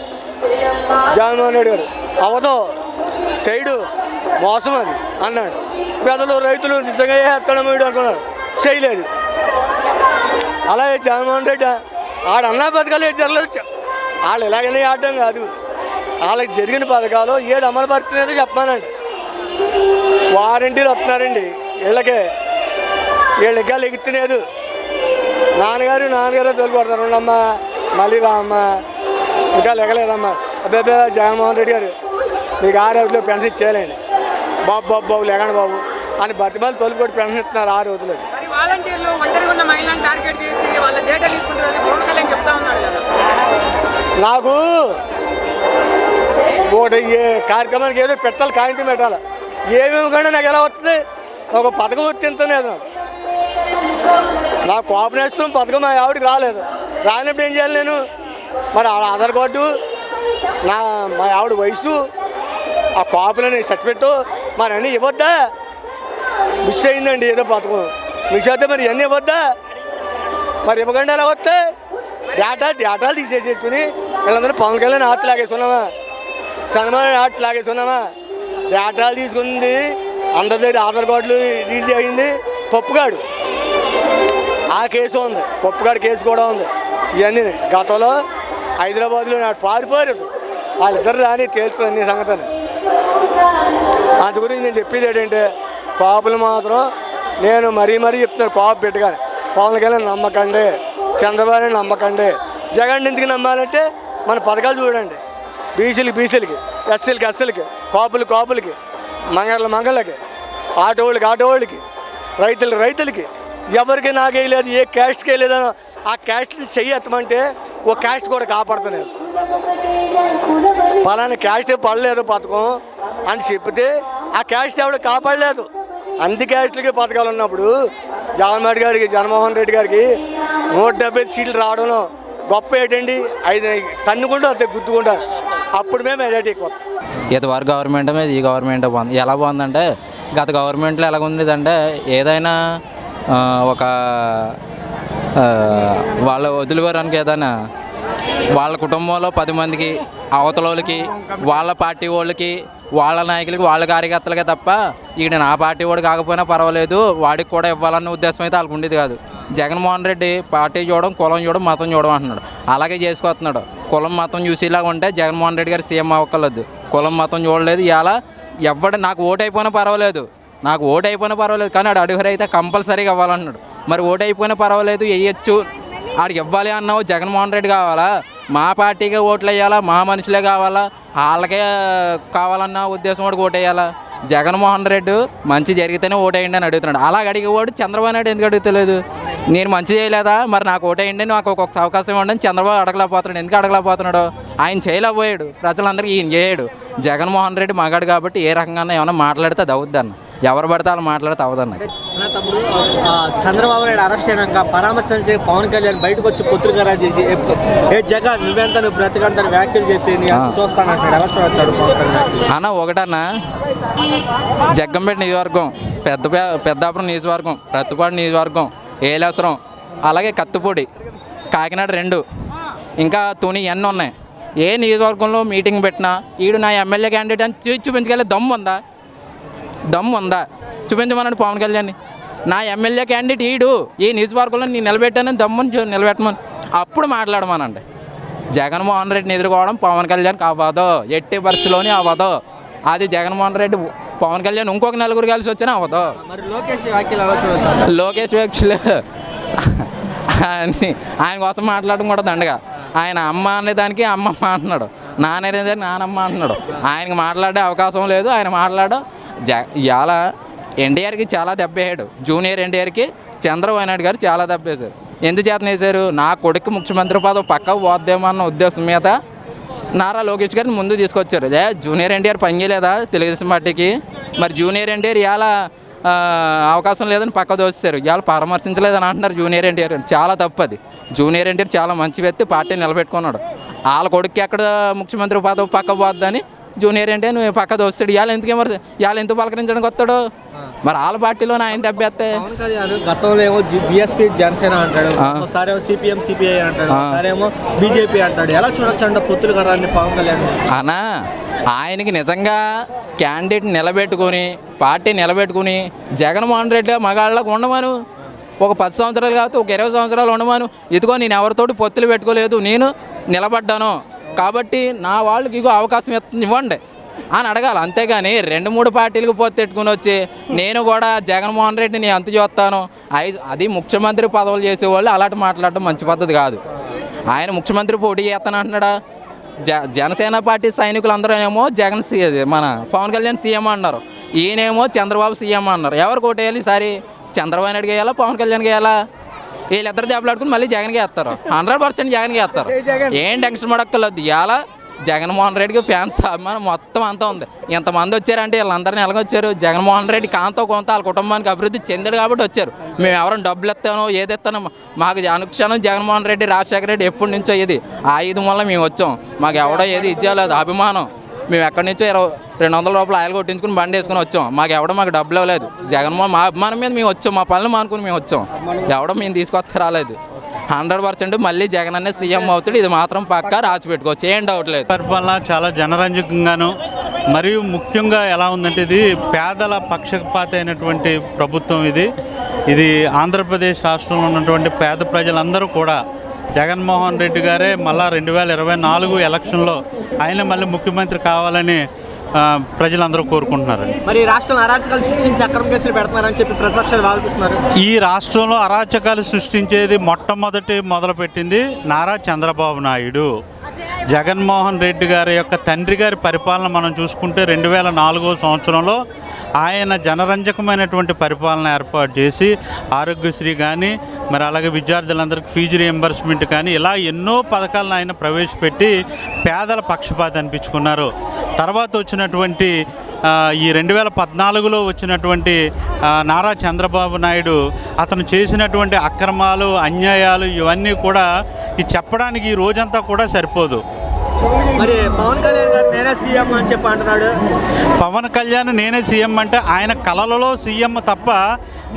Speaker 18: జగన్మోహన్ రెడ్డి గారు. అవదో సైడు మోసం అది అన్నాడు. పెద్దలు రైతులు నిజంగా చేస్తాడు వీడు అనుకున్నారు, చేయలేదు. అలాగే జగన్మోహన్ రెడ్డి ఆడన్నా పథకాలు జరగలేదు. వాళ్ళు ఎలాగైనా ఆడడం కాదు, వాళ్ళకి జరిగిన పథకాలు ఏది అమలు పడుతుందో చెప్పానండి. వారంటీలు వస్తున్నారండి వీళ్ళకి ఇంకా లెగుతులేదు. నాన్నగారు తోలుకొడతారు. ఉండమ్మా మళ్ళీ రామ్మా, ఇంకా లెగలేదమ్మా. అబ్బాయి జగన్మోహన్ రెడ్డి గారు మీకు 6 రోజులు పెన్షన్ ఇచ్చేయాలండి. బాబు లెగండి బాబు అని బతిమాలు తోలుకొట్టి పెన్షన్ ఇస్తున్నారు 6 రోజులు. నాకు ఒకటి కార్యక్రమానికి ఏదో పెట్టాలి, కాగితం పెట్టాలి. ఏమేమి కానీ నాకు ఎలా వస్తుంది? ఒక పథకం వచ్చింతలేదు నాకు కోపం నేస్తాం పథకం మా ఆవిడకి రాలేదు. రానప్పుడు ఏం చేయాలి నేను? మరి ఆధార్ కార్డు, మా ఆవిడ వయసు, ఆ కాపులని సర్టిఫికెట్ మరి అన్నీ ఇవ్వద్దా? మిస్ అయిందండి ఏదో పథకం మిస్ అయితే మరి ఇవన్నీ ఇవ్వద్దా? మరి ఇవ్వకుండా ఎలా వస్తాయి? డేటాలు తీసేసుకుని వీళ్ళందరూ పవన్ కళ్యాణ్ ఆర్ట్ లాగేసుకున్నామా, చంద్రబాబు ఆర్ట్ లాగేసుకున్నామా? డేటాలు తీసుకుంది అందరి దగ్గర ఆధార్ కార్డులు రీడ్ అయింది. పప్పుగాడు ఆ కేసు ఉంది, పప్పుగాడు కేసు కూడా ఉంది. ఇవన్నీ గతంలో హైదరాబాద్లో నాడు పారిపోయారు. వాళ్ళిద్దరు రాని తేలుతుంది అన్ని సంగతిని. అందు గురించి నేను చెప్పేది ఏంటంటే కాపులు మాత్రం నేను మరీ చెప్తున్నాను, కాపు పెట్టుగానే పవన్ కళ్యాణ్ నమ్మకండి, చంద్రబాబు నమ్మకండి. జగన్ ఎందుకు నమ్మాలంటే మన పథకాలు చూడండి. బీసీలకి ఎస్సీలకి కాపులకి మంగళ్ళకి ఆటోళ్ళకి రైతులకి ఎవరికి నాకేయలేదు, ఏ క్యాస్ట్కి వేయలేదనో ఆ క్యాస్ట్ని చెయ్యమంటే ఓ క్యాస్ట్ కూడా కాపాడుతున్నాను. పలానా క్యాస్ట్ పడలేదు పథకం అని చెప్తే ఆ క్యాస్ట్ ఎవడు కాపాడలేదు. అన్ని క్యాస్టులకి పథకాలు ఉన్నప్పుడు జగన్మోహన్ గారికి, జగన్మోహన్ రెడ్డి గారికి 170 సీట్లు రావడంలో గొప్ప ఏంటండి? 5 తన్నుకుంటూ అంతే గుర్తుకుంటారు. అప్పుడు మేము మెజార్టీ ఎక్కువ.
Speaker 19: ఇదివరకు గవర్నమెంట్ మీద ఈ గవర్నమెంట్ బాగుంది. ఎలా బాగుందంటే గత గవర్నమెంట్లో ఎలాగుందంటే ఏదైనా ఒక వాళ్ళ వదిలివారానికి ఏదైనా వాళ్ళ కుటుంబంలో 10 మందికి అవతల వాళ్ళకి వాళ్ళ పార్టీ వాళ్ళకి వాళ్ళ నాయకులకి వాళ్ళ కార్యకర్తలకే తప్ప ఈయన నా పార్టీ వాడు కాకపోయినా పర్వాలేదు వాడికి కూడా ఇవ్వాలన్న ఉద్దేశం అయితే వాళ్ళకు ఉండేది కాదు. జగన్మోహన్ రెడ్డి పార్టీ చూడడం, కులం చూడడం, మతం చూడడం అంటున్నాడు. అలాగే చేసుకొస్తున్నాడు. కులం మతం చూసేలాగా ఉంటే జగన్మోహన్ రెడ్డి గారు సీఎం అవ్వక్కర్లేదు. కులం మతం చూడలేదు. ఇలా ఎవడు నాకు ఓటు అయిపోయినా పర్వాలేదు, నాకు ఓటు అయిపోయినా పర్వాలేదు, కానీ ఆడు అడుగురు అయితే కంపల్సరీగా ఇవ్వాలన్నాడు. మరి ఓటు అయిపోయినా పర్వాలేదు వేయచ్చు, ఆడికి ఇవ్వాలి అన్నావు. జగన్మోహన్ రెడ్డి కావాలా? మా పార్టీకే ఓట్లు వేయాలా? మా మనుషులే కావాలా? వాళ్ళకే కావాలన్న ఉద్దేశం వాడికి ఓటు వేయాలా? జగన్మోహన్ రెడ్డి మంచి జరిగితేనే ఓటు వేయండి అని అడుగుతున్నాడు. అలాగ అడిగేవాడు చంద్రబాబు నాయుడు ఎందుకు అడుగుతలేదు? నేను మంచి చేయలేదా, మరి నాకు ఓటు వేయండి, నాకు ఒక్కొక్క అవకాశం ఇవ్వండి అని చంద్రబాబు అడగలేకపోతున్నాడు. ఎందుకు అడగలేకపోతున్నాడు? ఆయన చేయలేకపోయాడు, ప్రజలందరికీ ఈయన చేయడు. జగన్మోహన్ రెడ్డి మగాడు కాబట్టి ఏ రకంగా ఏమైనా మాట్లాడితే అది అవుద్ది అన్న, ఎవరు పడితే వాళ్ళు మాట్లాడితే అవదన్న.
Speaker 2: తమ్ముడు, చంద్రబాబు నాయుడు అరెస్ట్ అయినాక పరామర్శించే పవన్ కళ్యాణ్ బయటకు వచ్చి పుత్రికరా చేసి ఏ జగన్ నువ్వెంత నువ్వు బ్రతికంత వ్యాఖ్యలు చేసి చూస్తానంటాడు. ఎలా చూస్తాడు పవన్ కళ్యాణ్
Speaker 19: అన్న? ఒకటన్నా జగ్గంపేట నియోజకవర్గం, పెద్దాపురం నియోజకవర్గం, ప్రత్తిపాడు నియోజకవర్గం, ఏలేశ్వరం, అలాగే కత్తిపూడి, కాకినాడ 2, ఇంకా తుని ఎన్ని ఉన్నాయి. ఏ నియోజకవర్గంలో మీటింగ్ పెట్టినా ఈడు నా ఎమ్మెల్యే క్యాండిడేట్ అని చూపించగలిగే దమ్ము ఉందా? చూపించమన్నాడు పవన్ కళ్యాణ్ని. నా ఎమ్మెల్యే క్యాండిడేట్ ఈడు, ఈ నియోజకవర్గంలో నేను నిలబెట్టానని దమ్ముని నిలబెట్టమని అప్పుడు మాట్లాడమనండి. జగన్మోహన్ రెడ్డిని ఎదుర్కోవడం పవన్ కళ్యాణ్కి అవ్వదు, ఎట్టి పరిస్థితిలోనే అవ్వదు. అది జగన్మోహన్ రెడ్డి పవన్ కళ్యాణ్ ఇంకొక నలుగురు కలిసి వచ్చినా అవ్వదు. లోకేష్ వ్యాఖ్యలు ఆయన కోసం మాట్లాడడం కూడా దండగా. ఆయన అమ్మ అనేదానికి అమ్మమ్మ అంటున్నాడు, నాన్న అనేదానికి నానమ్మ అంటున్నాడు. ఆయనకి మాట్లాడే అవకాశం లేదు. ఆయన మాట్లాడు ఇవాళ ఎన్టీఆర్కి చాలా దెబ్బేశాడు. జూనియర్ ఎన్టీఆర్కి చంద్రబాబు నాయుడు గారు చాలా దెబ్బేశారు. ఎందుచేత వేశారు? నా కొడుకు ముఖ్యమంత్రి పదవి పక్క పోద్దేమో అన్న ఉద్దేశం మీద నారా లోకేష్ గారిని ముందు తీసుకొచ్చారు. జూనియర్ ఎన్టీఆర్ పనిచేయలేదా తెలుగుదేశం పార్టీకి? మరి జూనియర్ ఎన్టీఆర్ ఇవాళ అవకాశం లేదని పక్క దోసేశారు. ఇవాళ పరామర్శించలేదని అంటున్నారు జూనియర్ ఎన్టీఆర్. చాలా తప్పది. జూనియర్ ఎన్టీఆర్ చాలా మంచి వ్యక్తి, పార్టీ నిలబెట్టుకున్నాడు. వాళ్ళ కొడుకు ఎక్కడ ముఖ్యమంత్రి పదవి పక్క పోద్దని జూనియర్ ఎన్టీఆర్ నువ్వు పక్క దోస్తాడు. ఇవాళ ఎందుకు పలకరించడానికి వస్తాడు? మరి వాళ్ళ పార్టీలోనే ఆయన దెబ్బేస్తే.
Speaker 2: గతంలో ఏమో బీఎస్పీ జనసేన అంటాడు, ఒకసారి సిపిఎం సిపిఐ అంటాడు, ఒకసారేమో బీజేపీ అంటాడు. ఎలా చూడొచ్చు అంట పొత్తులు కదా పవన్ కళ్యాణ్
Speaker 19: అన్నా? ఆయనకి నిజంగా క్యాండిడేట్ నిలబెట్టుకుని పార్టీ నిలబెట్టుకుని జగన్మోహన్ రెడ్డి మగాళ్ళకు ఉండమను. ఒక 10 సంవత్సరాలు కాదు, ఒక 20 సంవత్సరాలు ఉండమను. ఇదిగో నేను ఎవరితోటి పొత్తులు పెట్టుకోలేదు, నేను నిలబడ్డాను కాబట్టి నా వాళ్ళకి ఇగో అవకాశం ఇవ్వండి అని అడగాలి. అంతేగాని 2-3 పార్టీలకు పొత్తెట్టుకుని వచ్చి నేను కూడా జగన్మోహన్ రెడ్డిని అంత చూస్తాను, అది ముఖ్యమంత్రి పదవులు చేసేవాళ్ళు అలాంటి మాట్లాడడం మంచి పద్ధతి కాదు. ఆయన ముఖ్యమంత్రి పోటీ చేస్తాను అంటున్నాడా? జనసేన పార్టీ సైనికులందరూ ఏమో మన పవన్ కళ్యాణ్ సీఎం అన్నారు, ఈయనేమో చంద్రబాబు సీఎం అన్నారు. ఎవరు కోటేయాలి ఈసారి? చంద్రబాబు నాయుడుకి వేయాలా, పవన్ కళ్యాణ్కి వేయాలా? వీళ్ళిద్దరు దెబ్బలాడుకుని మళ్ళీ జగన్కి వేస్తారు. 100% జగన్కి వేస్తారు. ఏం టెన్షన్ పడక్కర్లేదు. ఇవాళ జగన్మోహన్ రెడ్డికి ఫ్యాన్స్ అభిమానం మొత్తం అంతా ఉంది. ఎంతమంది వచ్చారంటే వీళ్ళందరినీ ఎలాగొచ్చారు? జగన్మోహన్ రెడ్డి కాంతో కొంత వాళ్ళ కుటుంబానికి అభివృద్ధి చెందాడు కాబట్టి వచ్చారు. మేము ఎవరైనా డబ్బులు ఇస్తానో ఏది ఇస్తానో మాకు అనుక్షణం జగన్మోహన్ రెడ్డి, రాజశేఖర రెడ్డి ఎప్పటి నుంచో ఇది ఆయుధం వల్ల మేము వచ్చాం. మాకు ఎవడో ఏది ఇచ్చేయలేదు, అభిమానం. మేము ఎక్కడి నుంచో 200 రూపాయలు ఆయిల్ కొట్టించుకుని బండి వేసుకుని వచ్చాం. మాకు డబ్బులు ఇవ్వలేదు. జగన్మోహన్ మా అభిమానం మీద మేము వచ్చాం, మా పనులు మానుకుని మేము వచ్చాం. ఎవడో మేము తీసుకొస్తే రాలేదు. 100% మళ్ళీ జగన్ అనే సీఎం అవుతాడు. ఇది మాత్రం పక్కా రాసి పెట్టుకోవచ్చు, ఏం డౌట్ లేదు.
Speaker 20: పరిపాలన చాలా జనరంజకంగాను మరియు ముఖ్యంగా ఎలా ఉందంటే ఇది పేదల పక్షపాత అయినటువంటి ప్రభుత్వం. ఇది ఆంధ్రప్రదేశ్ రాష్ట్రంలో ఉన్నటువంటి పేద ప్రజలందరూ కూడా జగన్మోహన్ రెడ్డి గారే మళ్ళా 2024 ఎలక్షన్లో ఆయన మళ్ళీ ముఖ్యమంత్రి కావాలని ప్రజలందరూ కోరుకుంటున్నారు.
Speaker 2: మరి రాష్ట్రంలో అరాచకాలు సృష్టించి అక్రమ కేసులు పెడుతున్నారని చెప్పి ప్రతిపక్షాలు వాదిస్తున్నారు.
Speaker 20: ఈ రాష్ట్రంలో అరాచకాలు సృష్టించేది మొదలుపెట్టింది నారా చంద్రబాబు నాయుడు. జగన్మోహన్ రెడ్డి గారి యొక్క తండ్రి గారి పరిపాలన మనం చూసుకుంటే 2004 సంవత్సరంలో ఆయన జనరంజకమైనటువంటి పరిపాలన ఏర్పాటు చేసి ఆరోగ్యశ్రీ కానీ మరి అలాగే విద్యార్థులందరికీ ఫీజు రియంబర్స్మెంట్ కానీ ఇలా ఎన్నో పథకాలను ఆయన ప్రవేశపెట్టి పేదల పక్షపాత అనిపించుకున్నారు. తర్వాత వచ్చినటువంటి ఈ 2014లో వచ్చినటువంటి నారా చంద్రబాబు నాయుడు అతను చేసినటువంటి అక్రమాలు అన్యాయాలు ఇవన్నీ కూడా ఇది చెప్పడానికి ఈ రోజంతా కూడా సరిపోదు.
Speaker 2: మరి పవన్ కళ్యాణ్ గారు నేనే సీఎం అని చెప్పి అంటున్నాడు.
Speaker 20: పవన్ కళ్యాణ్ నేనే సీఎం అంటే ఆయన కళలలో సీఎం తప్ప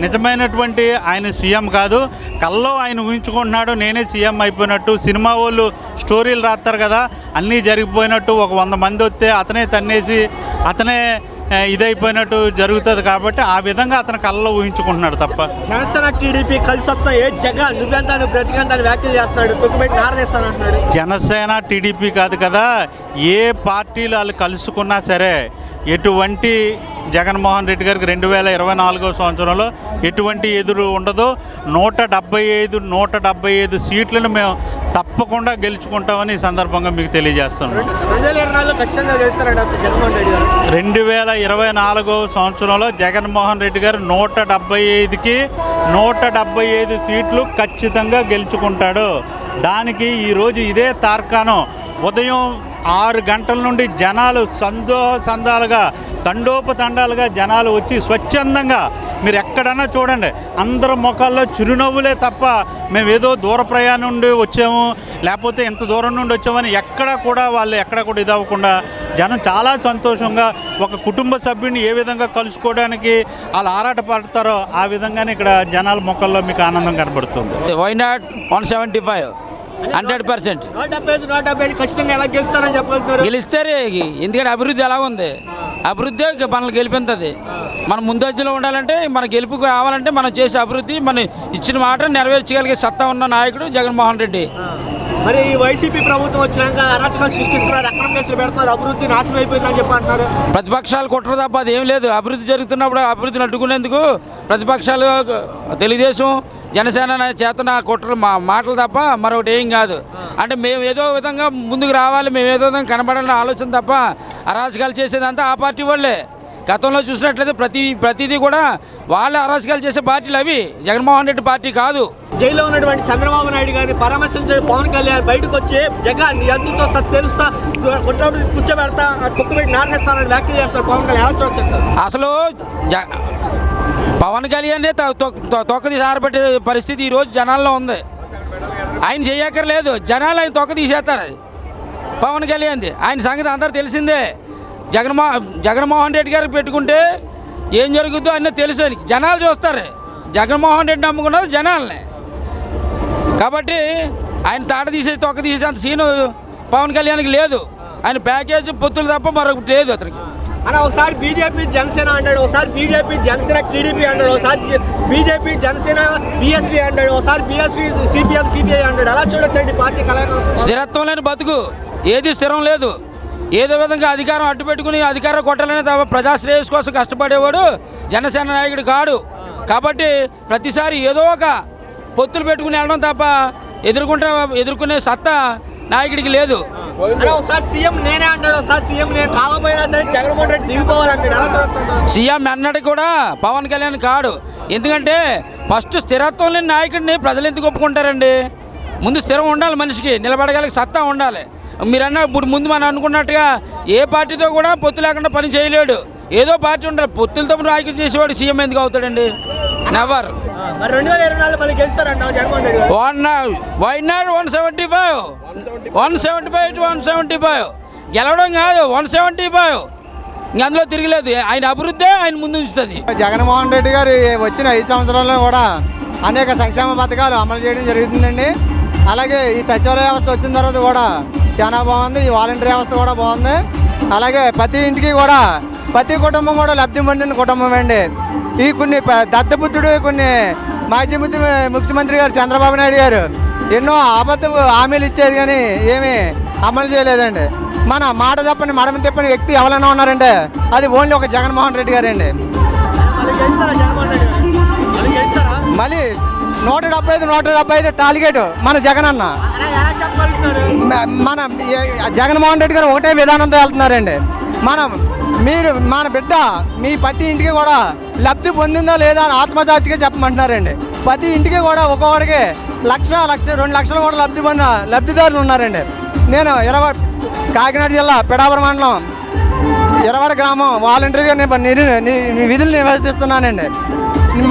Speaker 20: నిజమైనటువంటి ఆయన సీఎం కాదు. కళ్ళలో ఆయన ఊహించుకుంటున్నాడు నేనే సీఎం అయిపోయినట్టు. సినిమా వాళ్ళు స్టోరీలు రాస్తారు కదా, అన్నీ జరిగిపోయినట్టు, ఒక 100 మంది వస్తే అతనే తన్నేసి అతనే ఇదైపోయినట్టు జరుగుతుంది. కాబట్టి ఆ విధంగా అతను కళ్ళలో ఊహించుకుంటున్నాడు తప్ప.
Speaker 2: జనసేన టీడీపీ కలిసి వస్తా ఏ జగన్ నువ్వెంత బ్రతికంత వ్యాఖ్యలు చేస్తున్నాడు, తొక్కుబెట్టి నారదేస్తానంటున్నాడు.
Speaker 20: జనసేన టీడీపీ కాదు కదా, ఏ పార్టీలు వాళ్ళు కలుసుకున్నా సరే ఎటువంటి జగన్మోహన్ రెడ్డి గారికి 2024 సంవత్సరంలో ఎటువంటి ఎదురు ఉండదు. 175 సీట్లను మేము తప్పకుండా గెలుచుకుంటామని ఈ సందర్భంగా మీకు తెలియజేస్తున్నాం.
Speaker 2: 2024 ఖచ్చితంగా గెలుస్తారండి అసలు జగన్మోహన్ రెడ్డి గారు.
Speaker 20: 2024 సంవత్సరంలో జగన్మోహన్ రెడ్డి గారు 175కి 175 సీట్లు ఖచ్చితంగా గెలుచుకుంటాడు. దానికి ఈరోజు ఇదే తార్కాణం. ఉదయం 6 గంటల నుండి జనాలు సందాలుగా తండోపతండాలుగా జనాలు వచ్చి స్వచ్ఛందంగా మీరు ఎక్కడన్నా చూడండి అందరి ముఖాల్లో చిరునవ్వులే తప్ప మేమేదో దూర ప్రయాణం నుండి వచ్చాము లేకపోతే ఇంత దూరం నుండి వచ్చామని ఎక్కడ కూడా ఇదవ్వకుండా జనం చాలా సంతోషంగా ఒక కుటుంబ సభ్యుని ఏ విధంగా కలుసుకోవడానికి వాళ్ళు ఆరాట పడతారో ఆ విధంగానే ఇక్కడ జనాల ముఖాల్లో మీకు ఆనందం కనబడుతుంది.
Speaker 14: Why not 175 100%.
Speaker 2: 175 ఖచ్చితంగా ఎలా గెలుస్తారని చెప్పగలుగుతారు?
Speaker 14: గెలిస్తారు. ఎందుకంటే అభివృద్ధి ఎలా ఉంది, అభివృద్ధి మనల్ని గెలిపింది. మనం ముందంజలో ఉండాలంటే మన గెలుపు రావాలంటే మనం చేసే అభివృద్ధి మనం ఇచ్చిన మాట నెరవేర్చగలిగే సత్తా ఉన్న నాయకుడు జగన్మోహన్ రెడ్డి.
Speaker 2: మరి ఈ వైసీపీ ప్రభుత్వం వచ్చినాక అరాచకాలు సృష్టిస్తున్నారు, అక్రమ కేసులు పెడుతున్నారు, అభివృద్ధి నాశనం అయిపోయిందని చెప్పి అంటున్నారు.
Speaker 14: ప్రతిపక్షాలు కుట్ర తప్ప అది ఏం లేదు. అభివృద్ధి జరుగుతున్నప్పుడు అభివృద్ధిని అడ్డుకునేందుకు ప్రతిపక్షాలు తెలుగుదేశం జనసేన చేతన కుట్రలు మాటలు తప్ప మరొకటి ఏం కాదు. అంటే మేము ఏదో విధంగా ముందుకు రావాలి, మేము ఏదో విధంగా కనబడాలని ఆలోచన తప్ప అరాచకాలు చేసేదంతా ఆ పార్టీ వాళ్ళే. గతంలో చూసినట్లయితే ప్రతిదీ కూడా వాళ్ళే అరాచకాలు చేసే పార్టీలు అవి, జగన్మోహన్ రెడ్డి పార్టీ కాదు.
Speaker 2: జైల్లో ఉన్నటువంటి చంద్రబాబు నాయుడు గారిని పరామర్శించే పవన్ కళ్యాణ్ బయటకు వచ్చి జగన్ ఎంత చూస్తా తెలుస్తా కొట్టు కూర్చోబెడతా తొక్కుబెట్టి నారదేస్తానని వ్యాఖ్యలు చేస్తారు పవన్ కళ్యాణ్. ఎలా చూడొచ్చు?
Speaker 14: అసలు పవన్ కళ్యాణ్ తొక్కది సారబట్టే పరిస్థితి ఈరోజు జనాల్లో ఉంది. ఆయన చేయక్కర్లేదు, జనాలు ఆయన తొక్క తీసేస్తారు. అది పవన్ కళ్యాణ్ది ఆయన సంగతి అందరూ తెలిసిందే. జగన్మోహన్ రెడ్డి గారికి పెట్టుకుంటే ఏం జరుగుతుందో అన్నీ తెలుసు. జనాలు చూస్తారు. జగన్మోహన్ రెడ్డి నమ్ముకున్నది జనాలనే. కాబట్టి ఆయన తాట తీసేసి తొక్క తీసేసి అంత సీను పవన్ కళ్యాణ్కి లేదు. ఆయన ప్యాకేజ్ పొత్తులు తప్ప మరొకటి లేదు అతనికి.
Speaker 2: అలా ఒకసారి బీజేపీ జనసేన అంటాడు, ఒకసారి బీజేపీ జనసేన టీడీపీ అంటాడు, ఒకసారి బీజేపీ జనసేన బీఎస్పీ అంటాడు, ఒకసారి బీఎస్పీ సిపిఎం సిపిఐ అంటాడు. అలా చూడొచ్చండి పార్టీ కలగడం.
Speaker 14: స్థిరత్వం లేని బతుకు, ఏది స్థిరం లేదు. ఏదో విధంగా అధికారం అడ్డు పెట్టుకుని అధికారం కొట్టాలనే తప్ప ప్రజాశ్రేయస్ కోసం కష్టపడేవాడు జనసేన నాయకుడు కాడు. కాబట్టి ప్రతిసారి ఏదో ఒక పొత్తులు పెట్టుకుని వెళ్ళడం తప్ప ఎదుర్కొనే సత్తా నాయకుడికి లేదు.
Speaker 2: ఒకసారి సీఎం నేనే అంటాడు, ఒకసారి సీఎం నేను కాకపోయినా సరే జగన్మోహన్ రెడ్డి దిగిపోవాలంటాడు. అలా చూడొచ్చు.
Speaker 14: సీఎం అన్నది కూడా పవన్ కళ్యాణ్ కాడు. ఎందుకంటే ఫస్ట్ స్థిరత్వం లేని నాయకుడిని ప్రజలు ఎందుకు ఒప్పుకుంటారండి? ముందు స్థిరం ఉండాలి, మనిషికి నిలబడగలిగే సత్తా ఉండాలి. మీరన్నా ఇప్పుడు ముందు మనం అనుకున్నట్టుగా ఏ పార్టీతో కూడా పొత్తు లేకుండా పని చేయలేడు. ఏదో పార్టీ ఉండాలి. పొత్తులతో నాయకుడు చేసేవాడు సీఎం ఎందుకు అవుతాడండి? నెవర్.
Speaker 2: 2024 గెలుస్తారంట జగన్మోహన్ రెడ్డి గారు.
Speaker 14: వై నాట్ 175 175 గెలవడం కాదు 175. ఇంక అందులో తిరగలేదు. ఆయన అభివృద్ధి ఆయన ముందు ఉంచుతుంది.
Speaker 12: జగన్మోహన్ రెడ్డి గారు వచ్చిన 5 సంవత్సరాల్లో కూడా అనేక సంక్షేమ పథకాలు అమలు చేయడం జరుగుతుందండి. అలాగే ఈ సచివాలయ వ్యవస్థ వచ్చిన తర్వాత కూడా చాలా బాగుంది. ఈ వాలంటీర్ వ్యవస్థ కూడా బాగుంది. అలాగే ప్రతి ఇంటికి కూడా ప్రతి కుటుంబం కూడా లబ్ధి పొందిన కుటుంబం అండి. ఈ కొన్ని దత్తపుత్రుడు కొన్ని మాజీ ముఖ్యమంత్రి గారు చంద్రబాబు నాయుడు గారు ఎన్నో అబద్ధ హామీలు ఇచ్చారు కానీ ఏమీ అమలు చేయలేదండి. మన మాట తప్పని మడమ తిప్పని వ్యక్తి ఎవరైనా ఉన్నారంటే అది ఓన్లీ ఒక జగన్మోహన్ రెడ్డి గారండి. మళ్ళీ 175 టార్గెట్ మన జగన్ అన్న. మన జగన్మోహన్ రెడ్డి గారు ఒకటే విధానంతో వెళ్తున్నారండి. మన బిడ్డ మీ ప్రతి ఇంటికి కూడా లబ్ధి పొందిందో లేదా అని ఆత్మసాక్షిగా చెప్పమంటున్నారండి. ప్రతి ఇంటికి కూడా ఒక్కొక్కడికి 1,00,000 2 లక్షలు కూడా లబ్ధి పొందిన లబ్ధిదారులు ఉన్నారండి. నేను కాకినాడ జిల్లా పిఠాపురం మండలం ఎర్రవాడ గ్రామం వాలంటీర్గా నేను విధులు నిర్వహిస్తున్నానండి.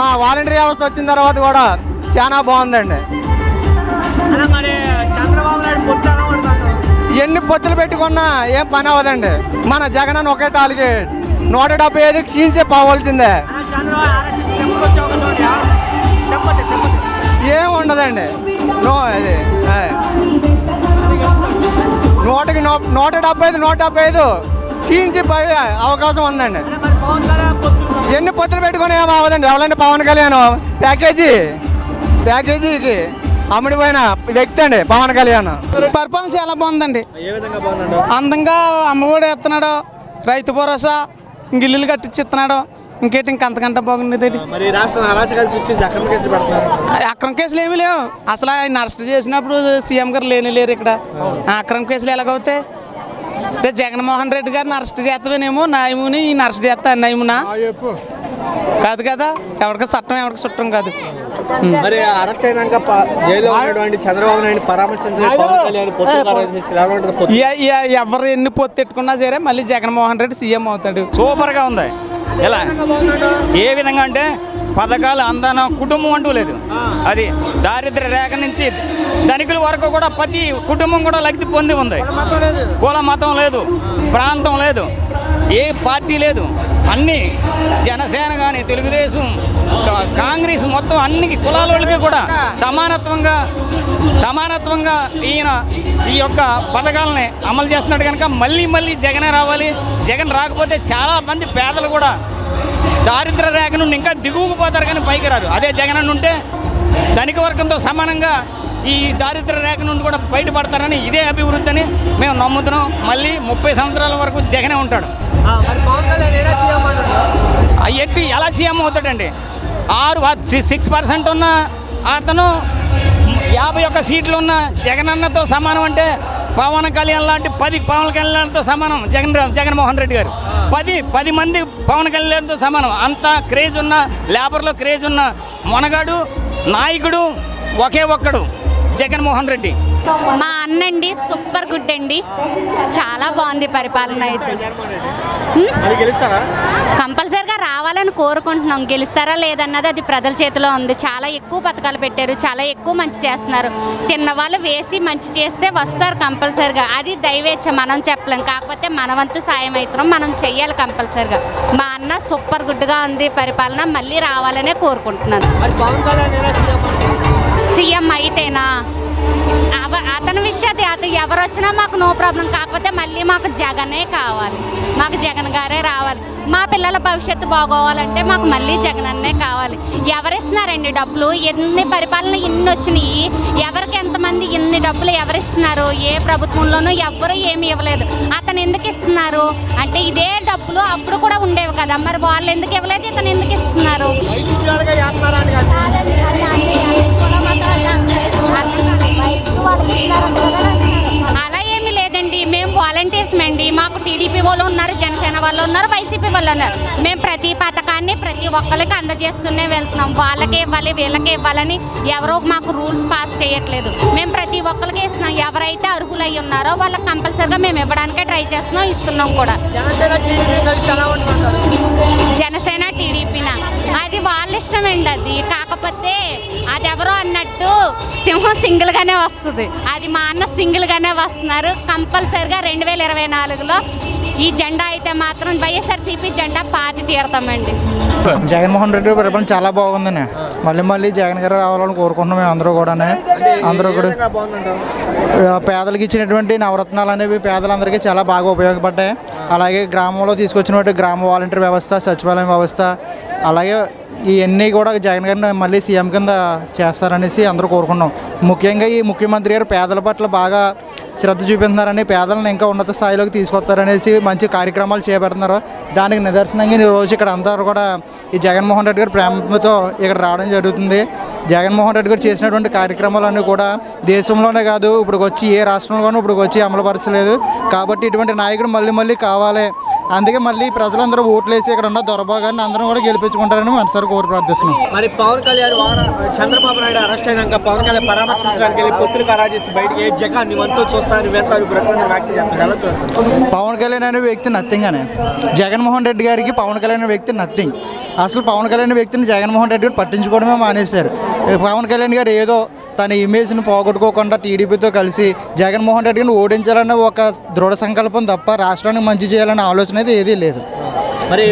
Speaker 12: మా వాలంటీర్ వ్యవస్థ వచ్చిన తర్వాత కూడా చాలా బాగుందండి.
Speaker 2: మరి చంద్రబాబు నాయుడు పొత్తు ఎలా ఉంటుంది?
Speaker 12: ఎన్ని పొత్తులు పెట్టుకున్నా ఏం పని అవ్వదండి. మన జగన్ అని ఒకే టాలికి 175 క్షీణించే పోవాల్సిందే. ఏం ఉండదండి. అది 175 క్షీణించి పోయే అవకాశం ఉందండి. ఎన్ని పొత్తులు పెట్టుకుని ఏం అవ్వదండి. ఎవరండి పవన్ కళ్యాణ్ ప్యాకేజీకి అమ్ముడిపోయిన వ్యక్తి అండి పవన్ కళ్యాణ్.
Speaker 21: పరిపాలన చాలా బాగుందండి.
Speaker 2: ఏ విధంగా బాగుందండి?
Speaker 21: అందంగా అమ్మఒడి ఎత్తున్నాడు, రైతు భరోసా ఇల్లులు కట్టించిస్తున్నాడు. ఇంకేంటి అంతకంటే బాగుండేది.
Speaker 2: మరి రాష్ట్రం అరాచకాలు సృష్టించి అక్రమ కేసులు పెడుతున్నారు.
Speaker 21: అక్రమ కేసులు ఏమీ లేవు. అసలు ఆయన అరెస్ట్ చేసినప్పుడు సీఎం గారు లేరు ఇక్కడ. అక్రమ కేసులు ఎలాగవుతాయి? అంటే జగన్మోహన్ రెడ్డి గారిని అరెస్ట్ చేస్తామేమో న్యాయముని, ఈయన అరెస్ట్ చేస్తా న్యాయమునా కాదు కదా. ఎవరికి చట్టం ఎవరికి చుట్టం కాదు.
Speaker 2: మరి అరెస్ట్ అయినాక జైల్లో ఉన్నటువంటి చంద్రబాబు నాయుడు పరామర్శించిన పవన్ కళ్యాణ్
Speaker 21: ఎవరు ఎన్ని పొత్తెట్టుకున్నా సరే మళ్ళీ జగన్మోహన్ రెడ్డి సీఎం అవుతాడు.
Speaker 22: సూపర్గా ఉంది. ఎలా ఏ విధంగా అంటే పథకాలు అందాన కుటుంబం అంటూ లేదు. అది దారిద్ర్య రేఖ నుంచి ధనికుల వరకు కూడా ప్రతి కుటుంబం కూడా లబ్ధి పొంది ఉంది. కుల మతం లేదు, ప్రాంతం లేదు, ఏ పార్టీ లేదు. అన్ని జనసేన కానీ తెలుగుదేశం కాంగ్రెస్ మొత్తం అన్ని కులాల వాళ్ళకి కూడా సమానత్వంగా ఈయన ఈ యొక్క పథకాలని అమలు చేస్తున్నాడు. కనుక మళ్ళీ జగనే రావాలి. జగన్ రాకపోతే చాలా మంది పేదలు కూడా దారిద్ర్య రేఖ నుండి ఇంకా దిగువకు పోతారు కానీ పైకి రారు. అదే జగన్ ఉంటే ధనిక వర్గంతో సమానంగా ఈ దారిద్ర్య రేఖ నుండి కూడా బయటపడతారని, ఇదే అభివృద్ధి అని మేము నమ్ముతున్నాం. మళ్ళీ 30 సంవత్సరాల వరకు జగనే ఉంటాడు. ఎట్టి ఎలా సీఎం అవుతాడండి? 6% ఉన్న అతను 51 సీట్లు ఉన్న జగనన్నతో సమానం. అంటే పవన్ కళ్యాణ్ లాంటి 10 పవన్ కళ్యాణ్తో సమానం జగన్మోహన్ రెడ్డి గారు. 10 మంది పవన్ కళ్యాణ్తో సమానం. అంత క్రేజ్ ఉన్న, లేబర్లో క్రేజ్ ఉన్న మొనగాడు నాయకుడు ఒకే ఒక్కడు జగన్మోహన్ రెడ్డి.
Speaker 23: మా అన్నండి సూపర్ గుడ్ అండి. చాలా బాగుంది పరిపాలన అయితే. కంపల్సరిగా రావాలని కోరుకుంటున్నాం. గెలుస్తారా లేదన్నది అది ప్రజల చేతిలో ఉంది. చాలా ఎక్కువ పథకాలు పెట్టారు, చాలా ఎక్కువ మంచి చేస్తున్నారు. తిన్న వాళ్ళు వేసి మంచి చేస్తే వస్తారు కంపల్సరిగా. అది దైవేచ్ఛ, మనం చెప్పలేం. కాకపోతే మన వంతు సాయం అవుతున్నాం, మనం చెయ్యాలి కంపల్సరిగా. మా అన్న సూపర్ గుడ్గా ఉంది పరిపాలన. మళ్ళీ రావాలనే కోరుకుంటున్నాను. సీఎం అయితేనా అతని విషయాన్ని అతను ఎవరు వచ్చినా మాకు నో ప్రాబ్లం. కాకపోతే మళ్ళీ మాకు జగనే కావాలి, మాకు జగన్ గారే రావాలి. మా పిల్లల భవిష్యత్తు బాగోవాలంటే మాకు మళ్ళీ జగన్ అన్నే కావాలి. ఎవరిస్తున్నారండి డబ్బులు? ఎన్ని పరిపాలన ఇన్ని వచ్చినాయి, ఎవరికి ఎంతమంది ఇన్ని డబ్బులు ఎవరిస్తున్నారు? ఏ ప్రభుత్వంలోనూ ఎవ్వరూ ఏమి ఇవ్వలేదు. అతను ఎందుకు ఇస్తున్నారు అంటే ఇదే డబ్బులు అప్పుడు కూడా ఉండేవి కదా, మరి వాళ్ళు ఎందుకు ఇవ్వలేదు, ఇతను ఎందుకు ఇస్తున్నారు? అలా ఏమీ లేదండి. మేము వాలంటీర్స్ అండి. మాకు టీడీపీ వాళ్ళు ఉన్నారు, జనసేన వాళ్ళు ఉన్నారు, వైసీపీ వాళ్ళు ఉన్నారు. మేము ప్రతి పథకాన్ని ప్రతి ఒక్కరికి అందజేస్తూనే వెళ్తున్నాం. వాళ్ళకే ఇవ్వాలి, వీళ్ళకే ఇవ్వాలని ఎవరో మాకు రూల్స్ పాస్ చేయట్లేదు. మేము ప్రతి ఒక్కరికి ఇస్తున్నాం. ఎవరైతే అర్హులై ఉన్నారో వాళ్ళకి కంపల్సరిగా మేము ఇవ్వడానికే ట్రై చేస్తున్నాం, ఇస్తున్నాం కూడా. జనసేన టీడీపీనా అది వాళ్ళ ఇష్టమండి. అది కాకపోతే అది ఎవరో అన్నట్టు సింహం సింగిల్గానే వస్తుంది. అది మా అన్న సింగిల్గానే వస్తున్నారు. కంపల్సరిగా 2024లో ఈ జెండా అయితే మాత్రం వైఎస్ఆర్సీపీ జెండా పాతి తీరతామండి.
Speaker 21: జగన్మోహన్ రెడ్డి పరిపాలన చాలా బాగుందని మళ్ళీ జగన్ గారు రావాలని కోరుకుంటున్నాం. మేము అందరూ కూడా పేదలకు ఇచ్చినటువంటి నవరత్నాలు అనేవి పేదలందరికీ చాలా బాగా ఉపయోగపడ్డాయి. అలాగే గ్రామంలో తీసుకొచ్చినటువంటి గ్రామ వాలంటీర్ వ్యవస్థ, సచివాలయం వ్యవస్థ, అలాగే ఇవన్నీ కూడా జగన్ గారిని మళ్ళీ సీఎం కింద చేస్తారనేసి అందరూ కోరుకున్నాం. ముఖ్యంగా ఈ ముఖ్యమంత్రి గారు పేదల పట్ల బాగా శ్రద్ధ చూపిస్తున్నారని, పేదలను ఇంకా ఉన్నత స్థాయిలోకి తీసుకొస్తారనేసి మంచి కార్యక్రమాలు చేపడుతున్నారు. దానికి నిదర్శనంగా ఈరోజు ఇక్కడ అందరూ కూడా ఈ జగన్మోహన్ రెడ్డి గారి ప్రేమతో ఇక్కడ రావడం జరుగుతుంది. జగన్మోహన్ రెడ్డి గారు చేసినటువంటి కార్యక్రమాలన్నీ కూడా దేశంలోనే కాదు ఇప్పుడు వచ్చి ఏ రాష్ట్రంలోనూ ఇప్పుడు వచ్చి అమలుపరచలేదు. కాబట్టి ఇటువంటి నాయకుడు మళ్ళీ కావాలి. అందుకే మళ్ళీ ప్రజలందరూ ఓట్లేసి ఇక్కడ ఉన్న దొరబాగాన్ని అందరం కూడా గెలిపించుకుంటారని మనసారి కోరి ప్రార్థిస్తున్నాం.
Speaker 2: మరి పవన్ కళ్యాణ్ చంద్రబాబు నాయుడు అరెస్ట్ అయినాక పవన్ కళ్యాణ్ పరామర్శించడానికి వెళ్ళి పొత్తులు ఖరారు చేసి బయటికి ఏ జగన్ నీవంతో చూస్తాను వెళ్తాను బ్రతకని వ్యాఖ్య చేస్తాడు. ఎలా చూస్తాను?
Speaker 21: పవన్ కళ్యాణ్ అనే వ్యక్తి నథింగ్ అనే జగన్మోహన్ రెడ్డి గారికి పవన్ కళ్యాణ్ అనే వ్యక్తి నథింగ్. అసలు పవన్ కళ్యాణ్ వ్యక్తిని జగన్మోహన్ రెడ్డి గారు పట్టించుకోవడమే మానేశారు. పవన్ కళ్యాణ్ గారు ఏదో తన ఇమేజ్ని పోగొట్టుకోకుండా టీడీపీతో కలిసి జగన్మోహన్ రెడ్డి గారిని ఓడించాలన్న ఒక దృఢ సంకల్పం తప్ప రాష్ట్రానికి మంచి చేయాలనే ఆలోచన అయితే ఏదీ లేదు.
Speaker 2: మరి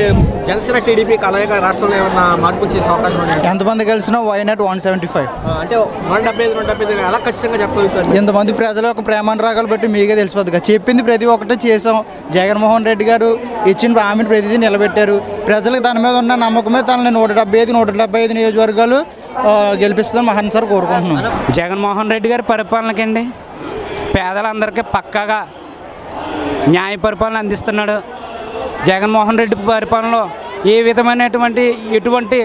Speaker 2: జనసేన టీడీపీకి అలాగే రాష్ట్రంలో ఏమన్నా మార్పులు చేసే అవకాశం ఉన్నాయి?
Speaker 21: ఎంతమంది కలిసినా వైనాట్ 175
Speaker 2: అంటే 175 అలా ఖచ్చితంగా చెప్పగలుగుతారు.
Speaker 21: ఇంతమంది ప్రజల యొక్క ప్రేమానురాగాలు బట్టి మీకే తెలిసిపోద్ది. చెప్పింది ప్రతి ఒక్కటి చేసాం. జగన్మోహన్ రెడ్డి గారు ఇచ్చిన హామీని ప్రతిదీ నిలబెట్టారు. ప్రజలకు దాని మీద ఉన్న నమ్మకమే తనని 175 నియోజకవర్గాలు గెలిపిస్తుందని మహన్ సార్ కోరుకుంటున్నాం.
Speaker 22: జగన్మోహన్ రెడ్డి గారి పరిపాలనకండి పేదలందరికీ పక్కాగా న్యాయ పరిపాలన అందిస్తున్నాడు. జగన్మోహన్ రెడ్డి పరిపాలనలో ఏ ఎటువంటి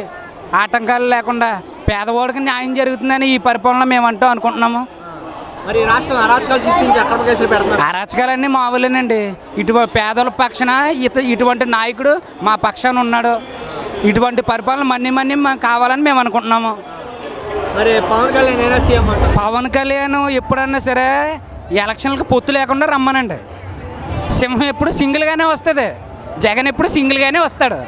Speaker 22: ఆటంకాలు లేకుండా పేదవాడికి న్యాయం జరుగుతుందని ఈ పరిపాలన మేము అనుకుంటున్నాము.
Speaker 2: మరి రాష్ట్రం అరాచకాలు సృష్టించి అక్రమ కేసులు పెడుతున్నారు.
Speaker 22: అరాచకాలన్నీ మామూలేనండి. పేదల పక్షాన ఇటువంటి నాయకుడు మా పక్షాన ఉన్నాడు. ఇటువంటి పరిపాలన మన్నీ మాకు కావాలని మేము అనుకుంటున్నాము.
Speaker 2: మరి పవన్ కళ్యాణ్ అయినా సీఎం అంటారు.
Speaker 22: పవన్ కళ్యాణ్ ఎప్పుడన్నా సరే ఎలక్షన్లకు పొత్తు లేకుండా రమ్మనండి. సింహం ఎప్పుడు సింగిల్గానే వస్తుంది. జగన్ ఎప్పుడు సింగిల్గానే వస్తాడు.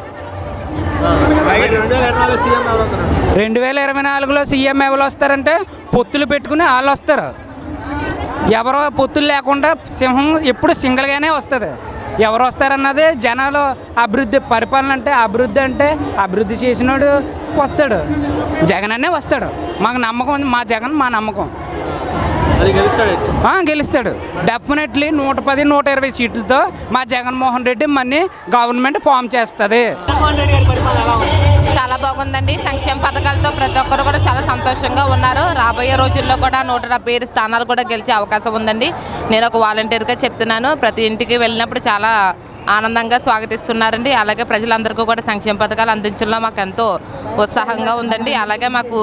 Speaker 22: 2024లో సీఎం ఎవరు వస్తారంటే పొత్తులు పెట్టుకుని వాళ్ళు వస్తారు. ఎవరో పొత్తులు లేకుండా సింహం ఎప్పుడు సింగిల్గానే వస్తుంది. ఎవరు వస్తారన్నది జనాలు పరిపాలన అంటే అభివృద్ధి చేసినోడు వస్తాడు. జగన్ అనే వస్తాడు. మాకు నమ్మకం ఉంది. మా జగన్ మా నమ్మకం. గెలుస్తాడు డెఫినెట్లీ. 110, 120 సీట్లతో మా జగన్మోహన్ రెడ్డి మళ్ళీ గవర్నమెంట్ ఫామ్ చేస్తుంది.
Speaker 1: చాలా బాగుందండి. సంక్షేమ పథకాలతో ప్రతి ఒక్కరు కూడా చాలా సంతోషంగా ఉన్నారు. రాబోయే రోజుల్లో కూడా 170 స్థానాలు కూడా గెలిచే అవకాశం ఉందండి. నేను ఒక వాలంటీర్గా చెప్తున్నాను. ప్రతి ఇంటికి వెళ్ళినప్పుడు చాలా ఆనందంగా స్వాగతిస్తున్నారండి. అలాగే ప్రజలందరికీ కూడా సంక్షేమ పథకాలు అందించడంలో మాకు ఎంతో ఉత్సాహంగా ఉందండి. అలాగే మాకు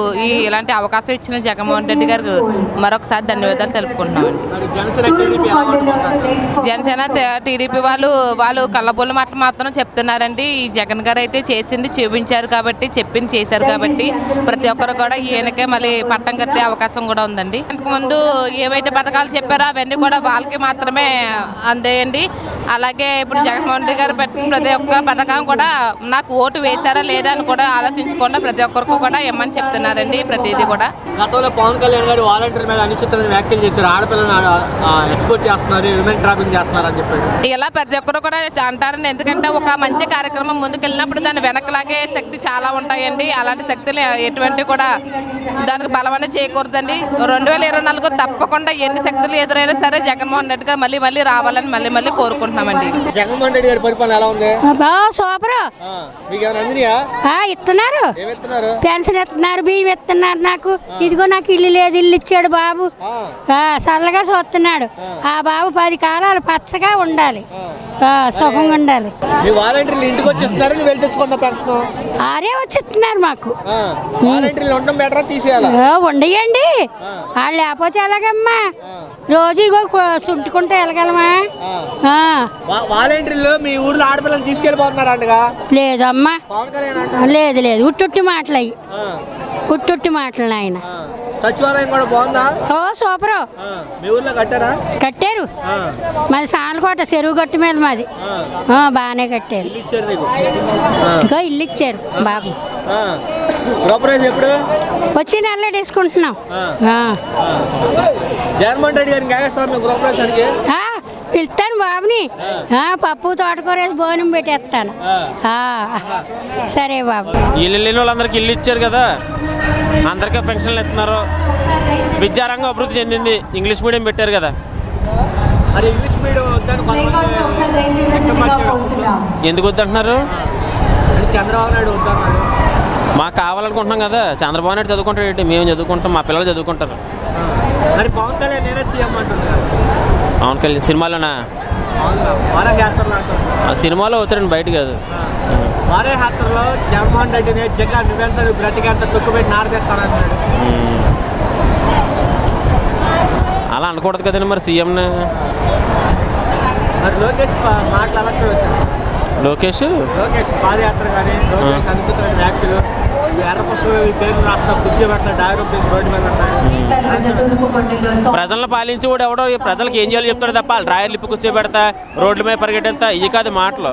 Speaker 1: ఇలాంటి అవకాశం ఇచ్చిన జగన్మోహన్ రెడ్డి గారు మరొకసారి ధన్యవాదాలు తెలుపుకుంటున్నామండి. జనసేన టీడీపీ వాళ్ళు కళ్ళబొల్లి మాటలు మాత్రం చెప్తున్నారండి. ఈ జగన్ గారు అయితే చేసింది చూపించారు కాబట్టి చెప్పింది చేశారు కాబట్టి ప్రతి ఒక్కరు కూడా ఈయనకే మళ్ళీ పట్టం కట్టే అవకాశం కూడా ఉందండి. అంతకుముందు ఏవైతే పథకాలు చెప్పారో అవన్నీ కూడా వాళ్ళకి మాత్రమే అందేయండి. అలాగే ఇప్పుడు జగన్మోహన్ రెడ్డి గారు పెట్టిన ప్రతి ఒక్క పథకం కూడా నాకు ఓటు వేశారా లేదా అని కూడా ఆలోచించకుండా ప్రతి ఒక్కరికి కూడా ఇమ్మని చెప్తున్నారండి. ప్రతిదీ కూడా
Speaker 2: గతంలో పవన్ కళ్యాణ్ గారు వాలంటీర్ మీద అనుచితమైన వ్యాఖ్యలు చేశారు. ఆడపిల్లలను ఎక్స్పోర్ట్ చేస్తున్నారు, హ్యూమన్ ట్రాఫింగ్ చేస్తున్నారు అని చెప్పారు.
Speaker 1: ఇలా ప్రతి ఒక్కరు కూడా అంటారండి. ఎందుకంటే ఒక మంచి కార్యక్రమం ముందుకెళ్ళినప్పుడు దాన్ని వెనకలాగే శక్తి చాలా ఉంటాయండి. అలాంటి శక్తులు ఎటువంటి కూడా దానికి బలమనే చేయకూడదండి. 2024 తప్పకుండా ఎన్ని శక్తులు ఎదురైనా సరే జగన్మోహన్ రెడ్డి గారు మళ్ళీ రావాలని మళ్ళీ కోరుకుంటున్నామండి.
Speaker 2: జగన్మోహన్ రెడ్డి గారి పరిపాలన ఎలా ఉంది?
Speaker 10: సూపర్.
Speaker 2: మీకు ఏమైనా అందినాయా?
Speaker 10: ఇస్తున్నారు. పెన్షన్ ఇస్తున్నారు, బియ్యం ఇస్తున్నారు. నాకు ఇదిగో నాకు ఇల్లు లేదు, ఇల్లు ఇచ్చాడు బాబు. చల్లగా చూస్తున్నాడు. ఆ బాబు 10 కాలాలు పచ్చగా ఉండాలి, సుఖంగా ఉండాలి.
Speaker 2: మీ వాలంటీర్లు ఇంటికి వచ్చేస్తున్నారు, నువ్వు వెళ్ళి తెచ్చుకున్న పెన్షన్
Speaker 10: ఆరే వచ్చిస్తున్నారు మాకు.
Speaker 2: వాలంటీర్లు ఉండడం బెటరా తీసేయాలా?
Speaker 10: ఉండయండి. వాళ్ళు లేకపోతే ఎలాగమ్మా? రోజు ఇగో చుట్టుకుంటే వెళ్ళగలమా?
Speaker 2: వాలంటీర్లు మీ ఊర్లో ఆడపిల్లలు తీసుకెళ్ళిపోతున్నారు అంటగా?
Speaker 10: లేదమ్మా, లేదు. ఉట్టుట్టి మాటలు అయ్యి, ఉట్టుట్టి మాటలు ఆయన.
Speaker 2: సచివాలయం కూడా బాగుందా?
Speaker 10: సూపర్.
Speaker 2: మీ ఊర్లో కట్టారా?
Speaker 10: కట్టారు. మాది సానకోట చెరువు గట్టు మీద మాది. బాగానే కట్టారు. ఇంకా ఇల్లు ఇచ్చారు బాబు.
Speaker 2: ఎప్పుడు
Speaker 10: వచ్చి నెలలో తీసుకుంటున్నాం.
Speaker 2: జగన్మోహన్ రెడ్డి గారికి
Speaker 10: పిలుస్తాను బాబుని. పప్పు తోటకూర వేసి భోజనం పెట్టేస్తాను. సరే బాబు.
Speaker 3: ఇల్లు లేని వాళ్ళందరికీ ఇల్లు ఇచ్చారు కదా, అందరికీ పెన్షన్లు ఇస్తున్నారు. విద్యారంగం అభివృద్ధి చెందింది. ఇంగ్లీష్ మీడియం పెట్టారు కదా. ఎందుకు వద్దంటున్నారు?
Speaker 2: చంద్రబాబు నాయుడు వద్దన్నాడు.
Speaker 3: మాకు కావాలనుకుంటున్నాం కదా. చంద్రబాబు నాయుడు చదువుకుంటాడు, మేము చదువుకుంటాం, మా పిల్లలు చదువుకుంటారు.
Speaker 2: మరి పవన్ కళ్యాణ్ నేనే సీఎం అంటున్నారు.
Speaker 3: పవన్ కళ్యాణ్ సినిమాలోనా? సినిమాలో అవుతారండి, బయట కాదు.
Speaker 2: వారే యాత్రలో జగన్మోహన్ రెడ్డిని జగన్ నువ్వెంత బ్రతికెంత తొక్కుపెట్టి నారదేస్తానన్నాడు.
Speaker 3: అలా అనకూడదు కదండి మరి సీఎంని.
Speaker 2: మరి లోకేష్ మాటలు అలా చూడవచ్చు.
Speaker 3: లోకేష్
Speaker 2: పాదయాత్ర కానీ లోకేష్ అనుచితమైన వ్యాఖ్యలు ఎర్ర పుస్తకం పేర్లు రాస్తా పిచ్చి పెడతా డైవర్ రోడ్డు మీద
Speaker 3: ప్రజలను పాలించి కూడా ఎవడో ఈ ప్రజలకు ఏం చేయాలో చెప్తాడు తప్ప డ్రాయర్ లిప్పి కూర్చోబెడతా రోడ్ల మీద పరిగెట్టేంత ఇవి కాదు మాటలు.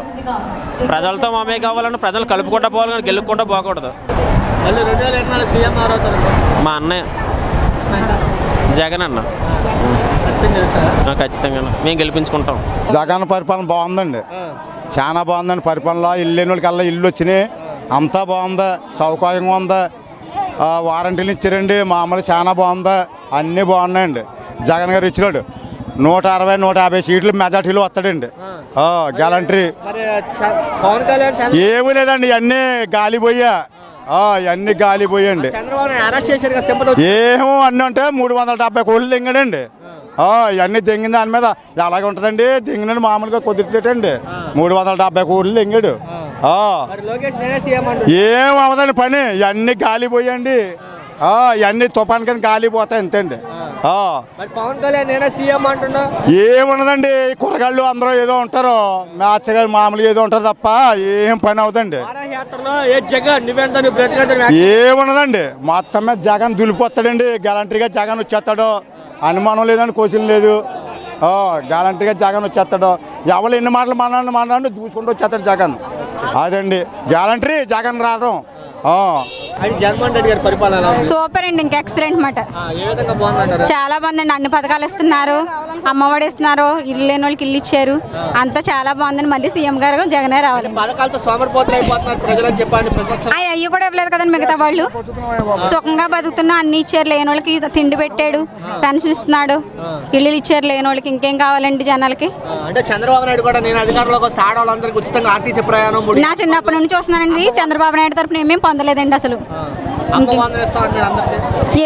Speaker 3: ప్రజలతో మామే కావాలని ప్రజలు కలుపుకుంటూ పోవాలి కానీ గెలుపుకుంటూ పోకూడదు.
Speaker 2: మళ్ళీ 2024 సీఎం అవుతారు
Speaker 3: మా అన్నయ్య జగన్ అన్న ఖచ్చితంగా మేము గెలిపించుకుంటాం.
Speaker 6: జగన్ పరిపాలన బాగుందండి, చాలా బాగుందండి పరిపాలన. ఇల్లు లేని వాళ్ళకల్లా ఇల్లు వచ్చినాయి, అంతా బాగుందా, సౌకర్యంగా ఉందా, వారంటీలు ఇచ్చారండి, మామూలు చాలా బాగుందా, అన్నీ బాగున్నాయండి. జగన్ గారు ఇచ్చినాడు 160, 150 సీట్లు మెజార్టీలో వస్తాడండి. గ్యాలంటరీ ఏమీ లేదండి, ఇవన్నీ గాలిపోయా, ఇవన్నీ గాలిపోయండి. ఏమో అన్నీ అంటే 370 కోట్లు దింగాడండి. ఇవన్నీ దింగిన దాని మీద ఎలాగ ఉంటుందండి, దింగిన మామూలుగా కుదిరితేటండి 370 కోట్లు దింగాడు. ఏం అవ్వదండి పని, ఇవన్నీ గాలిపోయండి, ఇవన్నీ తుఫాన్ కింద గాలిపోతాయి అంతేండి.
Speaker 2: పవన్ కళ్యాణ్ సీఎం అంటున్నా
Speaker 6: ఏమున్నదండి, కూరగాయలు అందరూ ఏదో ఉంటారు, మ్యాచ్గాళ్ళు మామూలుగా ఏదో ఉంటారు తప్ప ఏం పని అవుదండి. ఏమున్నదండి మొత్తం మీద జగన్ దులిపోతాడండి, గ్యారంటీగా జగన్ వచ్చేస్తాడు, అనుమానం లేదండి, క్వశ్చన్ లేదు. గ్యారంటీగా జగన్ వచ్చేస్తాడు. ఎవరు ఎన్ని మాటలు మాట్లాడి దూసుకుంటూ వచ్చేస్తాడు జగన్. అదండి గ్యారంటీ జగన్ రావడం.
Speaker 2: జగన్మోహన్ రెడ్డి గారి పరిపాలన
Speaker 8: సూపర్ అండి, ఇంకా ఎక్సలెంట్ మాట. చాలా బాగుందండి, అన్ని పథకాలు ఇస్తున్నారు, అమ్మఒడి ఇస్తున్నారు, ఇల్లు లేని వాళ్ళకి ఇల్లు ఇచ్చారు, అంతా చాలా బాగుందండి. మళ్ళీ సీఎం గారు జగనే రావాలి.
Speaker 2: పథకాలతో సోమరిపోతులు అయిపోతున్నారు ప్రజలకు చెప్పండి.
Speaker 8: అవి కూడా ఇవ్వలేదు కదండి, మిగతా వాళ్ళు సుఖంగా బతుకుతున్నా, అన్ని ఇచ్చారు, లేని వాళ్ళకి తిండి పెట్టాడు, పెన్షన్ ఇస్తున్నాడు, ఇల్లు ఇచ్చారు, లేని వాళ్ళకి ఇంకేం కావాలండి జనాలకి.
Speaker 2: అంటే చంద్రబాబు నాయుడు కూడా నేను అధికారంలోకి వస్తే ఆడవాళ్ళందరికీ ఉచితంగా ఆర్టీసీ ప్రయాణం.
Speaker 8: నా చిన్నప్పటి నుంచి చూస్తున్నానండి, చంద్రబాబు నాయుడు తరఫున ఏమేమి పొందలేదండి అసలు.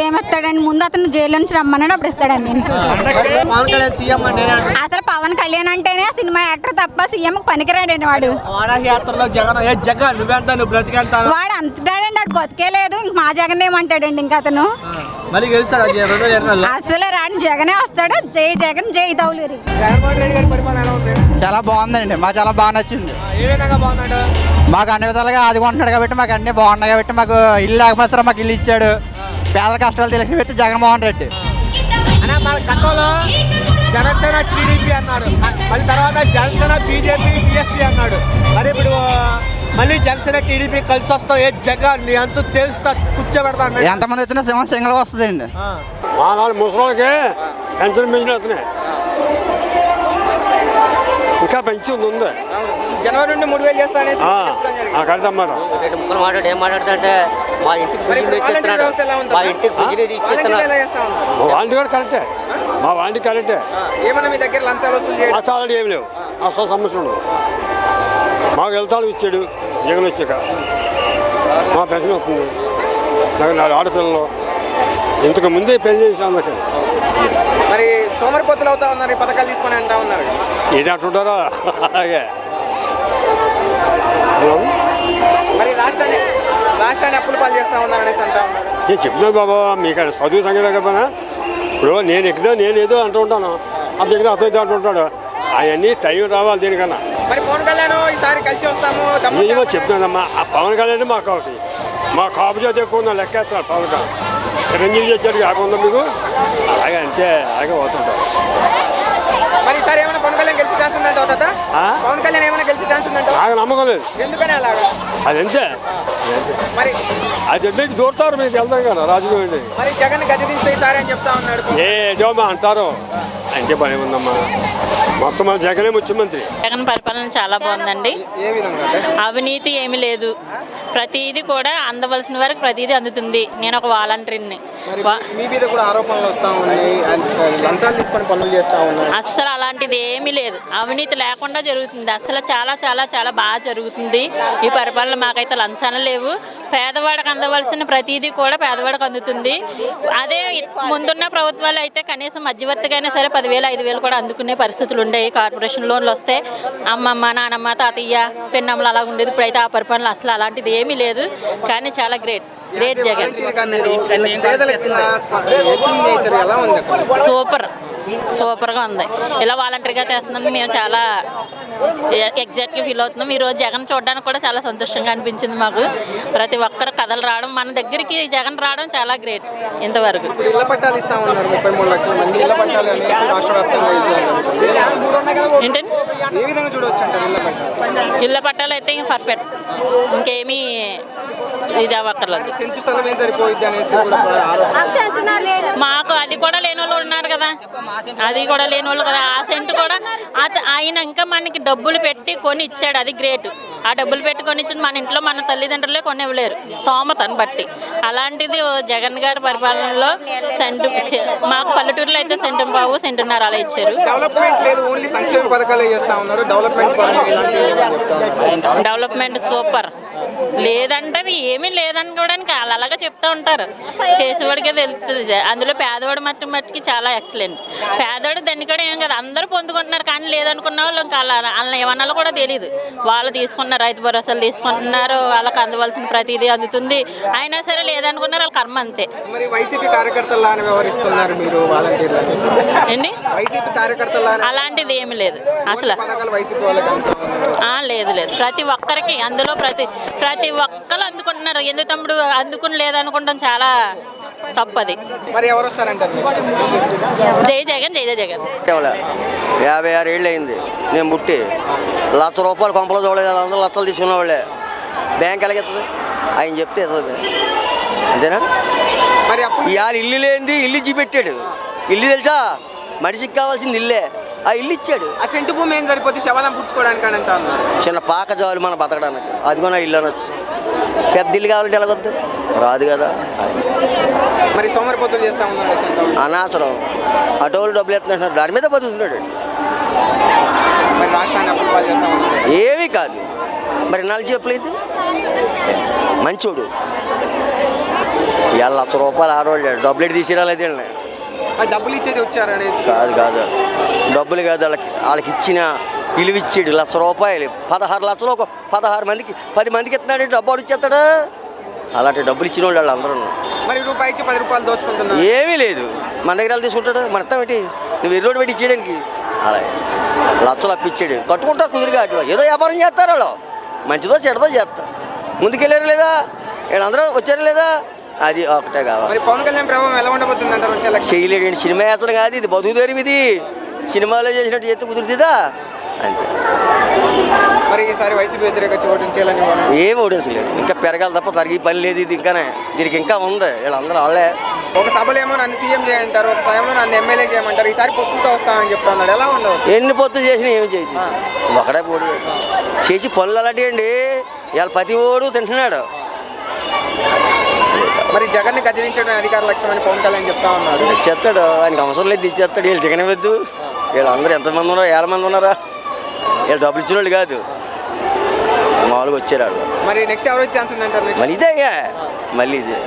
Speaker 8: ఏమిస్తాడండి, ముందు అతను జైలు నుంచి రమ్మన్నాడు, అప్పుడు ఇస్తాడండి. అసలు పవన్ కళ్యాణ్ అంటేనే సినిమా యాక్టర్ తప్ప సీఎం పనికిరాడండి వాడు. వాడు అంతటాడండి, వాడు బతికే లేదు, ఇంక మా జగన్ ఏమంటాడండి ఇంకా అతను. అసలు రాని జగనే వస్తాడు. జై జగన్, జై దౌలూరి.
Speaker 21: చాలా బాగుందండి, మాకు చాలా బాగా నచ్చింది. మాకు అన్ని విధాలుగా ఆదుకుంటున్నాడు కాబట్టి మాకు అన్ని బాగున్నాయి కాబట్టి మాకు ఇల్లు లేకపోతే మాకు ఇల్లు ఇచ్చాడు. పేదల కష్టాలు తెలిసిన వ్యక్తి జగన్మోహన్ రెడ్డి.
Speaker 2: గతంలో జనసేన టీడీపీ అన్నాడు, మళ్ళీ తర్వాత జనసేన బీజేపీ బీఎస్పీ అన్నాడు. మరి ఇప్పుడు మళ్ళీ జనసేన టీడీపీ కలిసి వస్తాం, ఏ జగన్ నీ అంతా తెలుస్తా కూర్చోబెడతా.
Speaker 21: ఎంతమంది వచ్చినా సింహం సింగల్ వస్తుందండి.
Speaker 18: మా నాలుగు ముసలికి పెన్షన్ పెంచిన వస్తున్నాయి, ఇంకా పెంచి ఉంది.
Speaker 4: జనవరి నుండి 3000 చేస్తానే
Speaker 18: కడతామాట.
Speaker 14: మాట్లాడు ఏం మాట్లాడుతుంటే మా ఇంటికి మా ఇంటికి
Speaker 18: వాంటి కూడా కరెక్టే, మా వాంటి కరెక్టే.
Speaker 4: ఏమన్నా మీ దగ్గర లంచాలు వసూలు
Speaker 18: అసలు ఏం లేవు, అసలు సమస్య ఉండదు. మాకు వెళ్తాడు ఇచ్చాడు జగన్ వచ్చాక, మా పెన్షన్ వస్తుంది. నాకు 4 ఆడపిల్లలు, ఇంతకు ముందే పెళ్లి చేసి అన్నట్టు.
Speaker 4: మరి సోమరిపోతులు అవుతా ఉన్నారు, ఈ పథకాలు తీసుకొని అంటా ఉన్నారు.
Speaker 18: ఇది అంటుంటారా? అలాగే
Speaker 4: మరి రాష్ట్రాన్ని అప్పులు పాలు చేస్తా ఉన్నారు అనేసి అంటా ఉన్నారు.
Speaker 18: నేను చెప్తున్నాను బాబా, మీకు చదువు సంగతి లేకపోయినా ఇప్పుడు నేను ఎక్కుదా నేను ఏదో అంటూ ఉంటాను, అప్పుడు ఎక్కుదా అర్థం అంటుంటాడు. అవన్నీ టైం రావాలి దేనికన్నా.
Speaker 4: మరి పవన్ కళ్యాణ్ ఈసారి కలిసి వస్తాము
Speaker 18: ఏమో చెప్తున్నానమ్మా, ఆ పవన్ కళ్యాణ్ మాకు ఒకటి, మా కాపు జాతి ఎక్కువ ఉందా లెక్కేస్తున్నారు. పవన్ కళ్యాణ్ చిరంజీవి చేశాడు కాకుండా మీకు అలాగే అంతే, అలాగే పోతుంటారు.
Speaker 4: మరి ఈసారి ఏమైనా పవన్ కళ్యాణ్ గెలిచి ఛాన్స్ ఉందంటే అవుతుందా? పవన్ కళ్యాణ్ ఏమైనా గెలిచి ఛాన్స్ ఉందంటే
Speaker 18: నాకు నమ్మకం లేదు.
Speaker 4: ఎందుకని అలాగా?
Speaker 18: అదంతే,
Speaker 4: మరి
Speaker 18: అది చెప్పి దూరుతారు, మీకు వెళ్తాం కదా రాజకీయం.
Speaker 4: మరి జగన్ గది తీస్తే ఈసారి అని చెప్తా ఉన్నాడు.
Speaker 18: ఏమో అంటారు, అంటే పని ఉందమ్మా. మొత్తం మన జగనే ముఖ్యమంత్రి.
Speaker 9: జగన్ పరిపాలన చాలా బాగుందండి.
Speaker 4: ఏ విధంగా?
Speaker 9: అవినీతి ఏమీ లేదు, ప్రతిదీ కూడా అందవలసిన వరకు ప్రతిదీ అందుతుంది. నేను ఒక వాలంటీర్ని.
Speaker 4: మీ మీద కూడా ఆరోపణలు వస్తా ఉన్నాయి, లంచాలు తీసుకొని పనులు చేస్తా ఉన్నారు.
Speaker 9: అస్సలు అలాంటిది ఏమీ లేదు, అవినీతి లేకుండా జరుగుతుంది. అసలు చాలా చాలా చాలా బాగా జరుగుతుంది ఈ పరిపాలన. మాకైతే లంచాలు లేవు, పేదవాడికి అందవలసిన ప్రతిదీ కూడా పేదవాడికి అందుతుంది. అదే ముందున్న ప్రభుత్వాలు అయితే కనీసం మధ్యవర్తిగా అయినా సరే 10,000 5,000 కూడా అందుకునే పరిస్థితులు ఉండేవి. కార్పొరేషన్ లోన్లు వస్తే అమ్మమ్మ నానమ్మ తాతయ్య పెన్నమ్మలు అలా ఉండేది. ఇప్పుడైతే ఆ పరిపాలన అసలు అలాంటిది ఏమీ లేదు. కానీ చాలా గ్రేట్ జగన్. సూపర్గా ఉంది. ఇలా వాలంటరీగా చేస్తున్నాం, మేము చాలా ఎగ్జాక్ట్గా ఫీల్ అవుతున్నాం. ఈరోజు జగన్ చూడడానికి కూడా చాలా సంతోషంగా అనిపించింది మాకు. ప్రతి ఒక్కరు కథలు రావడం, మన దగ్గరికి జగన్ రావడం చాలా గ్రేట్. ఇంతవరకు ఏంటండి ఇళ్ళ పట్టాలు అయితే ఇంక పర్ఫెక్ట్, ఇంకేమీ ఇది అవ్వక్కర్లేదు. మాకు అది కూడా లేని వాళ్ళు ఉన్నారు కదా, అది కూడా లేని వాళ్ళు కదా. ఆ సెంటు కూడా ఆయన ఇంకా మనకి డబ్బులు పెట్టి కొని ఇచ్చాడు, అది గ్రేట్. ఆ డబ్బులు పెట్టి కొని ఇచ్చింది మన ఇంట్లో మన తల్లిదండ్రులే కొని ఇవ్వలేరు స్తోమతను బట్టి. అలాంటిది జగన్ గారి పరిపాలనలో సెంటు మాకు పల్లెటూరులో అయితే సెంటు బాబు సెంటున్నర అలా ఇచ్చారు. డెవలప్మెంట్ సూపర్ లేదంటే ఏమీ లేదనుకోవడానికి వాళ్ళు అలాగా చెప్తూ ఉంటారు, చేసేవాడికే తెలుస్తుంది. అందులో పేదవాడు మట్టుకి చాలా ఎక్సలెంట్. పేదవాడు దాన్ని కూడా ఏం కదా, అందరూ పొందుకుంటున్నారు. కానీ లేదనుకున్న వాళ్ళు ఇంకా వాళ్ళని ఏమన్నా కూడా తెలియదు. వాళ్ళు తీసుకున్నారు, రైతు భరోసాలు తీసుకుంటున్నారు, వాళ్ళకి అందవలసిన ప్రతిదీ అందుతుంది. అయినా సరే లేదనుకున్నారు, వాళ్ళ కర్మ అంతే. ఏంటి అలాంటిది ఏమి లేదు అసలు. లేదు ప్రతి ఒక్కరికి అందులో ప్రతి ఒక్కరు అందుకుంటున్నారు. ఎందుకు తమ్ముడు అందుకుని లేదనుకుంటాం, చాలా తప్పది. జై జగన్ జై జగన్.
Speaker 11: 56 ఏళ్ళు అయింది నేను పుట్టి. ₹1,00,000 కొంపలో చూడలేదు, అందరూ లక్షలు తీసుకున్న వాళ్ళే. బ్యాంక్ ఎలాగెత్తది? ఆయన చెప్తే ఎత్తది, అంతేనా? ఇవాళ ఇల్లు లేనిది ఇల్లు చూపెట్టాడు. ఇల్లు తెలుసా, మనిషికి కావాల్సింది ఇల్లే. ఆ ఇల్లు ఇచ్చాడు.
Speaker 4: ఆ సెంటు భూమి ఏం సరిపోతుంది శవాలను పుచ్చుకోవడానికి అని అంటారు.
Speaker 11: చిన్న పాక చాలు మనం బతకడానికి, అది కూడా ఇల్లు అనొచ్చు. పెద్ద ఇల్లు కావాలంటే ఎలాగొద్దు, రాదు కదా.
Speaker 4: మరి సోమరిపోతులు చేస్తా ఉన్నాడు,
Speaker 11: అనవసరం. అటోళ్ళు డబ్బులు ఎత్తున్నారు, దాని మీద బతుకుతున్నాడు.
Speaker 4: మరి రాష్ట్రాన్ని అప్పులు పాలు చేస్తా ఉన్నాడు.
Speaker 11: ఏమీ కాదు. మరి నాలుగు చెప్పలేదు మంచోడు. ఇవాళ ₹1,00,000 ఆడవాళ్ళు డబ్బులు ఎట్టి తీసుకురాలేదు.
Speaker 4: డబ్బులు ఇచ్చేది వచ్చారనేసి
Speaker 11: కాదు డబ్బులు కాదు, వాళ్ళకి ఇచ్చిన విలువ ఇచ్చాడు. ₹1,00,000 16 లక్షలు ఒక 16 మందికి 10 మందికి ఇస్తున్నాడు. డబ్బు ఇచ్చేస్తాడా? అలాంటి డబ్బులు ఇచ్చిన వాళ్ళు అందరూ.
Speaker 4: మరి రూపాయి ఇచ్చి ₹10 దోచుకుంటున్నా
Speaker 11: ఏమీ లేదు. మన దగ్గర వాళ్ళు తీసుకుంటాడు, మన ఇస్తాం ఏంటి? నువ్వు ఎర్రోడు పెట్టి ఇచ్చేయడానికి. అలా లక్షలు అప్పిచ్చాడు, కట్టుకుంటారు కుదురుగా. ఏదో వ్యాపారం చేస్తారు వాళ్ళు, మంచిదో చెడదో చేస్తారు. ముందుకెళ్ళారు లేదా, వీళ్ళందరూ వచ్చారు లేదా, అది ఒకటే కావాలి.
Speaker 4: పవన్ కళ్యాణ్ ప్రభావం ఎలా ఉండబోతుంది అంటారు?
Speaker 11: చేయలేడు, సినిమా వేస్తాను కాదు, ఇది బతుకు తెరివి. ఇది సినిమాలో చేసినట్టు చేస్తే కుదురుతుందా? అంతే.
Speaker 4: మరి ఈసారి వైసీపీ వ్యతిరేక ఓటించాలని
Speaker 11: ఏం ఓడించలేదు, ఇంకా పెరగాలి తప్ప తరిగి పని లేదు. ఇది ఇంకానే, దీనికి ఇంకా ఉంది. వీళ్ళందరూ వాళ్ళే.
Speaker 4: ఒక సభలో ఏమో నన్ను సీఎం చేయంటారు, ఒక సభలో నన్ను ఎమ్మెల్యే చేయమంటారు. ఈసారి పొత్తులతో వస్తామని చెప్తా ఉన్నాడు. ఎలా ఉండవు?
Speaker 11: ఎన్ని పొత్తులు చేసినా ఏమి చేసి ఒకడే పోటీ చేసి పనులు అలాంటివి అండి. ఇవాళ ప్రతి ఓడు తింటున్నాడు.
Speaker 4: మరి జగన్ ని గదించడం అధికార లక్ష్యం అని పవన్ కళ్యాణ్ చెప్తా ఉన్నాడు.
Speaker 11: ఇచ్చేస్తాడు, ఆయనకు అవసరం లేదు, ఇచ్చేస్తాడు. వీళ్ళు దిగనివద్దు. వీళ్ళందరూ ఎంతమంది ఉన్నారా, 7 మంది ఉన్నారా? వీళ్ళు డబ్బులు ఇచ్చిన వాళ్ళు కాదు, మామూలుగా వచ్చారు వాళ్ళు.
Speaker 4: మరి నెక్స్ట్ ఎవరు వచ్చే ఛాన్స్ ఉందంటారు?
Speaker 11: మళ్ళీ ఇదే మళ్ళీ ఇదే.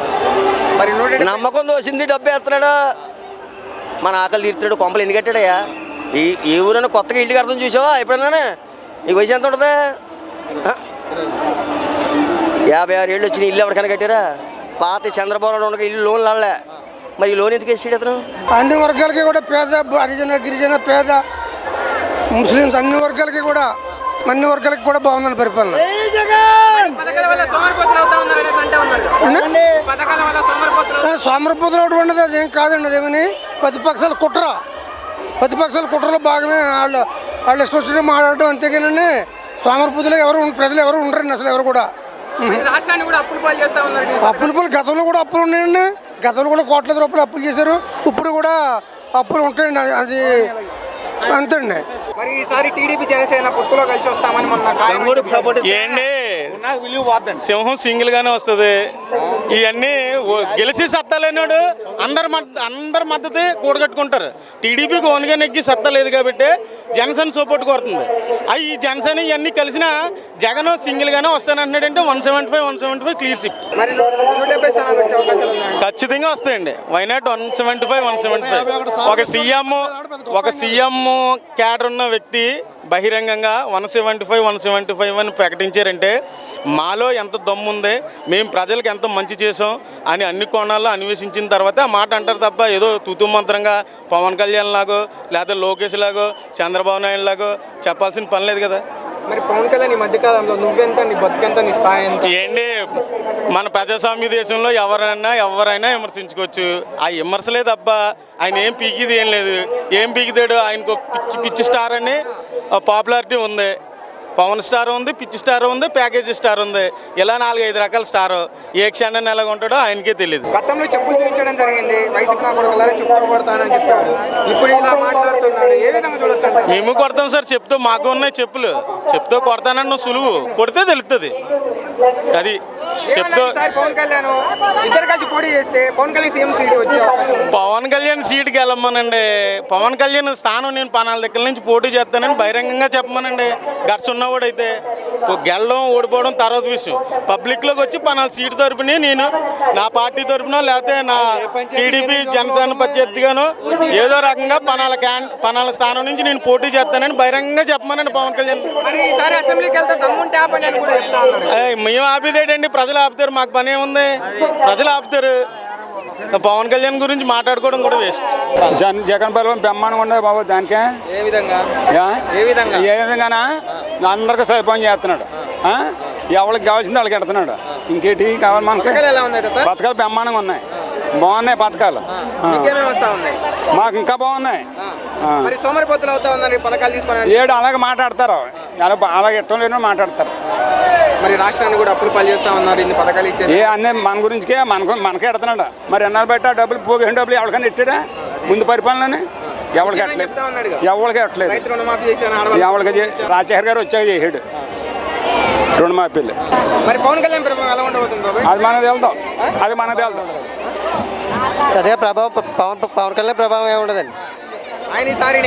Speaker 4: మరి
Speaker 11: నమ్మకం దోసింది, డబ్బు వేస్తున్నాడు, మన ఆకలి తీరుతాడు. కొంపలు ఎన్ని కట్టాడయ్యా? ఏ ఊరైనా కొత్తగా ఇల్లు కడతాం చూసావా ఎప్పుడన్నా? ఈ వయసు ఎంత ఉంటుంది? 56 ఏళ్ళు వచ్చిన ఇల్లు ఎవరికైనా కట్టారా? పాత చంద్రబాబు ఉన్న ఇల్లు లోన్లు వాళ్ళే. మరి ఈ లోన్ ఎందుకు వేసాడు అతను?
Speaker 13: అన్ని వర్గాలకి కూడా, పేద హరిజన గిరిజన పేద ముస్లిమ్స్ అన్ని వర్గాలకి కూడా బాగుందండి పరిపాలన. సోమరపోతులు ఒకటి ఉండదు, అదేం కాదండి. అదేమని ప్రతిపక్షాల కుట్రలో భాగమే. వాళ్ళు ఇష్టం వచ్చినట్టు మాట్లాడటం, అంతేగానండి సోమరపోతులు ప్రజలు ఎవరు ఉండరండి అసలు. ఎవరు కూడా అప్పుల పాలు గతంలో కూడా అప్పులు ఉన్నాయండి. గతంలో కూడా ₹1,00,000 అప్పులు చేశారు, ఇప్పుడు కూడా అప్పులు ఉంటాయండి. అది అంతే అండి.
Speaker 4: మరి ఈసారి టీడీపీ జనసేన పొత్తులో కలిసి వస్తామని మొన్న
Speaker 3: ఏంటి
Speaker 18: నాకు విలువ పోద్దండి. సింహం సింగిల్గానే వస్తుంది. ఇవన్నీ గెలిచి సత్తా లేనాడు అందరి మద్దతు కూడగట్టుకుంటారు. టీడీపీకి ఓన్గా నెగ్గి సత్తా లేదు కాబట్టి జనసేన సపోర్ట్ కోరుతుంది. ఈ జనసేన ఇవన్నీ కలిసిన జగన్ సింగిల్గానే వస్తానంటున్నాడంటే 175 క్లియర్ షిఫ్ట్ ఖచ్చితంగా వస్తాయండి. వైనాట్ 175 ఒక సీఎం క్యాడర్ ఉన్న వ్యక్తి బహిరంగంగా 175 అని ప్రకటించారంటే మాలో ఎంత దమ్ము ఉంది, మేము ప్రజలకు ఎంత మంచి చేసాం అని అన్ని కోణాల్లో అన్వేషించిన తర్వాత ఆ మాట అంటారు తప్ప ఏదో తుతుమంత్రంగా పవన్ కళ్యాణ్ లాగో లేదా లోకేష్ లాగో చంద్రబాబు నాయుడు లాగో చెప్పాల్సిన పని లేదు కదా.
Speaker 4: మరి పవన్ కళ్యాణ్ ఈ మధ్యకాలంలో నువ్వెంత, నీ బతుకెంత, నీ స్థాయి ఎంత?
Speaker 18: ఏంటి మన ప్రజాస్వామ్య దేశంలో ఎవరైనా విమర్శించుకోవచ్చు. ఆ విమర్శలే తప్ప ఆయన ఏం పీకిది ఏం లేదు. ఏం పీకిదాడు? ఆయనకు పిచ్చి స్టార్ అని పాపులారిటీ ఉంది. పవన్ స్టార్ ఉంది, పిచ్చి స్టార్ ఉంది, ప్యాకేజ్ స్టార్ ఉంది. ఇలా 4-5 రకాల స్టార్. ఏ క్షణాన్ని ఎలాగ ఉంటాడో ఆయనకే తెలియదు.
Speaker 4: గతంలో చెప్పులు చూపించడం జరిగింది. వైసీపీ నా కొడుకులారా చెప్పుతో కొడతానని చెప్పాడు. ఇప్పుడు ఇలా మాట్లాడుతున్నాడు. ఏ విధంగా చూడొచ్చు అంటారు?
Speaker 18: మేము కొడతాం సార్. చెప్తూ మాకు ఉన్నాయి చెప్పులు. చెప్తూ కొడతానన్న సులువు, కొడితే తెలుస్తుంది. అది చెప్తూ
Speaker 4: పవన్ కళ్యాణ్ ఇద్దరు కలిసి పోటీ చేస్తే పవన్ కళ్యాణ్ సీఎం సీట్ వచ్చే అవకాశం ఉంది.
Speaker 18: పవన్ కళ్యాణ్ సీట్కి వెళ్ళమనండి. పవన్ కళ్యాణ్ స్థానం నేను పనాల దగ్గర నుంచి పోటీ చేస్తానని బహిరంగంగా చెప్పమనండి. గట్స్ ఉన్నవాడైతే గెలడం ఓడిపోవడం తర్వాత విషయం. పబ్లిక్లోకి వచ్చి పనాల సీటు తరపుని నేను నా పార్టీ తరపున లేకపోతే నా టీడీపీ జనసేన ప్రత్యర్థిగాను ఏదో రకంగా పనాల స్థానం నుంచి నేను పోటీ చేస్తానని బహిరంగంగా చెప్పమనండి పవన్ కళ్యాణ్. మేము ఆపేదేటండి, ప్రజలు ఆపుతారు. మాకు పని ఏముంది? ప్రజలు ఆపుతారు. పవన్ కళ్యాణ్ గురించి మాట్లాడుకోవడం కూడా వేస్ట్.
Speaker 15: జగన్ పరిపాలన బ్రహ్మాండంగా ఉండదు బాబు. దానికే ఏ విధంగానా అందరికీ సరిపోయి చేస్తున్నాడు. ఎవరికి కావాల్సింది వాళ్ళకి ఎడుతున్నాడు. ఇంకేటి కావాలి మనకి? పథకాలు బ్రహ్మాండంగా ఉన్నాయి, బాగున్నాయి పథకాలు. మాకు ఇంకా బాగున్నాయి.
Speaker 4: సోమరిపోతులు అవుతా ఉన్నారు పథకాలు తీసుకొని.
Speaker 15: ఏడు అలాగే మాట్లాడతారు, అలాగే ఇష్టం లేని మాట్లాడతారు.
Speaker 4: మరి రాష్ట్రాన్ని కూడా అప్పులు పాలు చేస్తా ఉన్నారు. ఇన్ని పథకాలు ఇచ్చేసి
Speaker 15: అన్నీ మన గురించికే మనకే ఎడుతున్నాడు. మరి ఎన్నాళ్ళు పెట్టా డబ్బులు పోగిన డబ్బులు ఎవరికైనా ఇట్టాడా? ముందు పరిపాలనని ఎవరికి ఎట్టలేదు, ఎవరికి ఎట్టలేదు. ఎవరికి రాజశేఖర్ గారు వచ్చాక చేసాడు రుణమాఫీలు.
Speaker 4: మరి పవన్ కళ్యాణ్ ప్రభావం ఎలా ఉండబోతుంది?
Speaker 15: అది మనది వెళ్తాం, అది మనది వెళ్తాం.
Speaker 11: అదే ప్రభావం పవన్ కళ్యాణ్ ప్రభావం ఏముండదండి.
Speaker 4: ఆయన ఈసారి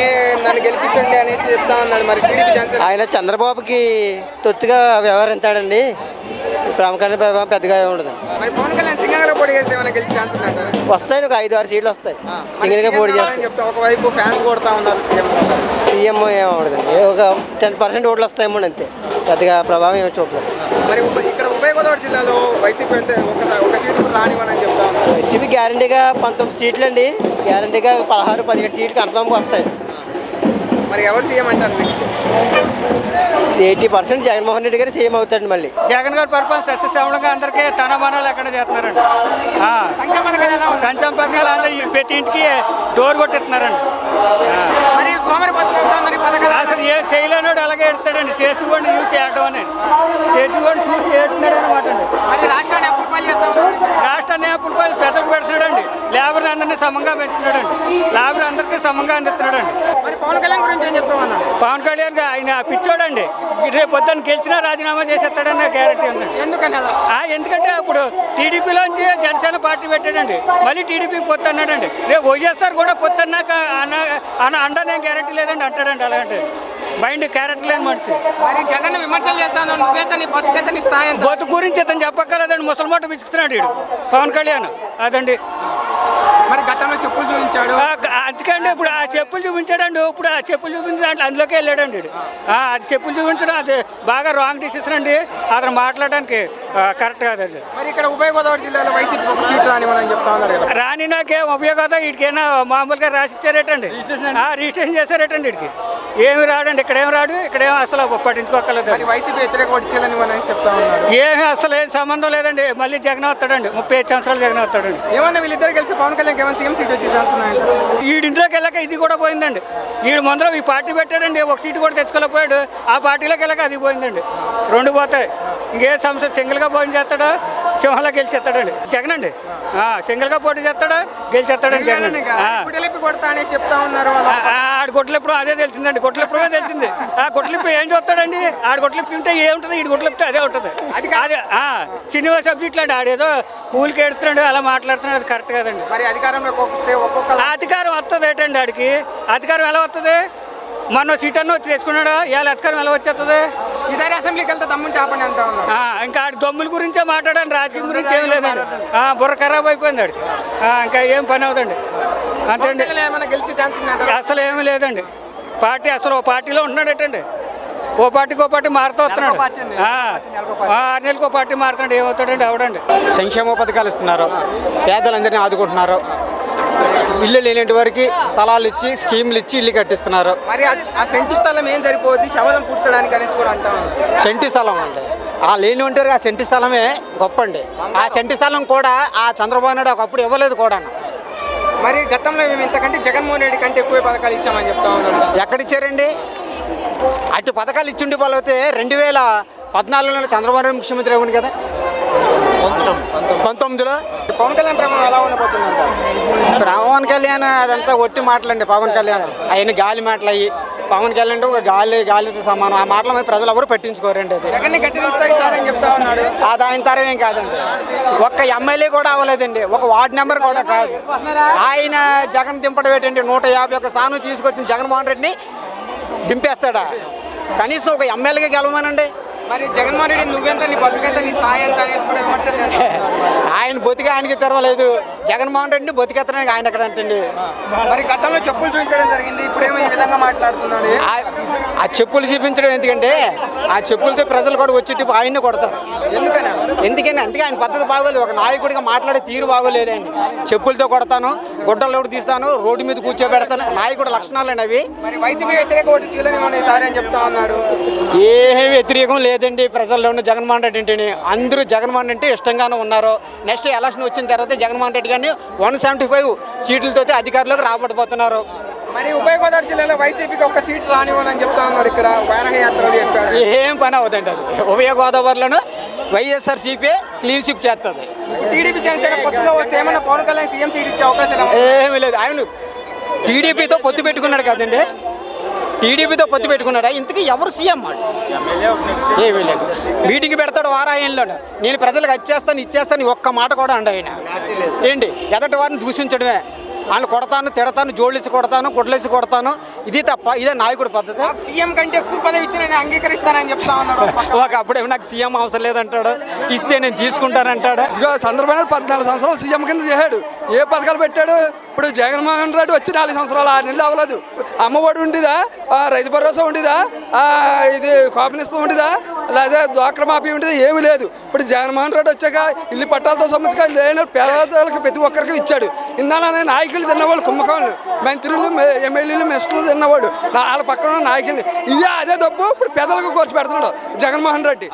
Speaker 4: నన్ను గెలిపించండి అనేసి చెప్తా ఉన్నాడు. మరి టీడీపీ జనసేన
Speaker 11: ఆయన చంద్రబాబుకి తొత్తుగా వ్యవహరిస్తాడండి. పవన్ కళ్యాణ్ ప్రభావం పెద్దగా ఉండదండి.
Speaker 4: మరి పవన్ కళ్యాణ్ సింగల్గా పోటీ చేస్తే ఏమైనా గెలిచే ఛాన్స్ ఉందంటారు?
Speaker 11: వస్తాయి, ఒక 5-6 సీట్లు వస్తాయి సింగిల్గా పోటీ చేస్తే.
Speaker 4: ఒకవైపు ఫ్యాన్స్ కొడతా ఉన్నారు
Speaker 11: సీఎం ఏమవుతుందండి, ఒక 10% ఓట్లు వస్తాయేమో అంతే, పెద్దగా ప్రభావం ఏమో చూపలేదు.
Speaker 4: మరి ఇక్కడ ఉభయ గోదావరి జిల్లాలో వైసీపీ అయితే ఒక సీటు కూడా రానివ్వనని చెప్తా ఉన్నారు.
Speaker 11: వైసీపీ గ్యారంటీగా 19 సీట్లు అండి. గ్యారంటీగా 16-17 సీట్లు కన్ఫామ్గా వస్తాయి.
Speaker 4: మరి ఎవరు సీఎం అంటారు నెక్స్ట్?
Speaker 11: 80% జగన్మోహన్ రెడ్డి గారు సీఎం అవుతాడు. మళ్ళీ
Speaker 22: జగన్ గారి పరిపాలన సస్యశ్యామలంగా అందరికీ తన మనాలు ఎక్కడ చేస్తున్నారండి. సంక్షేమ పథకాలు అందరూ ప్రతి ఇంటికి డోర్ కొట్టిస్తున్నారండి. అసలు ఏ చేయలేనాడు అలాగే ఎడతాడండి. చేసుకోండి చూసి చేయడం అని, చేసుకోండి చూసి ఏడుతున్నాడు అనమాట అండి. రాష్ట్రాన్ని అప్పులు పెద్దకు పెడుతున్నాడండి. లేబర్ అందరినీ సమంగా పెంచుతున్నాడండి. లేబర్ అందరికీ సమంగా అందిస్తున్నాడండి.
Speaker 4: పవన్ కళ్యాణ్ గురించి ఏం చెప్తామన్నా?
Speaker 22: పవన్ కళ్యాణ్ ఆయన పిచ్చోడండి. రేపు పొద్దున్న గెలిచినా రాజీనామా చేసేస్తాడన్న గ్యారెంటీ ఉంది. ఎందుకంటే ఇప్పుడు టీడీపీలోంచి జనసేన పార్టీ పెట్టాడండి. మళ్ళీ టీడీపీకి పొత్తు అన్నాడండి. రేపు వైఎస్ఆర్ కూడా పొత్తు అన్నాక అండనే గ్యారెంటీ లేదండి అంటాడండి. అలాగంటే మైండ్ క్యారెక్టర్ లేని మనిషి.
Speaker 4: మరి జగన్ విమర్శలు చేస్తాను,
Speaker 22: బతుకు గురించి అతను చెప్పక్కర్లేదండి. ముసలిమోట పిచ్చుకున్నాడు వీడు పవన్ కళ్యాణ్. అదండి.
Speaker 4: మరి గతంలో చెప్పులు చూపించాడు.
Speaker 22: అందుకండి ఇప్పుడు ఆ చెప్పులు చూపించాడండి. ఇప్పుడు ఆ చెప్పులు చూపించిన అందులోకి వెళ్ళాడండి. అది చెప్పులు చూపించడం అది బాగా రాంగ్ డిసిషన్ అండి. అతను మాట్లాడడానికి కరెక్ట్ కాదండి.
Speaker 4: మరి ఇక్కడ ఉభయ గోదావరి జిల్లాలో వైసీపీ ఒక సీట్ రానివ్వని చెప్తా ఉన్నారు.
Speaker 22: రాని నాకేం ఉపయోగం? వీటికైనా మామూలుగా రాసిచ్చారేటండి, రిజిస్ట్రేషన్ చేశారేటండి. వీడికి ఏమి రాడండి. ఇక్కడేం రాడు, ఇక్కడేం అసలు పట్టించుకోగలదు.
Speaker 4: వైసీపీ వ్యతిరేక వచ్చేయాలని చెప్తా ఉన్నారు.
Speaker 22: ఏమి అసలు ఏం సంబంధం లేదండి. మళ్ళీ జగన్ వస్తాడండి. 35 సంవత్సరాలు జగన్ వస్తాడండి.
Speaker 4: ఏమన్నా వీళ్ళిద్దరు కలిసి పవన్ కళ్యాణ్ ఏమైనా సీఎం సీట్ వచ్చే ఛాన్స్ ఉన్నాయండి?
Speaker 22: వీడింట్లోకి వెళ్ళాక ఇది కూడా పోయిందండి. వీడు ముందర ఈ పార్టీ పెట్టాడండి, ఒక సీటు కూడా తెచ్చుకోలేకపోయాడు. ఆ పార్టీలోకి వెళ్ళాక అది పోయిందండి. 2 పోతాయి. ఇంకే సంస్థ సింగిల్గా భోజనం చేస్తాడు,
Speaker 7: సింహంలో గెలిచేస్తాడండి జగన్ అండి సింగిల్గా పోటీ చేస్తాడు గెలిచేస్తాడండి జగన్.
Speaker 4: కొడతా అనేసి చెప్తా ఉన్నారు.
Speaker 7: ఆడు గొడ్లెప్పుడు అదే తెలిసిందండి, గొడ్లెప్పుడే తెలిసింది. గొడ్లెప్పు ఏం చూస్తాడండి, ఆడు గొడ్లెప్పు ఉంటే ఏముంటుంది, ఈడు గొడ్లెప్పు అదే ఉంటుంది. అదే సినిమా సబ్జెక్టులు అండి, ఆడేదో కూలికి ఎడుతున్నాడు అలా మాట్లాడుతున్నాడు, అది కరెక్ట్ కాదండి.
Speaker 4: మరి అధికారంలోకి వస్తే ఒక్కొక్క
Speaker 7: అధికారం వస్తుంది ఏంటండి ఆడికి, అధికారం ఎలా వస్తుంది? మొన్న సీట్ అన్న వచ్చి తెచ్చుకున్నాడు, ఇవాళ అధికారం ఎలా వచ్చేస్తుంది?
Speaker 4: ఈసారి అసెంబ్లీకి వెళ్తే దమ్ముంటే ఆపని అంటా ఉన్నారు.
Speaker 7: ఇంకా ఆడి దమ్ముల గురించే మాట్లాడండి, రాజకీయం గురించి ఏం లేదండి. బుర్ర ఖరాబ్ అయిపోయింది ఆడికి, ఇంకా ఏం పని అవుతుంది అంతే అండి.
Speaker 4: ఏమైనా గెలిచే ఛాన్స్ ఉందంటారా?
Speaker 7: అసలు ఏమీ లేదండి. పార్టీ అసలు ఓ పార్టీలో ఉంటున్నాడటండి, ఓ పార్టీ మారుతూ వస్తున్నాడు. 6 నెలలకు ఓ పార్టీ మారుతున్నాడు, ఏమవుతాడండి అవడండి.
Speaker 4: సంక్షేమ పథకాలు ఇస్తున్నారు, పేదలందరినీ ఆదుకుంటున్నారు, ఇల్లు లేని వారికి స్థలాలు ఇచ్చి స్కీములు ఇచ్చి ఇల్లు కట్టిస్తున్నారు. మరి ఆ సెంటు స్థలం ఏం సరిపోద్ది శవదం పూడ్చడానికి అనేసి కూడా అంటాం. సెంటు స్థలం అండి, ఆ లేని ఉంటారు, ఆ సెంటు స్థలమే గొప్ప అండి. ఆ సెంటు స్థలం కూడా ఆ చంద్రబాబు నాయుడు ఒకప్పుడు ఇవ్వలేదు కూడా. మరి గతంలో మేము ఇంతకంటే జగన్మోహన్ రెడ్డి కంటే ఎక్కువ పథకాలు ఇచ్చామని చెప్తా ఉన్నాడు. ఎక్కడిచ్చారండి? అటు పథకాలు ఇచ్చిండి పోతే 2014లో చంద్రబాబు నాయుడు ముఖ్యమంత్రి అవ్వండి కదా, 19లో పవన్ కళ్యాణ్ ప్రభావం ఎలా ఉండబోతుందంట? పవన్ కళ్యాణ్ అదంతా ఒట్టి మాటలండి. పవన్ కళ్యాణ్ అవన్నీ గాలి మాటలు అయ్యి, పవన్ కళ్యాణ్ ఒక గాలితో సమానం. ఆ మాటల మీద ప్రజలు ఎవరు పట్టించుకోరండి. అది ఆయన తరం ఏం కాదండి, ఒక్క ఎమ్మెల్యే కూడా అవ్వలేదండి, ఒక వార్డు నెంబర్ కూడా కాదు. ఆయన జగన్ దింపడం ఏంటండి, 151 స్థానం తీసుకొచ్చిన జగన్మోహన్ రెడ్డిని దింపేస్తాడా? కనీసం ఒక ఎమ్మెల్యేగా గెలవమనండి. మరి జగన్మోహన్ రెడ్డి నువ్వెంత, నీ బతుకెంత, నీ స్థాయి ఎంత అనేసి కూడా విమర్శలు చేస్తున్నారు. ఆయన బతికి ఆయనకి తెరవలేదు, జగన్మోహన్ రెడ్డిని బతికెత్తడానికి ఆయన ఎక్కడ అంటండి. మరి గతంలో చెప్పులు చూపించడం జరిగింది, ఇప్పుడేమో ఈ విధంగా మాట్లాడుతున్నాడు. ఆ చెప్పులు చూపించడం ఎందుకంటే ఆ చెప్పులతో ప్రజలు కూడా వచ్చి ఆయన్ని కొడతారు. ఎందుకని అందుకే ఆయన పద్ధతి బాగోలేదు, ఒక నాయకుడిగా మాట్లాడే తీరు బాగోలేదండి. చెప్పులతో కొడతాను, గుడ్డలు తీస్తాను, రోడ్డు మీద కూర్చోబెడతాను, నాయకుడు లక్షణాలు అవి. మరి వైసీపీ వ్యతిరేక ఓటు చీలని సార్ అని చెప్తా ఉన్నాడు. ఏమీ వ్యతిరేకం లేదండి ప్రజల్లో ఉన్న జగన్మోహన్ రెడ్డి అంటేనే. అందరూ జగన్మోహన్ అంటే ఇష్టంగానే ఉన్నారు. నెక్స్ట్ ఎలక్షన్ వచ్చిన తర్వాత జగన్మోహన్ రెడ్డి గారిని 175 సీట్లతో అధికారంలోకి రాబడిపోతున్నారు. మరి ఉభయ గోదావరి జిల్లాలో వైసీపీకి ఒక్క సీట్ రానివ్వాలని చెప్తా ఉన్నారు. ఇక్కడ వారహయాత్రలు చెప్పాడు, ఏం పని అవుతుంది. అది ఉభయ గోదావరిలోనూ వైఎస్ఆర్సీపీ క్లీన్ షిప్ చేస్తుంది. టీడీపీ జనసేన పొత్తులో వస్తే ఏమన్నా పవన్ కళ్యాణ్ సీఎం సీట్ ఇచ్చే అవకాశాలు ఏమీ లేదు. ఆయన టీడీపీతో పొత్తు పెట్టుకున్నాడు కదండి, టీడీపీతో పొత్తు పెట్టుకున్నాడా? ఇంతకీ ఎవరు సీఎం? ఏమీ లేదు. మీటింగ్ పెడతాడు వారాయంలో, నేను ప్రజలకు ఇచ్చేస్తాను ఒక్క మాట కూడా అండి. ఆయన ఏంటి ఎదటి వారిని దూషించడమే, వాళ్ళు కొడతాను, తిడతాను, జోళ్ళిచ్చి కొడతాను, గుడ్లేసి కొడతాను, ఇది తప్ప. ఇదే నాయకుడి పద్ధతి. సీఎం కంటే ఎక్కువ పదవి ఇచ్చి నేను అంగీకరిస్తానని చెప్తా ఉన్నాడు. అప్పుడేమో నాకు సీఎం అవసరం లేదంటాడు, ఇస్తే నేను తీసుకుంటానంటాడు.
Speaker 16: ఇదిగో చంద్రబాబు నాయుడు 14 సంవత్సరాలు సీఎం కింద చేశాడు, ఏ పథకాలు పెట్టాడు? ఇప్పుడు జగన్మోహన్ రెడ్డి వచ్చి 4 సంవత్సరాలు 6 నెలలు అవ్వలేదు. అమ్మఒడి ఉండేదా, రైతు భరోసా ఉండేదా, ఇది కాపునిస్తూ ఉండేదా, లేదా డ్వాక్రా మాఫీ ఉండేది? ఏమీ లేదు. ఇప్పుడు జగన్మోహన్ రెడ్డి వచ్చాక ఇల్లు పట్టాలతో సమ్మతిగా లేని పేదలకు ప్రతి ఒక్కరికి ఇచ్చాడు. ఇన్నాళ్ళనే నాయకులు తిన్నవాళ్ళు, కుంభకోణులు, మంత్రులు, ఎమ్మెల్యేలు, మినిస్టర్లు తిన్నవాడు, వాళ్ళ పక్కన ఉన్న నాయకులు. ఇదే అదే డబ్బు ఇప్పుడు పేదలకు కోర్చి పెడుతున్నాడు జగన్మోహన్ రెడ్డి.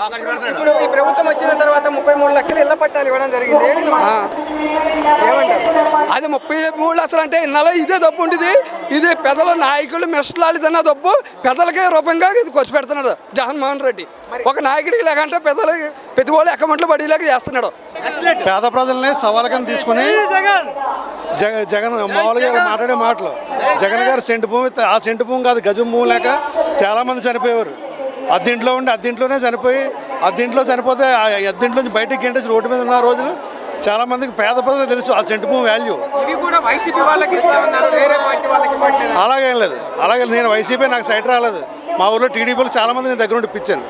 Speaker 4: ఇప్పుడు ఈ ప్రభుత్వం వచ్చిన తర్వాత 33 లక్షలు ఇళ్ల పట్టాలు ఇవ్వడం జరిగింది.
Speaker 16: అది 33 లక్షలు అంటే ఇన్నాళ్ళ ఇదే డబ్బు ఉండేది. ఇది పెద్దల నాయకులు, మినిస్టర్లు తిన్న డబ్బు పెద్దలకే రూపంగా ఇది ఖర్చు పెడుతున్నాడు జగన్మోహన్ రెడ్డి. ఒక నాయకుడికి లేకంటే పెద్దలకి ప్రతి వాళ్ళు అకౌంట్లో బడిలాగా చేస్తున్నాడు.
Speaker 5: పేద ప్రజల్ని సవాలుగా తీసుకుని జగన్ మామూలుగా మాట్లాడే మాటలు, జగన్ గారు సెంటు భూమి, ఆ సెంటు భూమి కాదు గజం భూమి లేక చాలామంది చనిపోయేవారు. అద్దెంట్లో ఉండి అద్దెంట్లోనే చనిపోయి, అద్దెంట్లో చనిపోతే ఆ అద్దెంట్లో నుంచి బయటికి గెంటేసి రోడ్డు మీద ఉన్న రోజులు చాలా మందికి పేద ప్రజలకు తెలుసు ఆ సెంటు భూమి వాల్యూ. అలాగేం లేదు, అలాగే నేను వైసీపీ, నాకు సైట్ రాలేదు. మా ఊళ్ళో టీడీపీలు చాలా మంది నేను దగ్గర ఉండి ఇప్పించాను.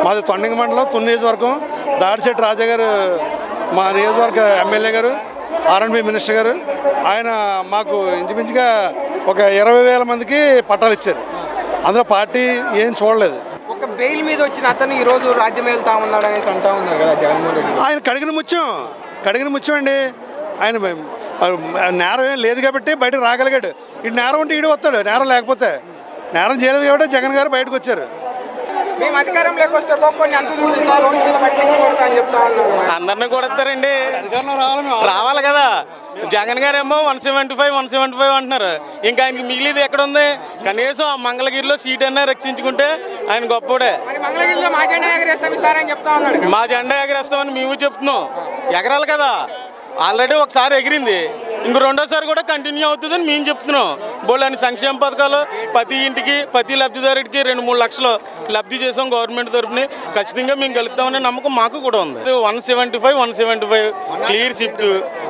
Speaker 5: మాది తొండంగి మండలం, తుని నియోజకవర్గం. దాడిశెట్టి రాజా గారు మా నియోజకవర్గ ఎమ్మెల్యే గారు, R&B మినిస్టర్ గారు, ఆయన మాకు ఇంచుమించుగా ఒక 20,000 మందికి పట్టాలు ఇచ్చారు. అందులో పార్టీ ఏం చూడలేదు.
Speaker 4: ఒక బెయిల్ మీద వచ్చిన అతను ఈ రోజు రాజ్యం వెళ్తా ఉన్నాడు అనేసి అంటా ఉన్నారు కదా జగన్మోహన్ రెడ్డి.
Speaker 5: ఆయన కడిగిన ముత్యం అండి. ఆయన నేరం ఏం లేదు కాబట్టి బయటకు రాగలిగాడు. ఇటు నేరం ఉంటే ఈడు వస్తాడు, నేరం లేకపోతే. నేరం చేయలేదు కాబట్టి జగన్ గారు బయటకు వచ్చారు.
Speaker 4: మేము అధికారంలోకి వస్తే కొన్ని అంత చూపిస్తా రోడ్డు మీద బట్టి కొడతా అని చెప్తా ఉన్నారు.
Speaker 3: అందరినీ కొడతారండి, రావాలి కదా. జగన్ గారేమో 175 అంటున్నారు. ఇంకా ఆయనకి మిగిలిది ఎక్కడ ఉంది? కనీసం ఆ మంగళగిరిలో సీట్ అన్నా రక్షించుకుంటే ఆయన గొప్పడే.
Speaker 4: మంగళగిరిలో మా జెండా ఎగరేస్తాం సార్ అని చెప్తా ఉన్నాడు.
Speaker 3: మా జెండా ఎగరేస్తామని మేము చెప్తున్నాం. ఎగరాలి కదా, ఆల్రెడీ ఒకసారి ఎగిరింది, ఇంక రెండోసారి కూడా కంటిన్యూ అవుతుందని మేము చెప్తున్నాం. బోళ్ళని సంక్షేమ పథకాలు ప్రతి ఇంటికి ప్రతి లబ్ధిదారుడికి 2-3 లక్షలు లబ్ధి చేసాం గవర్నమెంట్ తరఫున. ఖచ్చితంగా మేము గెలుస్తామనే నమ్మకం మాకు కూడా ఉంది. 175 క్లియర్ షిఫ్ట్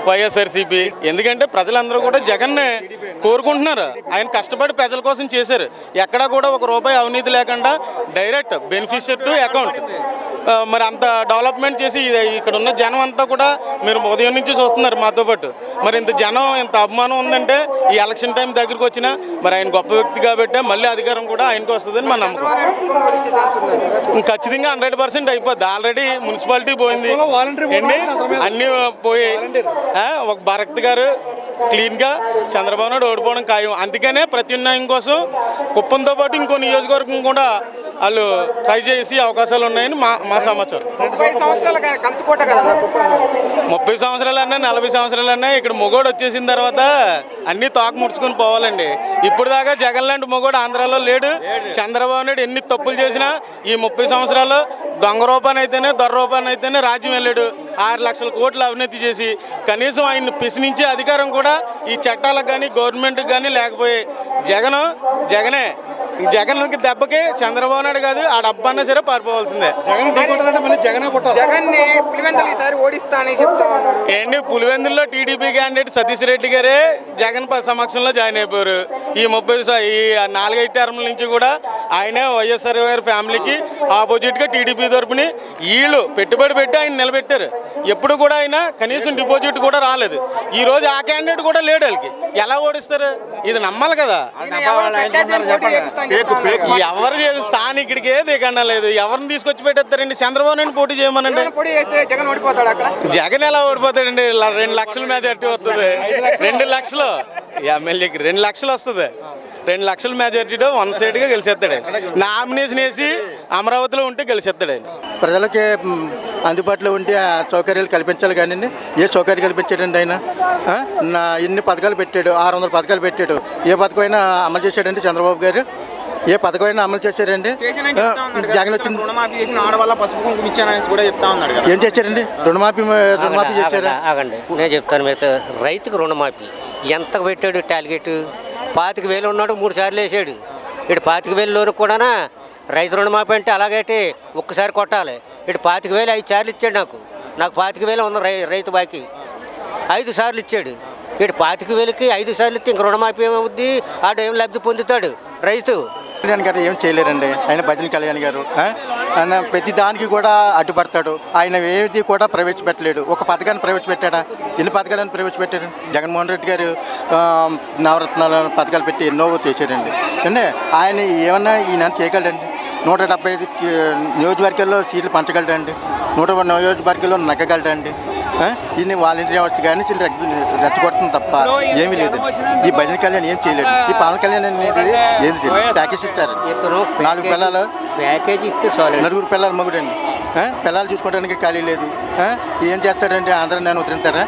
Speaker 3: వైఎస్ఆర్సీపీ. ఎందుకంటే ప్రజలందరూ కూడా జగన్నే కోరుకుంటున్నారు. ఆయన కష్టపడి ప్రజల కోసం చేశారు. ఎక్కడా కూడా ₹1 అవినీతి లేకుండా డైరెక్ట్ బెనిఫిషియర్ టు అకౌంట్. మరి అంత డెవలప్మెంట్ చేసి ఇక్కడ ఉన్న జనం అంతా కూడా మీరు ఉదయం నుంచి చూస్తున్నారు మాతో పాటు. మరి ఇంత జనం ఇంత అభిమానం ఉందంటే ఈ ఎలక్షన్ టైం దగ్గరికి వచ్చినా మరి ఆయన గొప్ప వ్యక్తి కాబట్టి మళ్ళీ అధికారం కూడా ఆయనకు వస్తుందని మా నమ్మకం. ఖచ్చితంగా 100% అయిపోద్ది. ఆల్రెడీ మున్సిపాలిటీ పోయింది, అన్నీ పోయి ఒక భరత్ గారు క్లీన్గా చంద్రబాబు నాయుడు ఓడిపోవడం ఖాయం. అందుకనే ప్రత్యామ్నాయం కోసం కుప్పంతో పాటు ఇంకో నియోజకవర్గం కూడా వాళ్ళు ట్రై చేసి అవకాశాలు ఉన్నాయని మా సమాచారం.
Speaker 4: 30
Speaker 3: సంవత్సరాలన్నా 40 సంవత్సరాలన్నా ఇక్కడ మొగోడు వచ్చేసిన తర్వాత అన్నీ తాకు ముడుచుకొని పోవాలండి. ఇప్పుడు దాకా జగన్ లాంటి మొగోడు ఆంధ్రాలో లేడు. చంద్రబాబు నాయుడు ఎన్ని తప్పులు చేసినా ఈ 30 సంవత్సరాలు దొంగ రూపానైతేనే దొర రూపానైతేనే రాజ్యం వెళ్ళాడు. 6 లక్షల కోట్లు అవినీతి చేసి కనీసం ఆయన పిసినించే అధికారం కూడా ఈ చట్టాలకు కానీ గవర్నమెంట్కి కానీ లేకపోయి జగనే జగన్కి దెబ్బకి చంద్రబాబు నాయుడు కాదు ఆ డబ్బన్నా సరే పారిపోవాల్సిందే. ఏంటి పులివెందుల్లో టీడీపీ క్యాండిడేట్ సతీష్ రెడ్డి గారే జగన్ సమక్షంలో జాయిన్ అయిపోయారు. ఈ 4-5 టర్ముల నుంచి కూడా ఆయనే వైఎస్ఆర్ గారి ఫ్యామిలీకి ఆపోజిట్గా టీడీపీ తరపుని వీళ్ళు పెట్టుబడి పెట్టి ఆయన నిలబెట్టారు. ఎప్పుడు కూడా ఆయన కనీసం డిపాజిట్ కూడా రాలేదు. ఈ రోజు ఆ క్యాండిడేట్ కూడా లేడు. వాళ్ళకి ఎలా ఓడిస్తారు? ఇది నమ్మాలి కదా. ఎవరు చేసి స్థానికుడికే దిగండా లేదు. ఎవరిని తీసుకొచ్చి పెట్టేస్తారండి? చంద్రబాబు నాయుడు పోటీ చేయమనండి. జగన్ ఎలా ఓడిపోతాడండి? 2 లక్షల మెజార్టీ వస్తుంది. 2 లక్షలు ఎమ్మెల్యేకి 2 లక్షలు వస్తుంది. 2 లక్షల మెజార్టీలో 1 సైడ్గా గెలిచేస్తాడు. నామినేషన్ వేసి అమరావతిలో ఉంటే గెలిచేస్తాడు.
Speaker 12: ప్రజలకి అందుబాటులో ఉంటే ఆ సౌకర్యాలు కల్పించాలి. కానీ ఏ సౌకర్యం కల్పించాడండి ఆయన? ఎన్ని పథకాలు పెట్టాడు? 600 పథకాలు పెట్టాడు. ఏ పథకమైనా అమలు చేశాడండి చంద్రబాబు గారు? ఏ పథకమైనా అమలు చేశారండి? జగన్ వచ్చింది ఏం చేశారండి? రుణమాఫీ చేశారు.
Speaker 17: ఆగండి, నేను చెప్తాను. మీకు రైతుకు రుణమాఫీ ఎంత పెట్టాడు? టార్గెట్ 25,000 ఉన్నాడు, 3 సార్లు వేసాడు. ఇటు 25,000 లోను కూడా రైతు రుణమాఫీ అంటే అలాగైతే ఒక్కసారి కొట్టాలి. ఇటు 25,000 5 సార్లు ఇచ్చాడు. నాకు 25,000 ఉన్న రైతు బాకీ 5 సార్లు ఇచ్చాడు. ఇటు 25,000కి 5 సార్లు ఇస్తే ఇంక రుణమాఫీ ఏమవుద్ది? ఆడు ఏం లబ్ధి పొందుతాడు రైతు?
Speaker 12: కళ్యాణ్ గారు ఏం చేయలేరండి. ఆయన భజన కళ్యాణ్ గారు ఆయన ప్రతి దానికి కూడా అడ్డుపడతాడు. ఆయన ఏది కూడా ప్రవేశపెట్టలేడు. ఒక పథకాన్ని ప్రవేశపెట్టాడా? ఎన్ని పథకాలను ప్రవేశపెట్టారు? జగన్మోహన్ రెడ్డి గారు నవరత్నాల పథకాలు పెట్టి ఎన్నో చేశారండి. అంటే ఆయన ఏమన్నా ఈయన చేయగలడండి? 175 నియోజకవర్గాల్లో సీట్లు పంచగలడండి? 101 నియోజకవర్గాల్లో నగ్గగలడండి? దీన్ని వాలంటీర్ వ్యవస్థ కానీ రెచ్చగొడుతుంది తప్ప ఏమీ లేదు. ఈ భజన కళ్యాణ్ ఏం చేయలేదు. ఈ పవన్ కళ్యాణ్ అనేది ఏది ప్యాకేజ్ ఇస్తారు. 4 పిల్లలు
Speaker 17: ప్యాకేజ్ ఇస్తే చాలు.
Speaker 12: 4 పిల్లలు మగుడండి. పిల్లలు చూసుకోవడానికి ఖాళీ లేదు. ఏం చేస్తాడండి? ఆంధ్ర నేను ఉద్ధరిస్తారా?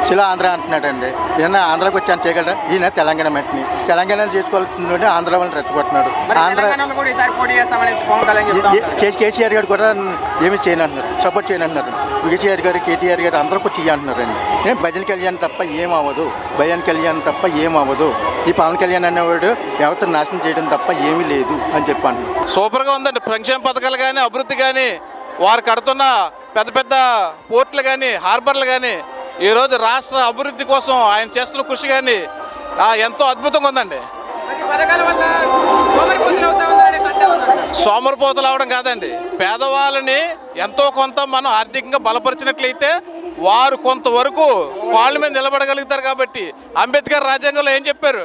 Speaker 12: శిలా ఆంధ్ర అంటున్నాడండి. ఏమన్నా ఆంధ్రాకి వచ్చి ఆయన చేయగలరా? ఈయన తెలంగాణ మట్టిని తెలంగాణ చేసుకోవాల్సిందంటే ఆంధ్ర వాళ్ళని రెచ్చగొట్టున్నాడు. ఆంధ్ర కేసీఆర్ గారు కూడా ఏమి చేయనంటున్నారు, సపోర్ట్ చేయనంటున్నారు. కేసీఆర్ గారు, కేటీఆర్ గారు అందరూ వచ్చి అంటున్నారండి. భజన కళ్యాణ్ తప్ప ఏమవ్వదు, భజన కళ్యాణ్ తప్ప ఏమవ్వదు. ఈ పవన్ కళ్యాణ్ అనేవాడు ఎవరితో నాశనం చేయడం తప్ప ఏమీ లేదు అని చెప్పాను.
Speaker 19: సూపర్గా ఉందండి. సంక్షేమ పథకాలు కానీ అభివృద్ధి కానీ వారు కడుతున్న పెద్ద పెద్ద పోర్టులు కానీ హార్బర్లు కానీ ఈరోజు రాష్ట్ర అభివృద్ధి కోసం ఆయన చేస్తున్న కృషి కానీ ఎంతో అద్భుతంగా ఉందండి. సోమరిపోతులు అవడం కాదండి, పేదవాళ్ళని ఎంతో కొంత మనం ఆర్థికంగా బలపరిచినట్లయితే వారు కొంతవరకు కాళ్ళ మీద నిలబడగలుగుతారు. కాబట్టి అంబేద్కర్ రాజ్యాంగంలో ఏం చెప్పారు?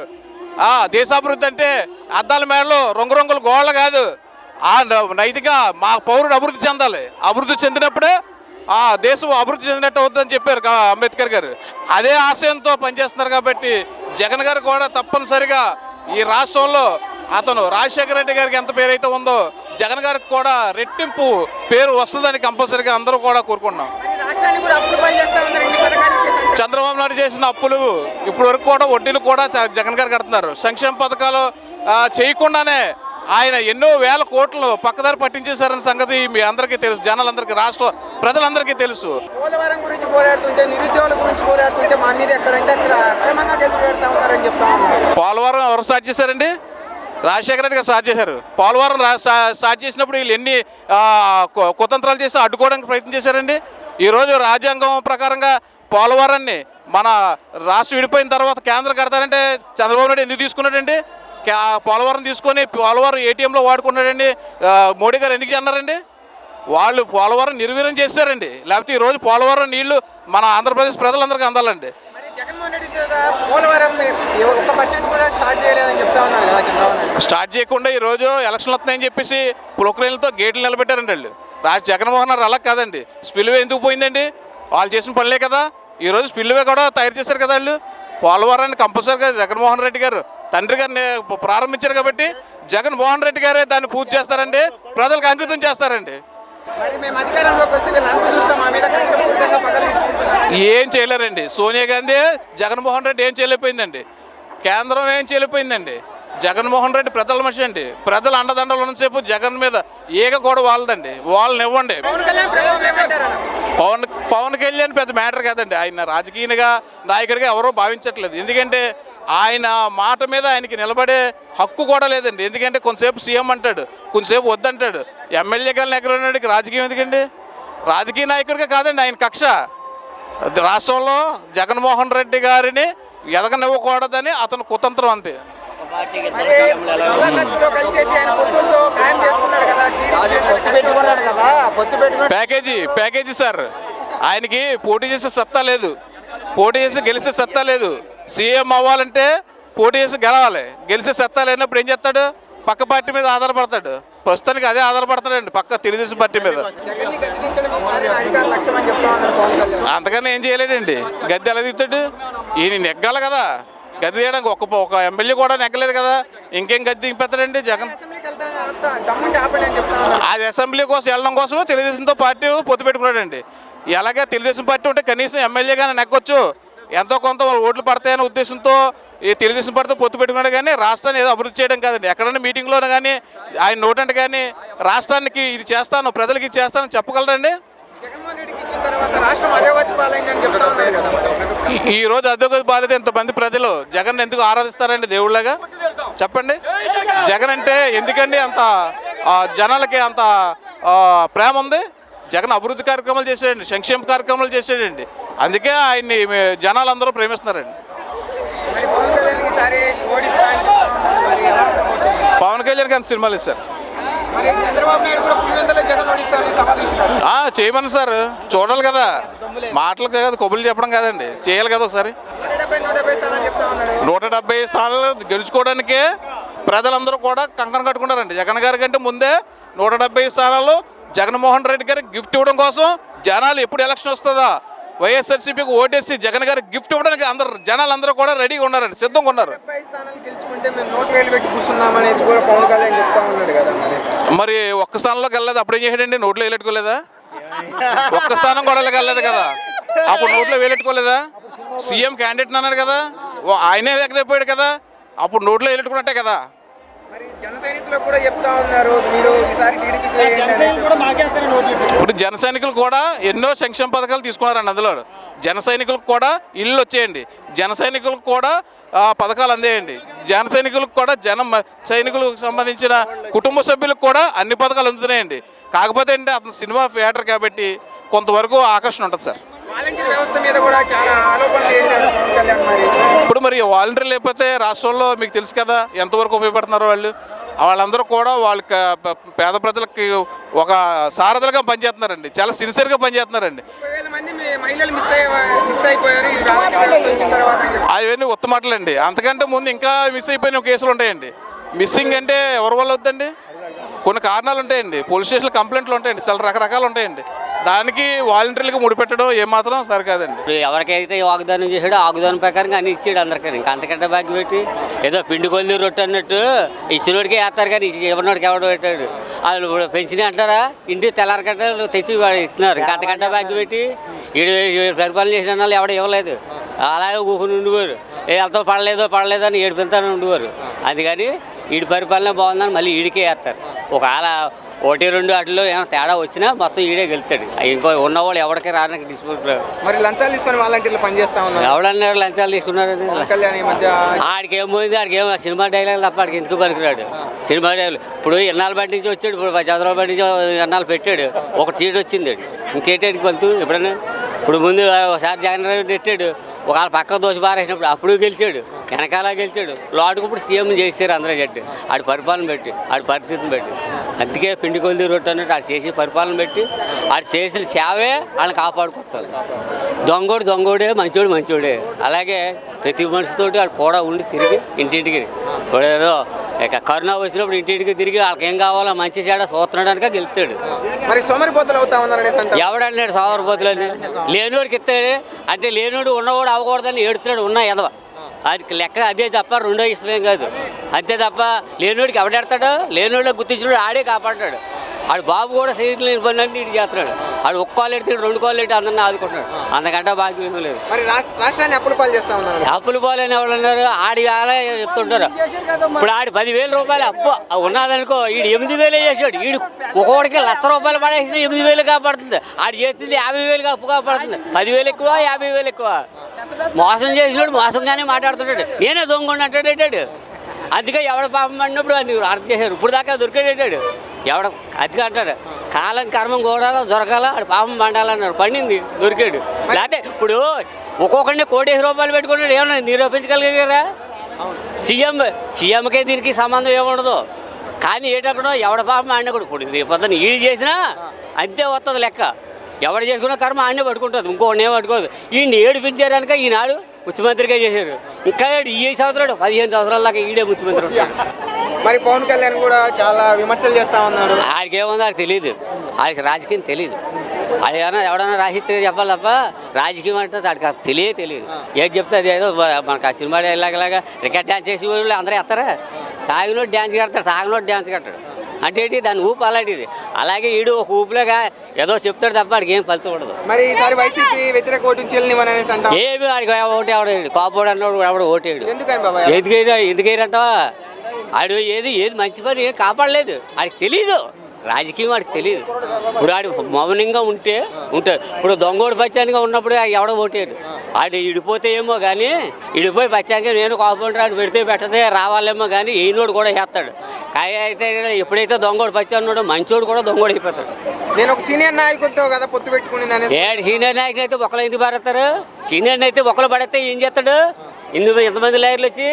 Speaker 19: దేశాభివృద్ధి అంటే అద్దాల మేడలో రంగురంగుల గోళ్ళ కాదు, నైతికంగా మా పౌరుడు అభివృద్ధి చెందాలి. అభివృద్ధి చెందినప్పుడే దేశం అభివృద్ధి చెందినట్టు అవుతుందని చెప్పారు అంబేద్కర్ గారు. అదే ఆశయంతో పనిచేస్తున్నారు. కాబట్టి జగన్ గారు కూడా తప్పనిసరిగా ఈ రాష్ట్రంలో అతను రాజశేఖర రెడ్డి గారికి ఎంత పేరైతే ఉందో జగన్ గారికి కూడా రెట్టింపు పేరు వస్తుందని కంపల్సరీగా అందరూ కూడా కోరుకుంటున్నాం. చంద్రబాబు నాయుడు చేసిన అప్పులు ఇప్పటి వరకు కూడా వడ్డీలు కూడా జగన్ గారు కడుతున్నారు. సంక్షేమ పథకాలు చేయకుండానే ఆయన ఎన్నో వేల కోట్లు పక్కదారి పట్టించేశారన్న సంగతి మీ అందరికీ తెలుసు, జనాలందరికీ, రాష్ట్ర ప్రజలందరికీ తెలుసు.
Speaker 4: పోలవరం గురించి పోరాడుతుంటే, నిరుద్యోగుల గురించి పోరాడుతుంటే మా మీద ఎక్కడంటే అక్కడ అక్రమంగా కేసు పెడతా ఉన్నారని చెప్తా ఉన్నారు.
Speaker 19: పోలవరం ఎవరు స్టార్ట్ చేశారండి? రాజశేఖర రెడ్డి గారు స్టార్ట్ చేశారు. పోలవరం స్టార్ట్ చేసినప్పుడు వీళ్ళు ఎన్ని కుతంత్రాలు చేసి అడ్డుకోవడానికి ప్రయత్నం చేశారండి. ఈరోజు రాజ్యాంగం ప్రకారంగా పోలవరాన్ని మన రాష్ట్రం విడిపోయిన తర్వాత కేంద్రం కడతారంటే చంద్రబాబు నాయుడు ఎందుకు తీసుకున్నాడండి? పోలవరం తీసుకొని పోలవరం ఏటీఎంలో వాడుకున్నాడండి. మోడీ గారు ఎందుకు అన్నారండి? వాళ్ళు పోలవరం నిర్వీర్యం చేశారండి. లేకపోతే ఈరోజు పోలవరం నీళ్లు మన ఆంధ్రప్రదేశ్ ప్రజలందరికీ అందాలండి. స్టార్ట్ చేయకుండా ఈరోజు ఎలక్షన్లు వస్తున్నాయని చెప్పేసి పులకరేలతో గేట్లు నిలబెట్టారండి వాళ్ళు. జగన్మోహన్ గారు అలా కాదండి. స్పిల్వే ఎందుకు పోయిందండి? వాళ్ళు చేసిన పనులే కదా. ఈరోజు స్పిల్వే కూడా తయారు చేశారు కదా వాళ్ళు. పోలవరాన్ని కంపల్సరీగా జగన్మోహన్ రెడ్డి గారు తండ్రి గారిని ప్రారంభించారు కాబట్టి జగన్మోహన్ రెడ్డి గారే దాన్ని పూర్తి చేస్తారండి, ప్రజలకు అంకితం చేస్తారండి. ఏం చేయలేరండి. సోనియా గాంధీ జగన్మోహన్ రెడ్డి ఏం చేయలేకపోయిందండి. కేంద్రం ఏం చేయలేకపోయిందండి. జగన్మోహన్ రెడ్డి ప్రజల మనిషి అండి. ప్రజల అండదండలు ఉన్నసేపు జగన్ మీద ఏగ కూడా వాళ్ళదండి. వాళ్ళని ఇవ్వండి. పవన్ కళ్యాణ్ పెద్ద మ్యాటర్ కాదండి. ఆయన రాజకీయంగా నాయకుడిగా ఎవరో భావించట్లేదు. ఎందుకంటే ఆయన మాట మీద ఆయనకి నిలబడే హక్కు కూడా లేదండి. ఎందుకంటే కొంతసేపు సీఎం అంటాడు, కొంతసేపు వద్దంటాడు. ఎమ్మెల్యేగా ఎక్కడున్నాడికి రాజకీయం ఎందుకండి? రాజకీయ నాయకుడిగా కాదండి ఆయన కక్ష. రాష్ట్రంలో జగన్మోహన్ రెడ్డి గారిని ఎదగనివ్వకూడదని అతను కుతంత్రం అంతే. ప్యాకేజీ సార్, ఆయనకి పోటీ చేసే సత్తా లేదు, పోటీ చేసి గెలిచే సత్తా లేదు. సీఎం అవ్వాలంటే పోటీ చేసి గెలవాలి. గెలిచే సత్తా లేనప్పుడు ఏం చేస్తాడు? పక్క పార్టీ మీద ఆధారపడతాడు. ప్రస్తుతానికి అదే ఆధారపడతాడండి, పక్క తెలుగుదేశం పార్టీ మీద. అంతకన్నా ఏం చేయలేడండి. గద్దె ఎలా దిగుతాడు? ఈయన నెగ్గాలి కదా. గద్దె తీయడానికి ఒక ఎమ్మెల్యే కూడా నెగ్గలేదు కదా, ఇంకేం గద్దె దింపెత్తాడండి జగన్? అది అసెంబ్లీ కోసం వెళ్ళడం కోసమే తెలుగుదేశంతో పార్టీ పొత్తు పెట్టుకున్నాడండి. ఎలాగే తెలుగుదేశం పార్టీ ఉంటే కనీసం ఎమ్మెల్యేగానే నెగ్గొచ్చు, ఎంతో కొంత ఓట్లు పడతాయనే ఉద్దేశంతో ఈ తెలుగుదేశం పార్టీతో పొత్తు పెట్టుకున్నాడు. కానీ రాష్ట్రాన్ని ఏదో అభివృద్ధి చేయడం కాదండి. ఎక్కడైనా మీటింగ్లోనే కానీ ఆయన నోటంటే కానీ రాష్ట్రానికి ఇది చేస్తాను, ప్రజలకి ఇది చేస్తానని చెప్పగలరండి? ఈ రోజు అధోగతి బాధ్యత ఇంతమంది ప్రజలు జగన్ ఎందుకు ఆరాధిస్తారండి దేవుళ్ళగా? చెప్పండి. జగన్ అంటే ఎందుకండి అంత జనాలకి అంత ప్రేమ ఉంది? జగన్ అభివృద్ధి కార్యక్రమాలు చేసాడండి, సంక్షేమ కార్యక్రమాలు చేసాడండి. అందుకే ఆయన్ని జనాలందరూ ప్రేమిస్తున్నారండి. పవన్ కళ్యాణ్కి అంత సినిమాలు ఇస్తారు. చేయమని సార్, చూడాలి కదా. మాటలు కాదు, కబుర్లు చెప్పడం కాదండి, చేయాలి కదా. ఒకసారి 170 స్థానాలు గెలుచుకోవడానికే ప్రజలందరూ కూడా కంకణం కట్టుకున్నారండి. జగన్ గారి కంటే ముందే 170 స్థానాలు జగన్మోహన్ రెడ్డి గారికి గిఫ్ట్ ఇవ్వడం కోసం జనాలు ఎప్పుడు ఎలక్షన్ వస్తుందా వైఎస్ఆర్సీపీకి ఓటేసి జగన్ గారికి గిఫ్ట్ ఇవ్వడానికి జనాలందరూ కూడా రెడీగా ఉన్నారండి, సిద్ధంగా ఉన్నారు. మరి ఒక్క స్థానంలోకి వెళ్ళలేదు, అప్పుడేం చేసాడండి? నోట్లో వేలెట్టుకోలేదా? ఒక్క స్థానం కూడా వెళ్ళలేదు కదా, అప్పుడు నోట్లో వేలెట్టుకోలేదా? సీఎం క్యాండిడేట్ అన్నారు కదా, ఆయనే వేగలేకపోయాడు కదా, అప్పుడు నోట్లో వేలెట్టుకున్నట్టే కదా. ఇప్పుడు జన సైనికులు కూడా ఎన్నో సంక్షేమ పథకాలు తీసుకున్నారండి. అందులో జన సైనికులకు కూడా ఇల్లు వచ్చేయండి, జన సైనికులకు కూడా పథకాలు అందేయండి, జన సైనికులకు కూడా సైనికులకు సంబంధించిన కుటుంబ సభ్యులకు కూడా అన్ని పథకాలు అందుతున్నాయండి. కాకపోతే అంటే అతను సినిమా థియేటర్ కాబట్టి కొంతవరకు ఆకర్షణ ఉంటుంది సార్. ఇప్పుడు మరి వాలంటీర్ లేకపోతే రాష్ట్రంలో మీకు తెలుసు కదా ఎంతవరకు ఉపయోగపడుతున్నారో వాళ్ళు. వాళ్ళందరూ కూడా వాళ్ళకి పేద ప్రజలకి ఒక సారథులుగా పనిచేస్తున్నారండి, చాలా సిన్సియర్గా పనిచేస్తున్నారండి. అవన్నీ ఉత్తమాటలండి. అంతకంటే ముందు ఇంకా మిస్ అయిపోయిన కేసులు ఉంటాయండి. మిస్సింగ్ అంటే ఎవరి వల్ల వద్దండి? కొన్ని కారణాలు ఉంటాయండి, పోలీస్ స్టేషన్లో కంప్లైంట్లు ఉంటాయండి, చాలా రకరకాలు ఉంటాయండి. దానికి వాలంటీర్లకు ముడిపెట్టడం ఏమాత్రం సరికాదండి.
Speaker 1: ఇప్పుడు ఎవరికైతే వాగ్దానం చేసాడో ఆ వాగ్దానం ప్రకారంగా అన్ని ఇచ్చాడు అందరికీ. ఇంకా అంతకంటే బాగా పెట్టి ఏదో పిండి కొద్ది రొట్టె అన్నట్టు ఇచ్చినోడికి వేస్తారు కానీ ఇవ్వనోడికి ఎవడో పెట్టాడు. వాళ్ళు పెంచినా అంటారా ఇంటికి తెల్లారకట్ట తెచ్చి ఇస్తున్నారు. ఇంకా అంతకంటే బాగా పెట్టి ఈడు పరిపాలన చేసిన వాళ్ళు ఎవడో ఇవ్వలేదు. అలాగే ఊకుని ఉండేవారు. ఎంతో పడలేదో అని ఏడిపిస్తారని ఉండేవారు. అందుకని వీడి పరిపాలన బాగుందని మళ్ళీ వీడికే వేస్తారు. ఒకవేళ 1-2 వాటిలో ఏమైనా తేడా వచ్చినా మొత్తం ఈడే గెలుస్తాడు. ఇంకో ఉన్నవాళ్ళు ఎవరికి రానికి డిస్ప్యూట్.
Speaker 2: మరి లంచాలు తీసుకొని వాలంటీర్లు పనిచేస్తా ఉన్నారు.
Speaker 1: ఎవడన్నారు లంచాలు తీసుకున్నారని? ఆడికేం పోయింది, ఆడికేమో సినిమా డైలాగ్ తప్ప ఆడికి ఎందుకు పనికిరాడు. సినిమా డైలాగ్ ఇప్పుడు ఎన్నాళ్ళ బట్టి నుంచి వచ్చాడు. ఇప్పుడు 10 సంవత్సరాల బట్టి నుంచి ఎన్నాళ్ళు పెట్టాడు. ఒక సీట్ వచ్చింది. ఇంకేటాడికి వెళ్తూ ఎప్పుడైనా ఇప్పుడు ముందు ఒకసారి జగన్ రెడ్డి పెట్టాడు. ఒకవేళ పక్క దోష బారేసినప్పుడు అప్పుడు గెలిచాడు, వెనకాల గెలిచాడు. లోటుకు ఇప్పుడు సీఎం చేశారు అందరూ చెట్టు. ఆడి పరిపాలన పెట్టి, ఆడి పరిస్థితిని పెట్టి. అందుకే పిండి కొలిది రొట్టె అన్నట్టు ఆడు చేసి పరిపాలన పెట్టి ఆడు చేసిన సేవే వాళ్ళని కాపాడుకుంటారు. దొంగోడే మంచోడే. అలాగే ప్రతి మనిషితోటి ఆడు కూడా ఉండి తిరిగి ఇంటింటికి ఇప్పుడు ఏదో కరోనా వచ్చినప్పుడు ఇంటింటికి తిరిగి వాళ్ళకి ఏం కావాలో మంచి చెడ చూస్తున్నాడనుక గెలుస్తాడు.
Speaker 2: మరి సోమరిపోతులు అవుతా ఉన్నారు.
Speaker 1: ఎవడన్నాడు సోమరిపోతులు అని? లేనివాడికి ఇస్తాడు అంటే లేనివాడు ఉన్నవాడు అవ్వకూడదని ఏడుతున్నాడు. ఉన్న ఎదవ అది లెక్క. అదే తప్ప రెండో ఇష్టమేం కాదు. అంతే తప్ప లేనివాడికి ఎవడెడతాడో లేనివాడిలో గుర్తించినోడు ఆడే కాపాడతాడు. ఆడు బాబు కూడా సీట్లు లేని పని అంటే ఇటు చేస్తున్నాడు. ఆడు 1 కాలు ఎడితే 2 కాలు ఎట్టి అందరినీ ఆదుకుంటున్నాడు. అంతకంటే బాగా ఏమీ లేదు.
Speaker 2: మరి రాష్ట్రాన్ని అప్పుల పాలు చేస్తా ఉన్నారు.
Speaker 1: అప్పుల పాలని ఎవరన్నారు? ఆడి అలా చెప్తుంటారు. ఇప్పుడు ఆడి 10,000 రూపాయలు అప్పు ఉన్నదనుకో, ఈడు 8,000 చేసాడు. ఈడు ఒక్కొక్కడికి ₹1,00,000 పడేసిన 8,000 కాపాడుతుంది. ఆడు చేస్తుంది 50,000 అప్పు కాపాడుతుంది. 10,000 ఎక్కువ, 50,000 ఎక్కువ. మోసం చేసినాడు మోసంగానే మాట్లాడుతుంటాడు. నేనే దొంగ అంటాడు. అందుకే ఎవడ పాపం పడినప్పుడు అని అర్థం చేశారు. ఇప్పుడు దాకా దొరికాడు. ఎవడ అదిగా అంటాడు. కాలం కర్మం కూడా దొరకాల, ఆడు పాపం పండాలన్నాడు. పండింది, దొరికాడు. లేకపోతే ఇప్పుడు ఒక్కొక్కడిని ₹1,00,000 పెట్టుకున్నాడు. ఏమన్నా నిరూపించగలిగారా? సీఎంకే దీనికి సంబంధం ఏముండదు. కానీ ఏటక్కడో ఎవడ పాపం ఆడినా కూడా ఇప్పుడు రేపొద్దున ఈడు చేసినా అంతే వస్తుంది లెక్క. ఎవడు చేసుకున్న కర్మ ఆడనే పట్టుకుంటుంది, ఇంకోటి ఏం పట్టుకోదు. ఈయన్ని ఏడిపించారనుక ఈనాడు ముఖ్యమంత్రిగా చేశారు. ఇంకా ఈ సంవత్సరాలు 15 సంవత్సరాల దాకా ఈడే ముఖ్యమంత్రి ఉంటాడు.
Speaker 2: మరి పవన్ కళ్యాణ్ కూడా చాలా విమర్శలు చేస్తా ఉన్నాడు.
Speaker 1: ఆడికి ఏముందో ఆడికి తెలియదు. ఆడికి రాజకీయం తెలియదు. అది ఏమన్నా ఎవడన్నా రాసిస్తే చెప్పాలి తప్ప రాజకీయం అంటే ఆడికి అసలు తెలియదు. ఏది చెప్తే అది ఏదో మనకు ఆ సినిమా ఇలాగలాగా రికార్డ్ డ్యాన్స్ చేసి వాళ్ళు అందరూ ఎత్తారా? తాగినోడు డ్యాన్స్ కడతాడు, తాగినోడు డ్యాన్స్ కట్టాడు. అంటే ఏంటి దాని ఊపు అలాంటిది. అలాగే ఈడు ఒక ఊపులాగా ఏదో చెప్తాడు తప్ప ఆడికి ఏం ఫలితం ఉండదు.
Speaker 2: మరి ఈసారి వైసీపీ వ్యతిరేక ఓటు చెల్లినివనేసి అంటారు.
Speaker 1: ఏమి ఆడికి ఓటు ఎవడేడు, కాపోడు అన్నాడు ఎవడు ఓటేడు.
Speaker 2: ఎందుకని బాబాయ్?
Speaker 1: ఎందుకైనా ఆడు ఏది మంచి పని ఏం కాపాడలేదు. ఆడికి తెలీదు. రాజకీయం వాడికి తెలియదు. ఇప్పుడు ఆడు మౌనంగా ఉంటాడు. ఇప్పుడు దొంగోడు పచ్చానిగా ఉన్నప్పుడు ఎవడో ఓటేడు. ఆడు ఇడిపోతే ఏమో కానీ ఇడిపోయి పచ్చాక నేను కాంపౌండర్ ఆడు పెడితే పెట్టదే రావాలేమో కానీ ఈయనోడు కూడా చేస్తాడు. కాయ అయితే ఎప్పుడైతే దొంగోడు పచ్చాడు మంచోడు కూడా దొంగోడు అయిపోతాడు.
Speaker 2: నేను ఒక సీనియర్ నాయకుడితో కదా పొత్తు పెట్టుకుని
Speaker 1: సీనియర్ నాయకుడు అయితే ఒకళ్ళు ఎందుకు పడతారు? సీనియర్ అయితే ఒకళ్ళు పడితే ఏం చేస్తాడు? ఎంతమంది లాయర్లు వచ్చి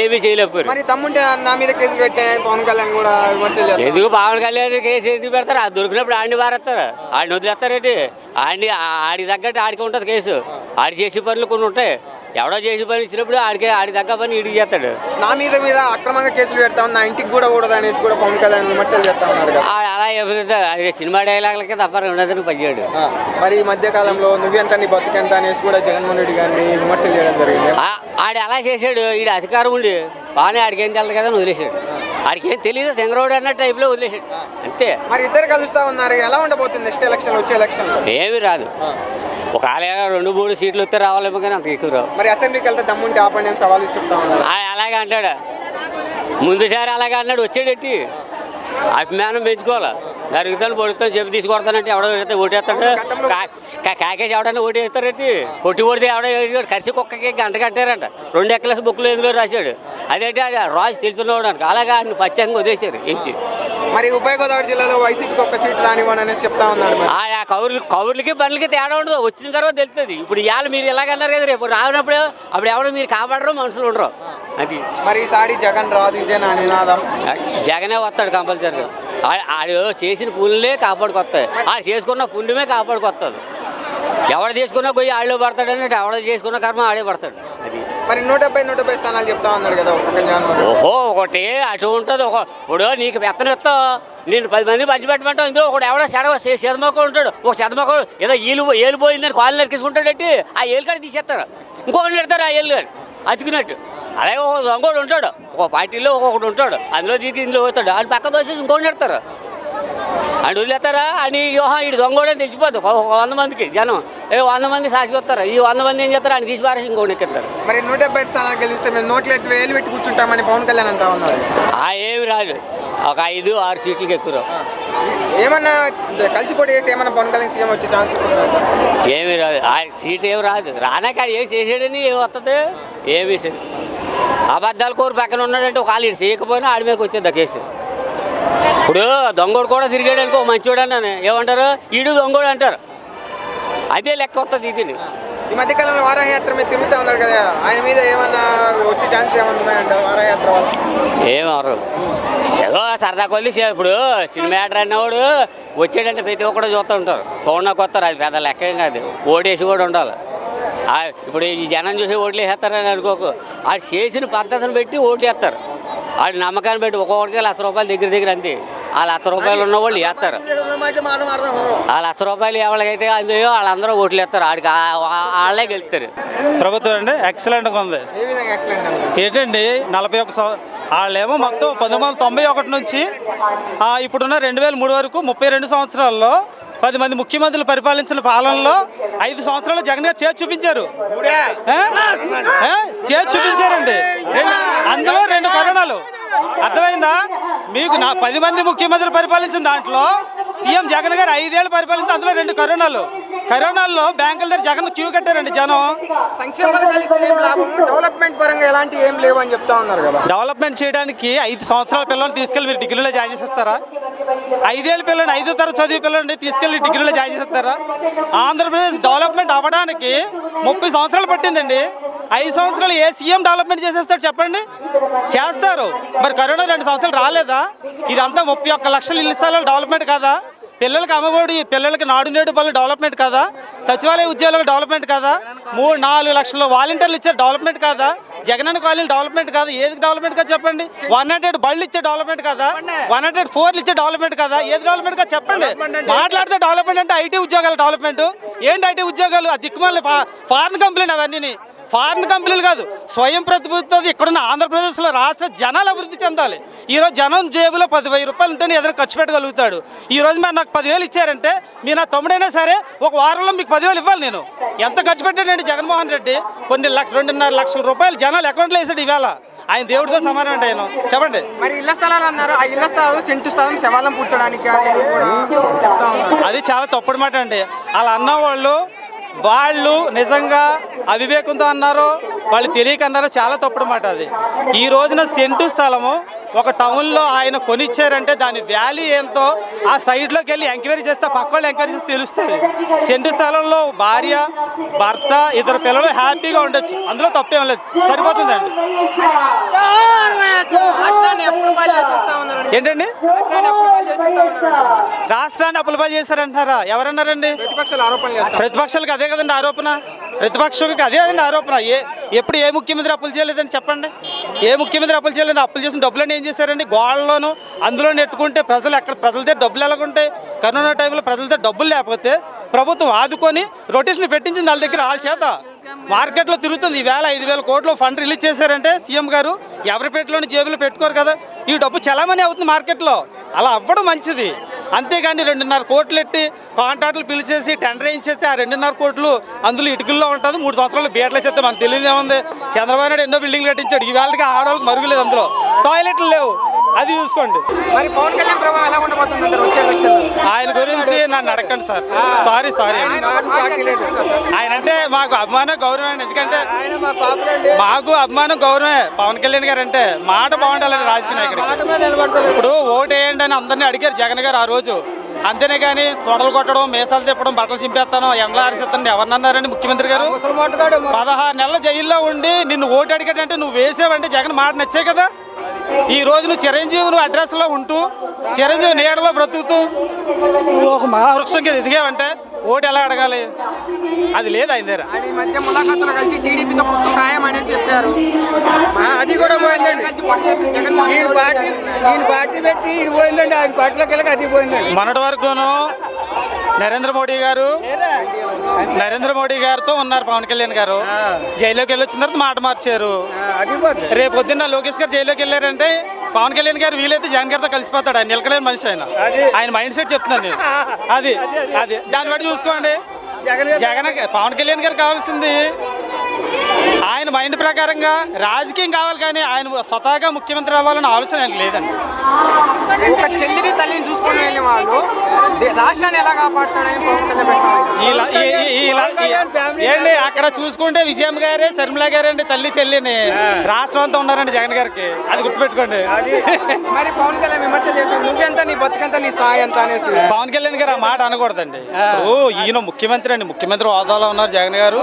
Speaker 1: ఏమీ చేయలేకపోయారు.
Speaker 2: మరి తమ్ముంటే నా మీద కేసు పెట్టాను పవన్ కళ్యాణ్ కూడా విమర్శలు.
Speaker 1: ఎందుకు పవన్ కళ్యాణ్ కేసు ఎందుకు పెడతారు? అది దొరికినప్పుడు ఆడిని పారేస్తారు. ఆడిని వదిలేస్తారేంటి? ఆడికి తగ్గట్టు ఆడికి ఉంటుంది కేసు. ఆడి చేసే పనులు కొన్ని ఉంటాయి. ఎవడో చేసి పని ఇచ్చినప్పుడు ఆడి తగ్గ పని ఇడికి చేస్తాడు.
Speaker 2: నా మీద అక్రమంగా కేసులు పెడతా నా ఇంటికి కూడా కూడదు అనేసి కూడా పవన్ కళ్యాణ్ విమర్శలు చేస్తా ఉన్నాడు.
Speaker 1: అలా అది సినిమా డైలాగులకే తప్ప ఉండదని పనిచేయడు.
Speaker 2: మరి ఈ మధ్య కాలంలో నువ్వెంత నీ బతుకెంత అనేసి కూడా జగన్మోహన్ రెడ్డి గారిని విమర్శలు చేయడం జరిగింది.
Speaker 1: ఆడు అలా చేశాడు. ఈడు అధికారం ఉండి బాగానే ఆడికి ఏం తెలదు కదా వదిలేశాడు. ఆడికి ఏం తెలియదు తెంగరోడు అన్న టైప్లో వదిలేశాడు అంతే.
Speaker 2: మరి ఇద్దరు కలుస్తా ఉన్నారు. ఎలా ఉండబోతుంది నెక్స్ట్ ఎలక్షన్ వచ్చే ఎలక్షన్?
Speaker 1: ఏమి రాదు. ఒకవేళ 2-3 సీట్లు వస్తే రావాలేమో కానీ అంత ఎక్కువ రావు.
Speaker 2: మరి అసెంబ్లీకి వెళ్తే దమ్ముంటే ఆపండి అని సవాల్ ఇస్తుంటా ఉన్నారు.
Speaker 1: అలాగే అంటాడు. ముందుసారి అలాగే అన్నాడు. వచ్చాడెట్టి అభిమానం పెంచుకోవాలి. జరుగుతాను పొడుతాను చెప్పి తీసుకొడతానంటే ఎవడో ఓటేస్తాడు. కాకేసి ఎవడన్నా ఓటేస్తారంటే కొట్టి కొడితే ఎవడో కరిసి కుక్కకి గంట కట్టారంట. 2 ఎక్కలేసి బుక్లు ఎందులో రాశాడు. అదేంటి రాజు తెలుసున్నవాడు అనుకో. అలాగా ఆయన పచ్చంగా వదిలేశారు ఇచ్చి.
Speaker 2: మరి ఉభయ గోదావరి జిల్లాలో వైసీపీకి 1 సీట్ రానివ్వని అనేసి చెప్తా ఉన్నాడు.
Speaker 1: కౌరులకి పనులకి తేడా ఉండదు. వచ్చిన తర్వాత తెలుస్తుంది. ఇప్పుడు ఇవాళ మీరు ఇలాగన్నారు కదా, రేపు రానప్పుడు అప్పుడు ఎవడో మీరు కాపాడరు, మనుషులు ఉండరు. అది
Speaker 2: మరి ఈసారి జగన్ రాదు ఇదే నా నినాదం.
Speaker 1: జగనే వస్తాడు కంపల్సరీగా. ఆడు చేసిన పుణ్యలే కాపాడుకొస్తాయి. ఆడు చేసుకున్న పుణ్యమే కాపాడుకొస్తుంది. ఎవడ చేసుకున్నా పోయి ఆడిలో పడతాడు అన్నట్టు ఎవడ చేసుకున్న కర్మ ఆడే పడతాడు. అది
Speaker 2: మరి 170 స్థానాలు చెప్తా ఉన్నాడు కదా ఒక్క కళ్యాణ్.
Speaker 1: ఓహో ఒకటి అటు ఉంటుంది. ఇప్పుడు నీకు పెత్తనం ఇస్తావు, నేను 10 మంది పంచిపెట్టమంటావు. ఇందులో ఒకడు ఎవడో శతమొక్క ఉంటాడు. ఒక శతమొక్క ఏదో ఏలు పోయిందని కాళ్ళు నరికేసుకుంటాడట్టి ఆ ఏలు కాడ తీసేస్తారు, ఇంకొకటి పెడతారు ఆ ఏలు కాడ అతికినట్టు. అలాగే ఒక దొంగోడు ఉంటాడు, ఒక పార్టీలో ఒక్కొక్కడు ఉంటాడు, అందులో దిగి ఇందులో పోతాడు. అది పక్క దోసేసి ఇంకొకటి పెడతారు, అని వదిలేస్తారా అని. ఇటు దొంగోడే తెలిసిపోద్దు 100 మందికి జనం. 100 మంది సాక్షి వస్తారు, ఈ 100 మంది ఏం చేస్తారు, ఆయన తీసి పారేసి ఇంకొకటి ఎక్కిస్తారు.
Speaker 2: మరి 170 స్థానాలు గెలిస్తే మేము నోట్లు వేలు పెట్టి కూర్చుంటామని పవన్ కళ్యాణ్ అంటా ఉన్నారు.
Speaker 1: ఏమి రాదు, ఒక 5-6 సీట్లకి ఎక్కువ.
Speaker 2: ఏమన్నా కలిసి పోటీ చేస్తే ఏమన్నా పవన్ కళ్యాణ్ సీఎం వచ్చే ఛాన్సెస్ ఉన్నాయి?
Speaker 1: ఏమి రాదు, ఆ సీట్ ఏమి రాదు. రానాక ఏం చేసాడని ఏమి వస్తుంది, ఏమి అబద్ధాలు కోరు పక్కన ఉన్నాడంటే ఒక వాళ్ళు చేయకపోయినా ఆడి మీదకి వచ్చేది కేసు. ఇప్పుడు దొంగోడు కూడా తిరిగాడు అనుకో మంచోడు అన్నాను, ఏమంటారు ఈడు దొంగోడు అంటారు. అదే లెక్క వస్తుంది ఇది.
Speaker 2: ఈ మధ్యకాలంలో వారాయాత్ర మీద తిరుగుతూ ఉన్నాడు కదా, ఆయన మీద ఏమన్నా వచ్చే ఛాన్సెస్ ఏమన్నా ఉన్నాయంట వారాయాత్ర వల్ల?
Speaker 1: ఏమవరు, ఏదో సరదా కొద్ది. ఇప్పుడు సినిమా యాక్టర్ అన్నవాడు వచ్చాడంటే ప్రతి ఒక్కడు చూస్తూ ఉంటారు, చూడడానికి వస్తారు. అది పెద్ద లెక్కేం కాదు, ఓటేసి కూడా ఉండాలి. ఇప్పుడు ఈ జనం చూసి ఓట్లు వేసేస్తారని అనుకోకు, అది చేసిన పద్ధతిని పెట్టి ఓట్లు వేస్తారు. వాడి నమ్మకాన్ని పెట్టి ఒక్కొక్కడికి ₹1,00,000 దగ్గర అంతే. ఆ ₹1,00,000 ఉన్న వాళ్ళు వేస్తారు. ఆ ₹1,00,000 ఎవరికైతే అందేయో వాళ్ళందరూ ఓట్లు వేస్తారు, ఆడికి వాళ్ళే గెలుస్తారు.
Speaker 10: ప్రభుత్వం అండి ఎక్సలెంట్గా ఉంది. ఏంటండి 41 వాళ్ళేమో మొత్తం 1991 నుంచి ఇప్పుడున్న 2003 వరకు 32 సంవత్సరాల్లో 10 మంది ముఖ్యమంత్రులు పరిపాలించిన పాలనలో 5 సంవత్సరాలు జగన్ గారు చేసి చూపించారు. చేసి చూపించారండి. అందులో 2 కరోనాలు. అర్థమైందా మీకు? 10 మంది ముఖ్యమంత్రులు పరిపాలించిన దాంట్లో సీఎం జగన్ గారు 5 ఏళ్ళు పరిపాలించి అందులో 2 కరోనాలు. కరోనాల్లో బ్యాంకుల దగ్గర జగన్ క్యూ కట్టారండి జనం.
Speaker 2: డెవలప్మెంట్ పరంగా ఎలాంటి ఏం లేవు అని చెప్తా ఉన్నారు కదా.
Speaker 10: డెవలప్మెంట్ చేయడానికి 5 సంవత్సరాల పిల్లల్ని తీసుకెళ్ళి మీరు డిగ్రీలో జాయిన్ చేసేస్తారా? 5 ఏళ్ళ పిల్లల్ని 5వ తరగతి చదివే పిల్లల్ని తీసుకెళ్ళి డిగ్రీలో జాయిన్ చేసేస్తారా? ఆంధ్రప్రదేశ్ డెవలప్మెంట్ అవ్వడానికి 30 సంవత్సరాలు పట్టిందండి. 5 సంవత్సరాలు ఏ సీఎం డెవలప్మెంట్ చేసేస్తాడు చెప్పండి? చేస్తారు. మరి కరోనా 2 సంవత్సరాలు రాలేదా? ఇదంతా 31 లక్షల ఇల్లు స్థలాలు డెవలప్మెంట్ కాదా? పిల్లలకి అమ్మఒడి, పిల్లలకి నాడు నేడు పనులు డెవలప్మెంట్ కాదా? సచివాలయ ఉద్యోగాలకు డెవలప్మెంట్ కాదా? 3-4 లక్షల వాలంటీర్లు ఇచ్చే డెవలప్మెంట్ కాదా? జగనన్న కాలనీలు డెవలప్మెంట్ కాదు. ఏది డెవలప్మెంట్ కాదు చెప్పండి? 100 బళ్ళు ఇచ్చే డెవలప్మెంట్ కాదా? 104 ఇచ్చే డెవలప్మెంట్ కాదా? ఏది డెవలప్మెంట్ కాదు చెప్పండి? మాట్లాడితే డెవలప్మెంట్ అంటే ఐటీ ఉద్యోగాలు డెవలప్మెంట్. ఏంటి ఐటీ ఉద్యోగాలు? ఆ దిక్కుమాలి ఫారిన్ కంపెనీలు అవన్నీ. ఫారిన్ కంపెనీలు కాదు, స్వయం ప్రతిభతో ఇక్కడున్న ఆంధ్రప్రదేశ్లో రాష్ట్ర జనాలు అభివృద్ధి చెందాలి. ఈరోజు జనం జేబులో 10,000 రూపాయలు ఉంటేనే ఏదైనా ఖర్చు పెట్టగలుగుతాడు. ఈరోజు మరి నాకు 10,000 ఇచ్చారంటే మీరు నా తమ్ముడైనా సరే ఒక వారంలో మీకు 10,000 ఇవ్వాలి. నేను ఎంత ఖర్చు పెట్టాడండి జగన్మోహన్ రెడ్డి? కొన్ని 2.5 లక్షల రూపాయలు జనాలు అకౌంట్లో వేసాడు ఇవాళ. ఆయన దేవుడితో సమానం అంటే ఆయన చెప్పండి.
Speaker 2: మరి ఇళ్ల స్థలాలు అన్నారు, ఆ ఇళ్ల స్థలాలు సెంటు స్థలం శవాలం పూడ్చడానికి చెప్తా ఉన్నారు.
Speaker 10: అది చాలా తప్పుడు మాట అండి. అలా అన్నవాళ్ళు వాళ్ళు నిజంగా అవివేకంతో అన్నారో వాళ్ళు తెలియక అన్నారో చాలా తప్పుడు మాట అది. ఈ రోజున సెంటు స్థలము ఒక టౌన్లో ఆయన కొనిచ్చారంటే దాని వాల్యూ ఏంతో ఆ సైడ్లోకి వెళ్ళి ఎంక్వైరీ చేస్తే పక్క వాళ్ళు ఎంక్వైరీ చేస్తే తెలుస్తుంది. సెంటు స్థలంలో భార్య, భర్త, 2 పిల్లలు హ్యాపీగా ఉండొచ్చు, అందులో తప్పేం లేదు, సరిపోతుందండి. ఏంటండి రాష్ట్రాన్ని అప్పులపాలు చేశారంటారా? ఎవరన్నారండి? ప్రతిపక్షాలకు అదే కదండి ఆరోపణ. ప్రతిపక్షానికి అదే కదండి ఆరోపణ. ఎప్పుడు ఏ ముఖ్యమంత్రి అప్పులు చేయలేదని చెప్పండి? ఏ ముఖ్యమంత్రి అప్పులు చేయలేదు? అప్పులు చేసిన డబ్బులన్నీ ఏం చేశారండి? గోడల్లోనూ అందులో నెట్టుకుంటే ప్రజలతో డబ్బులు ఎలాగుంటాయి? కరోనా టైంలో ప్రజలతో డబ్బులు లేకపోతే ప్రభుత్వం ఆదుకొని రొటేషన్ పెట్టించింది వాళ్ళ దగ్గర, వాళ్ళ చేత మార్కెట్లో తిరుగుతుంది. ఈవేళ 5,000 కోట్లు ఫండ్ రిలీజ్ చేశారంటే సీఎం గారు ఎవరి పేటలోని జేబులో పెట్టుకోరు కదా. ఈ డబ్బు చలామణి అవుతుంది మార్కెట్లో, అలా అవ్వడం మంచిది. అంతేగాని 2.5 కోట్లు ఎట్టి కాంట్రాక్టులు పిలిచేసి టెండర్ వేయించేస్తే ఆ 2.5 కోట్లు అందులో ఇటుకల్లో ఉంటుంది. 3 సంవత్సరాలు బీటలు చేస్తే మనకు తెలియదు ఏముంది. చంద్రబాబు నాయుడు ఎన్నో బిల్డింగ్లు కట్టించాడు, ఈ వేళకి ఆడవాళ్ళకి మరుగులేదు, అందులో టాయిలెట్లు లేవు. అది చూసుకోండి.
Speaker 2: మరి పవన్ కళ్యాణ్ ప్రభావం ఎలా ఉండబోతుంది వచ్చే ఎలక్షన్?
Speaker 10: ఆయన గురించి నన్ను అడగండి సార్. సారీ ఆయన అంటే మాకు అభిమానం గౌరవం. ఎందుకంటే మాకు అభిమానం గౌరవమే. పవన్ కళ్యాణ్ గారు అంటే మాట బాగుండాలని రాజకీయ నాయకుడు. ఇప్పుడు ఓటు వేయండి అని అందరినీ అడిగారు జగన్ గారు ఆ రోజు. అంతేనే కానీ తొడలు కొట్టడం, మీసాలు తిప్పడం, బట్టలు చింపేస్తాను, ఎండలు ఆరిసేస్తాను ఎవరినన్నారండి ముఖ్యమంత్రి గారు? 16 నెలల జైల్లో ఉండి నిన్ను ఓటు అడిగాడంటే నువ్వు వేసావంటే జగన్ మాట నచ్చే కదా. ఈ రోజు నువ్వు చిరంజీవి అడ్రస్లో ఉంటూ చిరంజీవి నీడలో బ్రతుకుతూ నువ్వు ఒక మహావృక్షం కింద ఎదిగావంటే ఓటు ఎలా అడగాలి? అది లేదు ఆయన దగ్గర.
Speaker 4: ఆయన ఈ మధ్య ములాఖాతులో కలిసి టీడీపీతో పొత్తు ఖాయం అనేసి చెప్పారు.
Speaker 7: అది కూడా పోయిందండి. ఈయన పార్టీ పెట్టి ఇది పోయిందండి. ఆయన పార్టీలోకి వెళ్ళక అది పోయిందండి.
Speaker 10: మొన్నటి వరకును నరేంద్ర మోడీ గారితో ఉన్నారు పవన్ కళ్యాణ్ గారు. జైల్లోకి వెళ్ళి వచ్చిన తర్వాత మాట మార్చారు. రేపు పొద్దున్న లోకేష్ గారు జైల్లోకి వెళ్ళారంటే పవన్ కళ్యాణ్ గారు వీలైతే జగన్ గారితో కలిసిపోతాడు. ఆయన నిలకలేని మనిషి ఆయన మైండ్ సెట్ చెప్తున్నాను నేను. అది దాన్ని బట్టి చూసుకోండి. పవన్ కళ్యాణ్ గారు కావాల్సింది ఆయన మైండ్ ప్రకారంగా రాజకీయం కావాలి, కానీ ఆయన స్వతహాగా ముఖ్యమంత్రి అవ్వాలన్న ఆలోచన ఆయన లేదండి.
Speaker 4: ఒక చెల్లిని తల్లిని చూసుకొని వెళ్ళిన వాళ్ళు రాష్ట్రాన్ని ఎలా కాపాడుతాడని
Speaker 10: ఏంటి అక్కడ చూసుకుంటే విజయమ్మ గారే శర్మిల గారండి తల్లి చెల్లిని. రాష్ట్రం అంతా ఉన్నారండి జగన్ గారికి, అది గుర్తుపెట్టుకోండి.
Speaker 4: మరి పవన్ కళ్యాణ్ విమర్శలు చేశారు, నువ్వెంత నీ బతుకంత నీ స్థాయి ఎంత అనేసి.
Speaker 10: పవన్ కళ్యాణ్ గారు ఆ మాట అనకూడదండి. ఈయన ముఖ్యమంత్రి అండి, ముఖ్యమంత్రి హోదాలో ఉన్నారు జగన్ గారు,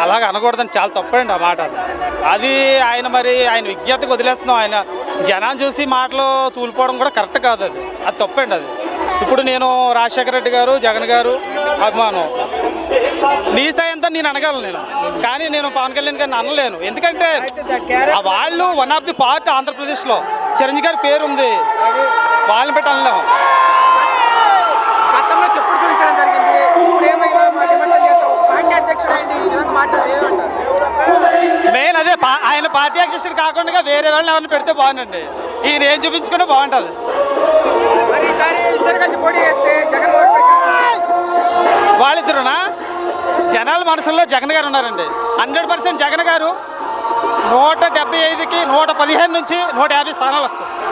Speaker 10: అలాగ అనకూడదండి. చాలా తప్పండి ఆ మాట. అది ఆయన ఆయన విజ్ఞతకు వదిలేస్తున్నాం. ఆయన జనాన్ని చూసి మాటలు తూలిపోవడం కూడా కరెక్ట్ కాదు. అది తప్పండి. అది ఇప్పుడు నేను రాజశేఖర రెడ్డి గారు జగన్ గారు అభిమానం, నీ స్థాయి అంతా నేను అనగలను నేను, కానీ నేను పవన్ కళ్యాణ్ గారిని అనలేను. ఎందుకంటే వాళ్ళు వన్ ఆఫ్ ది పార్ట్ ఆంధ్రప్రదేశ్లో చిరంజీవి గారి పేరు ఉంది, వాళ్ళని పెట్టి అనలేము.
Speaker 4: గతంలో చెప్పుడు చూపించడం జరిగింది, ఇప్పుడు ఏమైనా విమర్శలు చేస్తావు, పార్టీ అధ్యక్షుడు ఏంటి ఈ విధంగా మాట్లాడేది?
Speaker 10: మెయిన్ అదే ఆయన పార్టీ అధ్యక్షుడు కాకుండా వేరే వాళ్ళని ఎవరిని పెడితే బాగుందండి. ఈయన ఏం చూపించుకుంటే బాగుంటుంది.
Speaker 4: మరి ఈసారి ఇద్దరు కలిసి పోటీ చేస్తే జగన్
Speaker 10: వాళ్ళిద్దరునా జనాల మనసుల్లో జగన్ గారు ఉన్నారండి. 100% జగన్ గారు 175కి 115 నుంచి 150 స్థానాలు వస్తాయి.